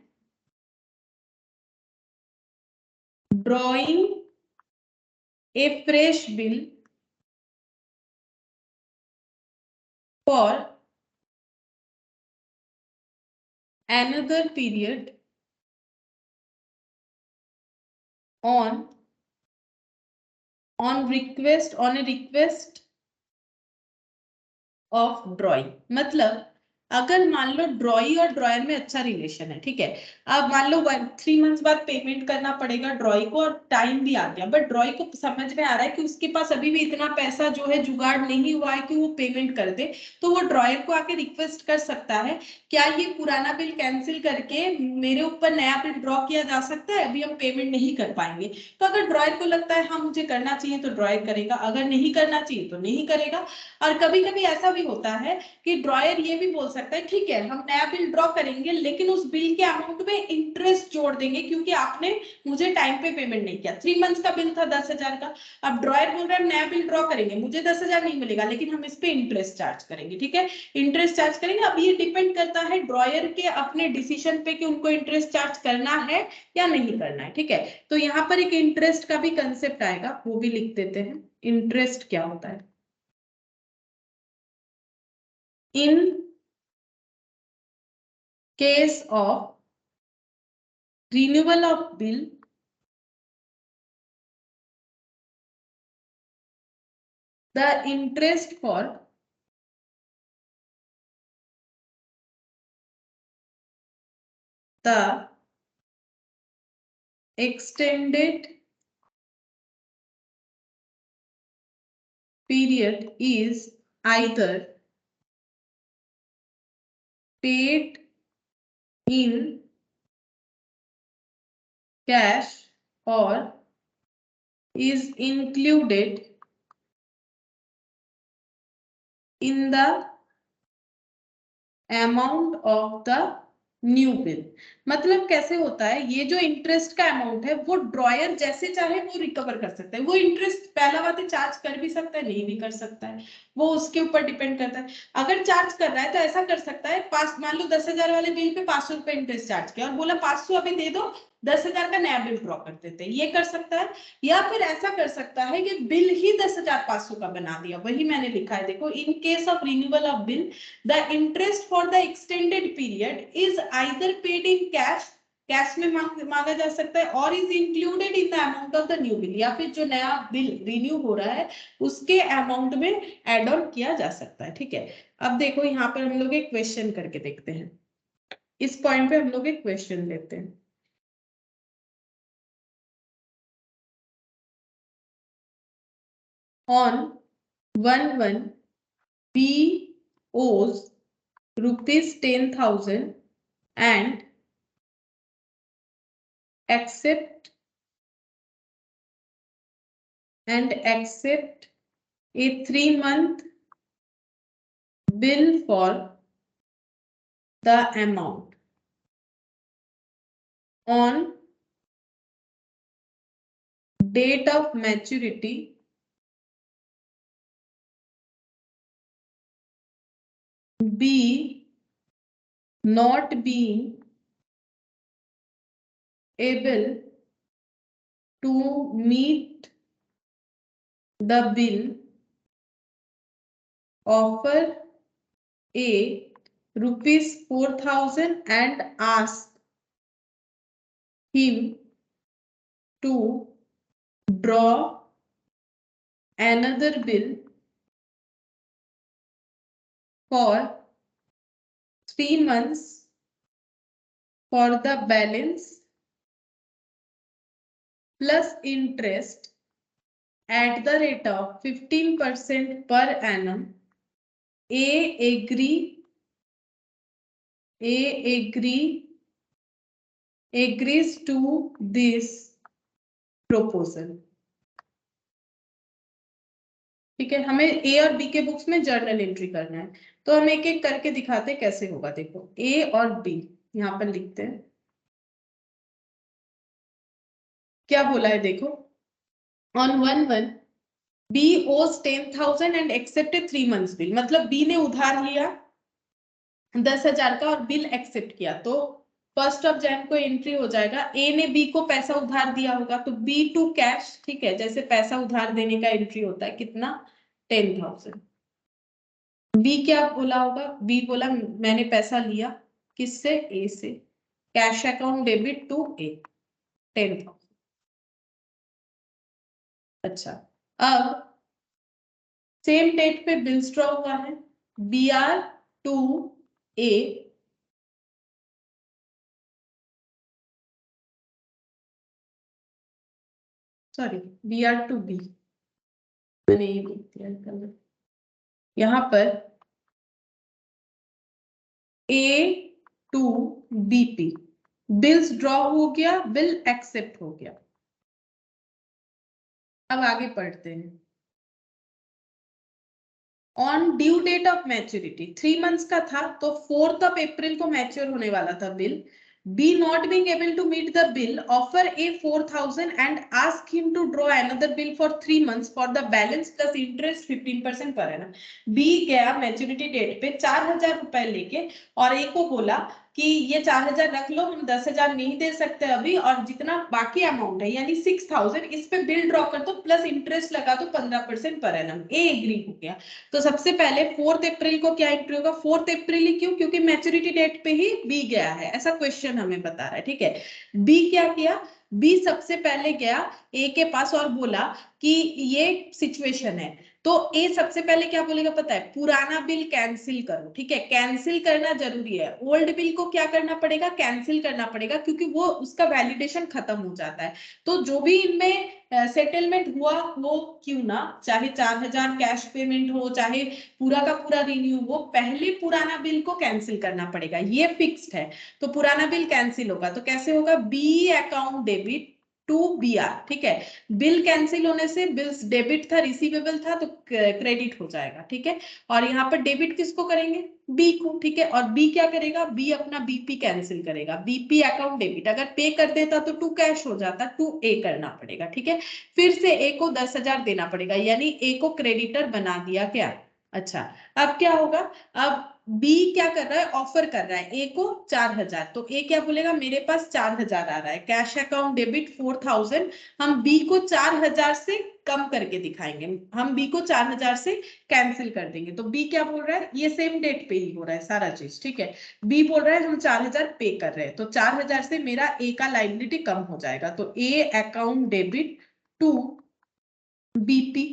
drawing a fresh bill for another period on a request of drawing। मतलब अगर मान लो ड्रॉई और ड्रॉयर में अच्छा रिलेशन है, ठीक है। अब मान लो 3 मंथ्स बाद पेमेंट करना पड़ेगा ड्रॉई को और टाइम भी आ गया, बट ड्रॉई को समझ में आ रहा है कि उसके पास अभी भी इतना पैसा जो है जुगाड़ नहीं हुआ है कि वो पेमेंट कर दे, तो वो ड्रॉयर को आके रिक्वेस्ट कर सकता है क्या ये पुराना बिल कैंसिल करके मेरे ऊपर नया बिल ड्रॉ किया जा सकता है, अभी हम पेमेंट नहीं कर पाएंगे। तो अगर ड्रॉयर को लगता है हाँ मुझे करना चाहिए तो ड्रॉयर करेगा, अगर नहीं करना चाहिए तो नहीं करेगा। और कभी कभी ऐसा भी होता है कि ड्रॉयर ये भी बोल सकता है ठीक है हम नया बिल ड्रॉ करेंगे, लेकिन उस बिल के अमाउंट में इंटरेस्ट जोड़ देंगे क्योंकि आपने मुझे टाइम पे पेमेंट नहीं किया। 3 मंथ्स का बिल था 10,000 का, अब ड्रॉयर बोल रहा है नया बिल ड्रॉ करेंगे, मुझे 10,000 नहीं मिलेगा लेकिन हम इस पे इंटरेस्ट चार्ज करेंगे, ठीक है। इंटरेस्ट चार्ज करेंगे। अब ये डिपेंड करता है ड्रॉयर के अपने डिसीजन पे कि उनको इंटरेस्ट चार्ज करना है या नहीं करना है, ठीक है। तो यहाँ पर एक इंटरेस्ट का भी कंसेप्ट आएगा, वो भी लिख देते हैं। इंटरेस्ट क्या होता है? In case of renewal of bill, the interest for the extended period is either paid in cash or is included in the amount of the new bill. मतलब कैसे होता है, ये जो इंटरेस्ट का अमाउंट है वो ड्रॉयर जैसे चाहे वो रिकवर कर सकता है। वो इंटरेस्ट पहला बात है चार्ज कर भी सकता है, नहीं भी कर सकता है, वो उसके ऊपर डिपेंड करता है। अगर चार्ज कर रहा है तो ऐसा कर सकता है, मान लो 10,000 वाले बिल पे 500 रुपए इंटरेस्ट चार्ज किया और बोला 500 अभी दे दो, 10,000 का नया बिल ड्रॉ कर देते हैं, ये कर सकता है। या फिर ऐसा कर सकता है कि बिल ही 10,500 का बना दिया, वही मैंने लिखा है देखो, in case of renewal of bill the interest for the extended period is either paid in cash, cash में मांगा जा सकता है, और is included in the amount of the new bill, या फिर जो नया बिल रिन्यू हो रहा है उसके अमाउंट में एड ऑन किया जा सकता है। ठीक है, अब देखो यहाँ पर हम लोग एक क्वेश्चन करके देखते हैं, इस पॉइंट पे हम लोग एक क्वेश्चन लेते हैं। On 1/1 B owes rupees 10,000 and accept a 3-month bill for the amount. On date of maturity, B not being able to meet the bill, offer A rupees 4,000 and ask him to draw another bill for 3 months for the balance plus interest at the rate of 15% per annum. A agrees to this proposal. ठीक है, हमें ए और B के books में journal entry करना है, तो हम एक एक करके दिखाते हैं कैसे होगा। देखो ए और बी यहाँ पर लिखते हैं, क्या बोला है देखो, ऑन 1/1 बी ओज 10,000 एंड एक्सेप्टेड 3 months बिल, मतलब बी ने उधार लिया 10,000 का और बिल एक्सेप्ट किया, तो 1 Jan को एंट्री हो जाएगा। ए ने बी को पैसा उधार दिया होगा तो बी टू कैश, ठीक है, जैसे पैसा उधार देने का एंट्री होता है, कितना 10,000। बी क्या बोला होगा, बी बोला मैंने पैसा लिया किससे, ए से, cash account debit to A 10,000। अच्छा, अब सेम डेट पे बिल्स ड्रॉ हुआ है, B R to A, sorry B R to B, मैंने ये लिख दिया कलर, यहाँ पर A to BP, bills draw हो गया, बिल एक्सेप्ट हो गया। अब आगे पढ़ते हैं। On due date of maturity 3 months का था, तो 4th April को मैच्योर होने वाला था bill. B not being able to meet the bill, offer A 4,000 and ask him to draw another bill for 3 months for the balance plus interest 15% per annum. B गया maturity date पे 4,000 रुपए लेके और A को बोला कि ये 4,000 रख लो, हम 10,000 नहीं दे सकते अभी, और जितना बाकी अमाउंट है यानी 6,000 इस पे बिल ड्रॉ कर दो प्लस इंटरेस्ट लगा दो 15% पर एनम। ए एग्री हो गया। तो सबसे पहले 4th April को क्या एंट्री होगा, 4th April ही क्यों, क्योंकि मैच्योरिटी डेट पे ही बी गया है, ऐसा क्वेश्चन हमें बता रहा है। ठीक है, बी क्या किया, बी सबसे पहले गया ए के पास और बोला कि ये सिचुएशन है, तो ए सबसे पहले क्या बोलेगा पता है, पुराना बिल कैंसिल करो। ठीक है, कैंसिल करना जरूरी है, ओल्ड बिल को क्या करना पड़ेगा, कैंसिल करना पड़ेगा, क्योंकि वो उसका वैलिडेशन खत्म हो जाता है। तो जो भी इनमें सेटलमेंट हुआ वो क्यों ना, चाहे 4,000 कैश पेमेंट हो, चाहे पूरा का पूरा रिन्यू हो, पहले पुराना बिल को कैंसिल करना पड़ेगा, ये फिक्स्ड है। तो पुराना बिल कैंसिल होगा, तो कैसे होगा, B account debit to BR, ठीक है। बिल कैंसिल होने से बिल्स डेबिट था, रिसीवेबल था, तो क्रेडिट हो जाएगा, ठीक है। और यहाँ पर डेबिट किसको करेंगे, बी को, ठीक है। और बी क्या करेगा, बी अपना बीपी कैंसिल करेगा, बीपी अकाउंट डेबिट, अगर पे कर देता तो टू कैश हो जाता, टू ए करना पड़ेगा, ठीक है। फिर से ए को 10,000 देना पड़ेगा, यानी ए को क्रेडिटर बना दिया क्या। अच्छा, अब क्या होगा, अब बी क्या कर रहा है, ऑफर कर रहा है ए को 4,000, तो ए क्या बोलेगा, मेरे पास 4,000 आ रहा है, कैश अकाउंट डेबिट 4,000, हम बी को 4,000 से कम करके दिखाएंगे, हम बी को 4,000 से कैंसिल कर देंगे। तो बी क्या बोल रहा है, ये सेम डेट पे ही हो रहा है सारा चीज, ठीक है। बी बोल रहा है हम 4,000 पे कर रहे हैं, तो 4,000 से मेरा ए का लाइबिलिटी कम हो जाएगा, तो A account debit to BP,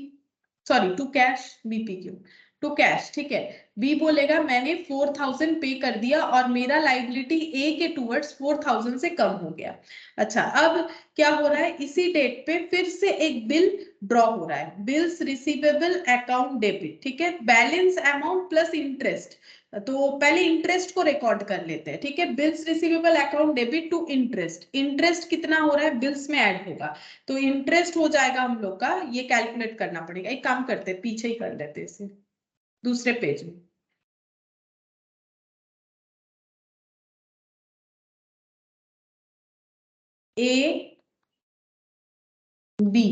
sorry to cash, BP क्यों, टू कैश, ठीक है। बी बोलेगा मैंने 4,000 पे कर दिया और मेरा लाइबिलिटी ए के टूवर्ड्स 4,000 से कम हो गया। अच्छा, अब क्या हो रहा है, इसी डेट पे फिर से एक बिल ड्रॉ हो रहा है, बिल्स रिसीवेबल अकाउंट डेबिट, ठीक है, बैलेंस अमाउंट प्लस इंटरेस्ट। तो पहले इंटरेस्ट को रिकॉर्ड कर लेते हैं, ठीक है। Bills receivable account debit to interest, interest कितना हो रहा है, बिल्स में ऐड होगा, तो इंटरेस्ट हो जाएगा हम लोग का, ये कैलकुलेट करना पड़ेगा। एक काम करते हैं, पीछे ही कर लेते हैं इसे, दूसरे पेज में। A B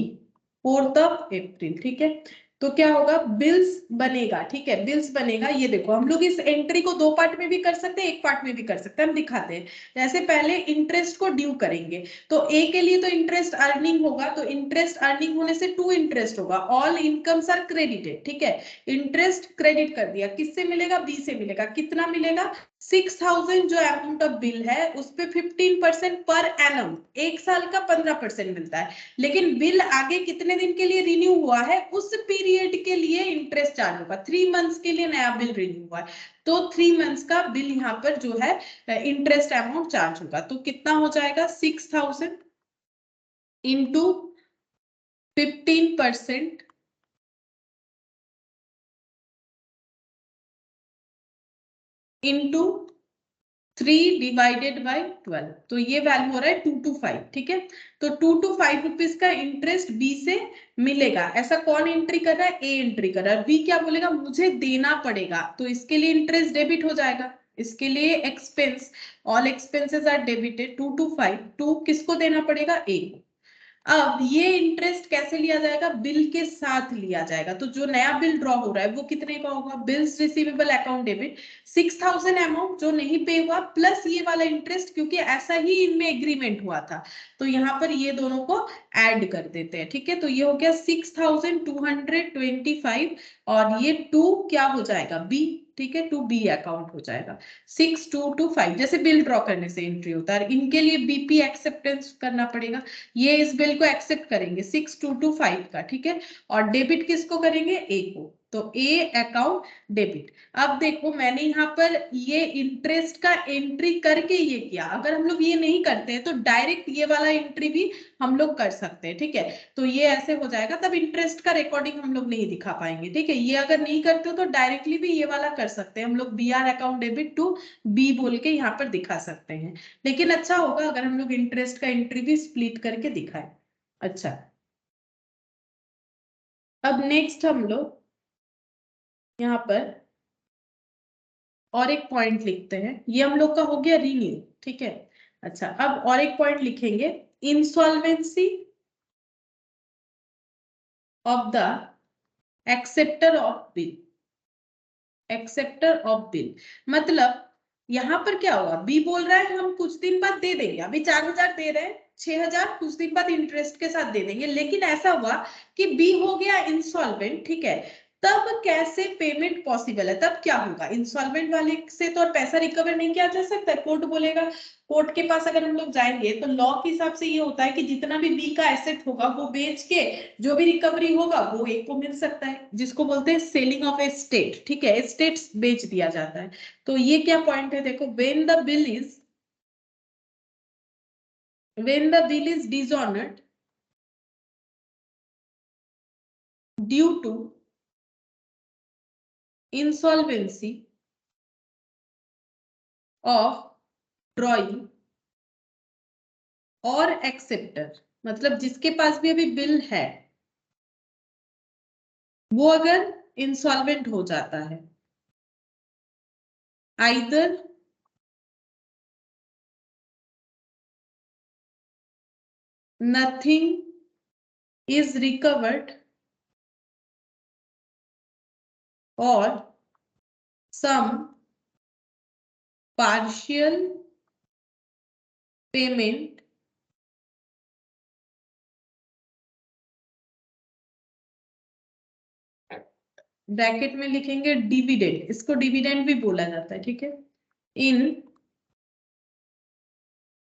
4th of April, ठीक है। तो क्या होगा, बिल्स बनेगा, ठीक है, बिल्स बनेगा। ये देखो, हम लोग इस एंट्री को दो पार्ट में भी कर सकते हैं, एक पार्ट में भी कर सकते हैं, हम दिखाते हैं। जैसे पहले इंटरेस्ट को ड्यू करेंगे, तो ए के लिए तो इंटरेस्ट अर्निंग होगा, तो इंटरेस्ट अर्निंग होने से टू इंटरेस्ट होगा, ऑल इनकम्स आर क्रेडिटेड, ठीक है। इंटरेस्ट क्रेडिट कर दिया, किससे मिलेगा, बी से मिलेगा, कितना मिलेगा, 6,000 जो अमाउंट ऑफ बिल है उस पे 15% पर एनम, एक साल का 15% मिलता है। लेकिन बिल आगे कितने दिन के लिए रिन्यू हुआ है, उस पीरियड के लिए इंटरेस्ट चार्ज होगा, 3 मंथ्स के लिए नया बिल रिन्यू हुआ है, तो 3 मंथ्स का बिल यहाँ पर जो है इंटरेस्ट अमाउंट चार्ज होगा। तो कितना हो जाएगा, 6,000 इंटू 15% इंटू 3 डिवाइडेड बाई 12, तो ये वैल्यू हो रहा है 225, ठीक है। तो 225 रुपीज का इंटरेस्ट बी से मिलेगा। ऐसा कौन एंट्री कर रहा है, ए एंट्री कर रहा है। बी क्या बोलेगा, मुझे देना पड़ेगा, तो इसके लिए इंटरेस्ट डेबिट हो जाएगा, इसके लिए expense, all expenses are debited, 225, to किसको देना पड़ेगा, ए को। अब ये इंटरेस्ट कैसे लिया जाएगा, बिल के साथ लिया जाएगा, तो जो नया बिल ड्रॉ हो रहा है वो कितने का होगा, bills receivable account debit 6,000 amount जो नहीं पे हुआ, प्लस ये वाला इंटरेस्ट, क्योंकि ऐसा ही इनमें एग्रीमेंट हुआ था, तो यहाँ पर ये दोनों को ऐड कर देते हैं, ठीक है। तो ये हो गया 6,225 और ये टू क्या हो जाएगा, बी, ठीक है, टू बी अकाउंट हो जाएगा। 6,225 जैसे बिल ड्रॉ करने से एंट्री होता है, इनके लिए बीपी एक्सेप्टेंस करना पड़ेगा, ये इस बिल को एक्सेप्ट करेंगे 6,225 का, ठीक है। और डेबिट किसको करेंगे, ए को, तो ए अकाउंट डेबिट। अब देखो मैंने यहाँ पर ये इंटरेस्ट का एंट्री करके ये किया, अगर हम लोग ये नहीं करते हैं तो डायरेक्ट ये वाला एंट्री भी हम लोग कर सकते हैं, ठीक है। तो ये ऐसे हो जाएगा, तब इंटरेस्ट का रिकॉर्डिंग हम लोग नहीं दिखा पाएंगे, ठीक है। ये अगर नहीं करते हो तो डायरेक्टली भी ये वाला कर सकते हैं हम लोग, B R account debit to B बोल के यहाँ पर दिखा सकते हैं। लेकिन अच्छा होगा अगर हम लोग इंटरेस्ट का एंट्री भी स्प्लिट करके दिखाएं। अच्छा, अब नेक्स्ट हम लोग यहाँ पर और एक पॉइंट लिखते हैं, ये हम लोग का हो गया रिन्यू, ठीक है। अच्छा, अब और एक पॉइंट लिखेंगे, insolvency of the acceptor of bill, acceptor of bill, मतलब यहाँ पर क्या हुआ, बी बोल रहा है हम कुछ दिन बाद दे देंगे, अभी 4,000 दे रहे हैं, 6,000 कुछ दिन बाद इंटरेस्ट के साथ दे देंगे, लेकिन ऐसा हुआ कि बी हो गया इंसॉल्वेंट, ठीक है। तब कैसे पेमेंट पॉसिबल है, तब क्या होगा, इंसॉल्वेंट वाले से तो और पैसा रिकवर नहीं किया जा सकता, कोर्ट बोलेगा, कोर्ट के पास अगर हम लोग जाएंगे तो लॉ के हिसाब से ये होता है कि जितना भी बी का एसेट होगा वो बेच के जो भी रिकवरी होगा वो एक को मिल सकता है, जिसको बोलते हैं सेलिंग ऑफ एस्टेट, ठीक है, एस्टेट्स बेच दिया जाता है। तो ये क्या पॉइंट है, देखो, when the bill is dishonored due to insolvency of drawing or acceptor, मतलब जिसके पास भी अभी बिल है वो अगर इंसॉल्वेंट हो जाता है, either nothing is recovered or some partial payment bracket में लिखेंगे डिविडेंड, इसको डिविडेंड भी बोला जाता है, ठीक है, in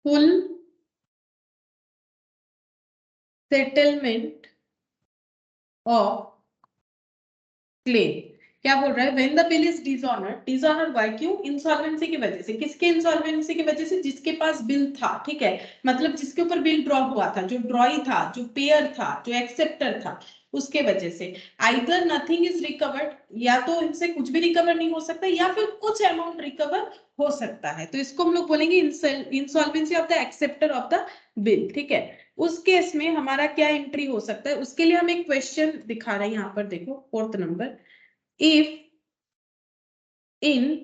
full settlement of claim. क्या बोल रहा है, when the bill is dishonoured, dishonoured why, क्यों, इंसॉल्वेंसी की वजह से। किसके इंसॉल्वेंसी की वजह से, जिसके पास बिल था, ठीक है, मतलब जिसके ऊपर बिल ड्रॉ हुआ था, जो ड्रॉई था, जो पेयर था, जो एक्सेप्टर था, उसके वजह से। आइदर नथिंग इज रिकवर्ड, या तो इनसे कुछ भी रिकवर नहीं हो सकता, या फिर कुछ अमाउंट रिकवर हो सकता है, तो इसको हम लोग बोलेंगे insolvency of the acceptor of the bill, ठीक है। उस केस में हमारा क्या एंट्री हो सकता है, उसके लिए हम एक क्वेश्चन दिखा रहे हैं यहाँ पर, देखो 4th नंबर। if in,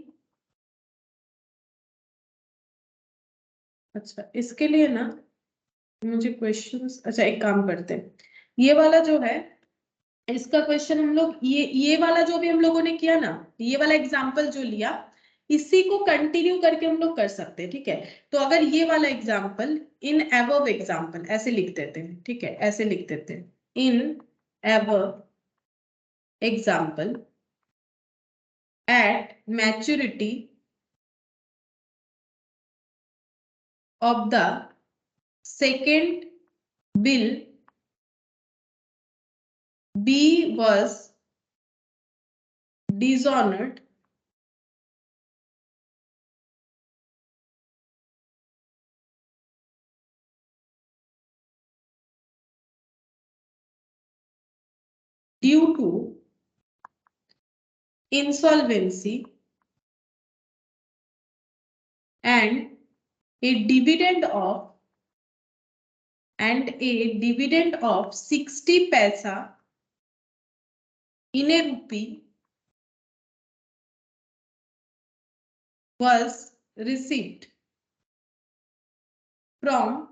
अच्छा इसके लिए ना मुझे क्वेश्चंस, अच्छा एक काम करते हैं, ये वाला जो है इसका क्वेश्चन हम लोग ये वाला जो भी हम लोगों ने किया ना, ये वाला एग्जांपल जो लिया, इसी को कंटिन्यू करके हम लोग कर सकते हैं, ठीक है। तो अगर ये वाला एग्जांपल, इन अबव एग्जांपल ऐसे लिख देते हैं, ठीक है, ऐसे लिख देते हैं, in above example at maturity of the second bill, B was dishonored due to insolvency and a dividend of 60 paisa in a rupee was received from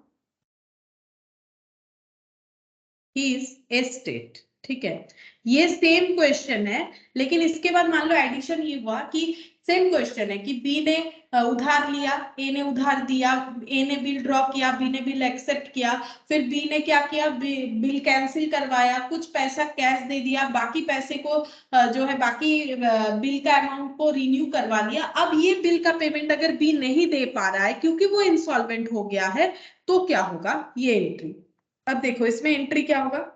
his estate, ठीक है। ये सेम क्वेश्चन है, लेकिन इसके बाद मान लो एडिशन ये हुआ कि सेम क्वेश्चन है कि बी ने उधार लिया, ए ने उधार दिया, ए ने बिल ड्रॉ किया, बी ने बिल एक्सेप्ट किया, फिर बी ने क्या किया, बिल कैंसिल करवाया, कुछ पैसा कैश दे दिया, बाकी पैसे को जो है बाकी बिल का अमाउंट को रिन्यू करवा लिया। अब ये बिल का पेमेंट अगर बी नहीं दे पा रहा है क्योंकि वो इंसॉल्वेंट हो गया है, तो क्या होगा, ये एंट्री। अब देखो इसमें एंट्री क्या होगा,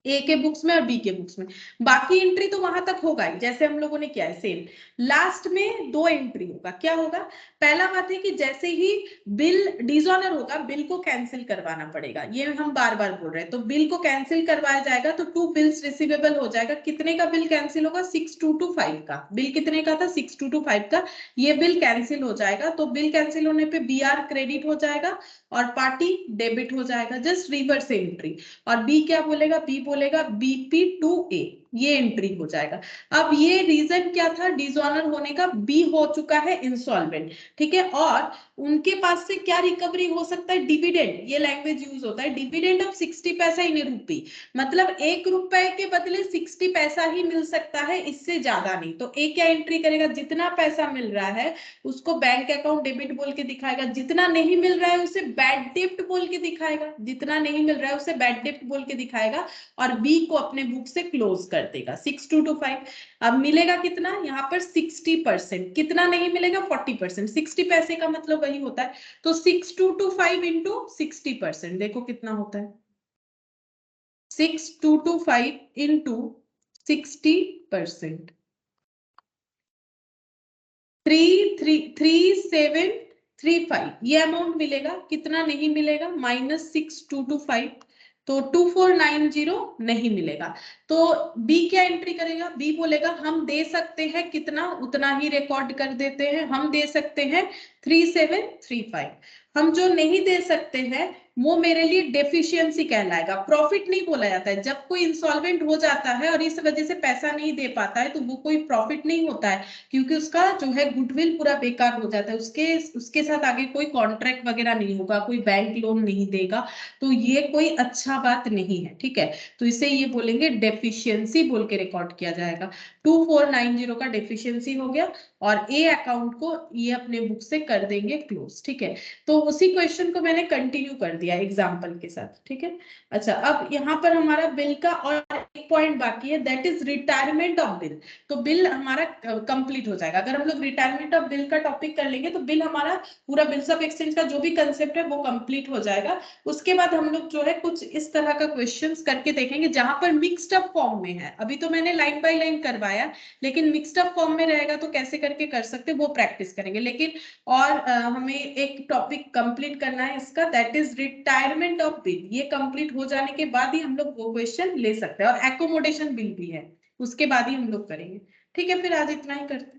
ए के बुक्स में और बी के बुक्स में, बाकी एंट्री तो वहां तक होगा ही जैसे हम लोगों ने किया है सेम। लास्ट में 2 एंट्री होगा, क्या होगा, पहला बात है कि जैसे ही बिल डिसऑनर होगा, बिल को कैंसिल करवाना पड़ेगा, ये हम बार बार बोल रहे हैं, तो बिल को कैंसिल करवाया जाएगा तो 2 बिल्स रिसीवेबल हो जाएगा। कितने का बिल कैंसिल होगा, 6225 का बिल, कितने का था, 6225 का, ये बिल कैंसिल हो जाएगा। तो बिल कैंसिल होने पे बीआर क्रेडिट हो जाएगा और पार्टी डेबिट हो जाएगा, जस्ट रिवर्स एंट्री। और बी क्या बोलेगा, बी बोलेगा BP2A, ये एंट्री हो जाएगा। अब ये रीजन क्या था डिसऑनर होने का, बी हो चुका है इंसॉल्वेंट, ठीक है, और उनके पास से क्या रिकवरी हो सकता है, डिविडेंड, ये लैंग्वेज यूज होता है, डिविडेंड ऑफ 60 पैसा इन रूपी, मतलब 1 रुपए के बदले 60 पैसा ही मिल सकता है, इससे ज्यादा नहीं। तो ए क्या एंट्री करेगा, जितना पैसा मिल रहा है उसको बैंक अकाउंट डेबिट बोल के दिखाएगा, जितना नहीं मिल रहा है उसे बैड डेब्ट बोल के दिखाएगा, जितना नहीं मिल रहा है उसे बैड डेब्ट बोल के दिखाएगा, और बी को अपने बुक से क्लोज कर देगा 6225। अब मिलेगा कितना, यहाँ पर 60%, कितना नहीं मिलेगा 40%, 60 पैसे का मतलब वही होता है, तो 6225 इंटू 60%, देखो कितना होता है, 6225 इंटू 60%, 3735, ये अमाउंट मिलेगा, कितना नहीं मिलेगा, -6225, तो 2490 नहीं मिलेगा। तो बी क्या एंट्री करेगा, बी बोलेगा हम दे सकते हैं कितना, उतना ही रिकॉर्ड कर देते हैं, हम दे सकते हैं 3735, हम जो नहीं दे सकते हैं वो मेरे लिए डेफिशिएंसी कहलाएगा, प्रॉफिट नहीं बोला जाता है। जब कोई इंसॉल्वेंट हो जाता है और इस वजह से पैसा नहीं दे पाता है तो वो कोई प्रॉफिट नहीं होता है, क्योंकि उसका जो है गुडविल पूरा बेकार हो जाता है, उसके साथ आगे कोई कॉन्ट्रैक्ट वगैरह नहीं होगा, कोई बैंक लोन नहीं देगा, तो ये कोई अच्छा बात नहीं है, ठीक है। तो इसे ये बोलेंगे डेफिशिएंसी बोल के रिकॉर्ड किया जाएगा। 2490 का डेफिशिएंसी हो गया और ए अकाउंट को ये अपने बुक से कर देंगे क्लोज, ठीक है। तो उसी क्वेश्चन को मैंने कंटिन्यू कर दिया एग्जांपल के साथ, ठीक है। अच्छा, अब यहाँ पर हमारा बिल का और एक पॉइंट बाकी है, that is retirement of bill. तो बिल हमारा कंप्लीट हो जाएगा अगर हम लोग रिटायरमेंट ऑफ बिल का टॉपिक कर लेंगे, तो बिल हमारा पूरा बिल्स ऑफ एक्सचेंज का जो भी कंसेप्ट है वो कंप्लीट हो जाएगा। उसके बाद हम लोग जो है कुछ इस तरह का क्वेश्चंस करके देखेंगे जहां पर मिक्स्ड अप फॉर्म में है। अभी तो मैंने लाइन बाय लाइन करवाया, लेकिन मिक्स्ड अप फॉर्म में रहेगा तो कैसे करके कर सकते वो प्रैक्टिस करेंगे। लेकिन और हमें एक टॉपिक कंप्लीट करना है इसका, that is retirement of bill. ये कंप्लीट हो जाने के बाद ही हम लोग वो क्वेश्चन ले सकते हैं, और एकोमोडेशन बिल भी है, उसके बाद ही हम लोग करेंगे, ठीक है। फिर आज इतना ही करते हैं।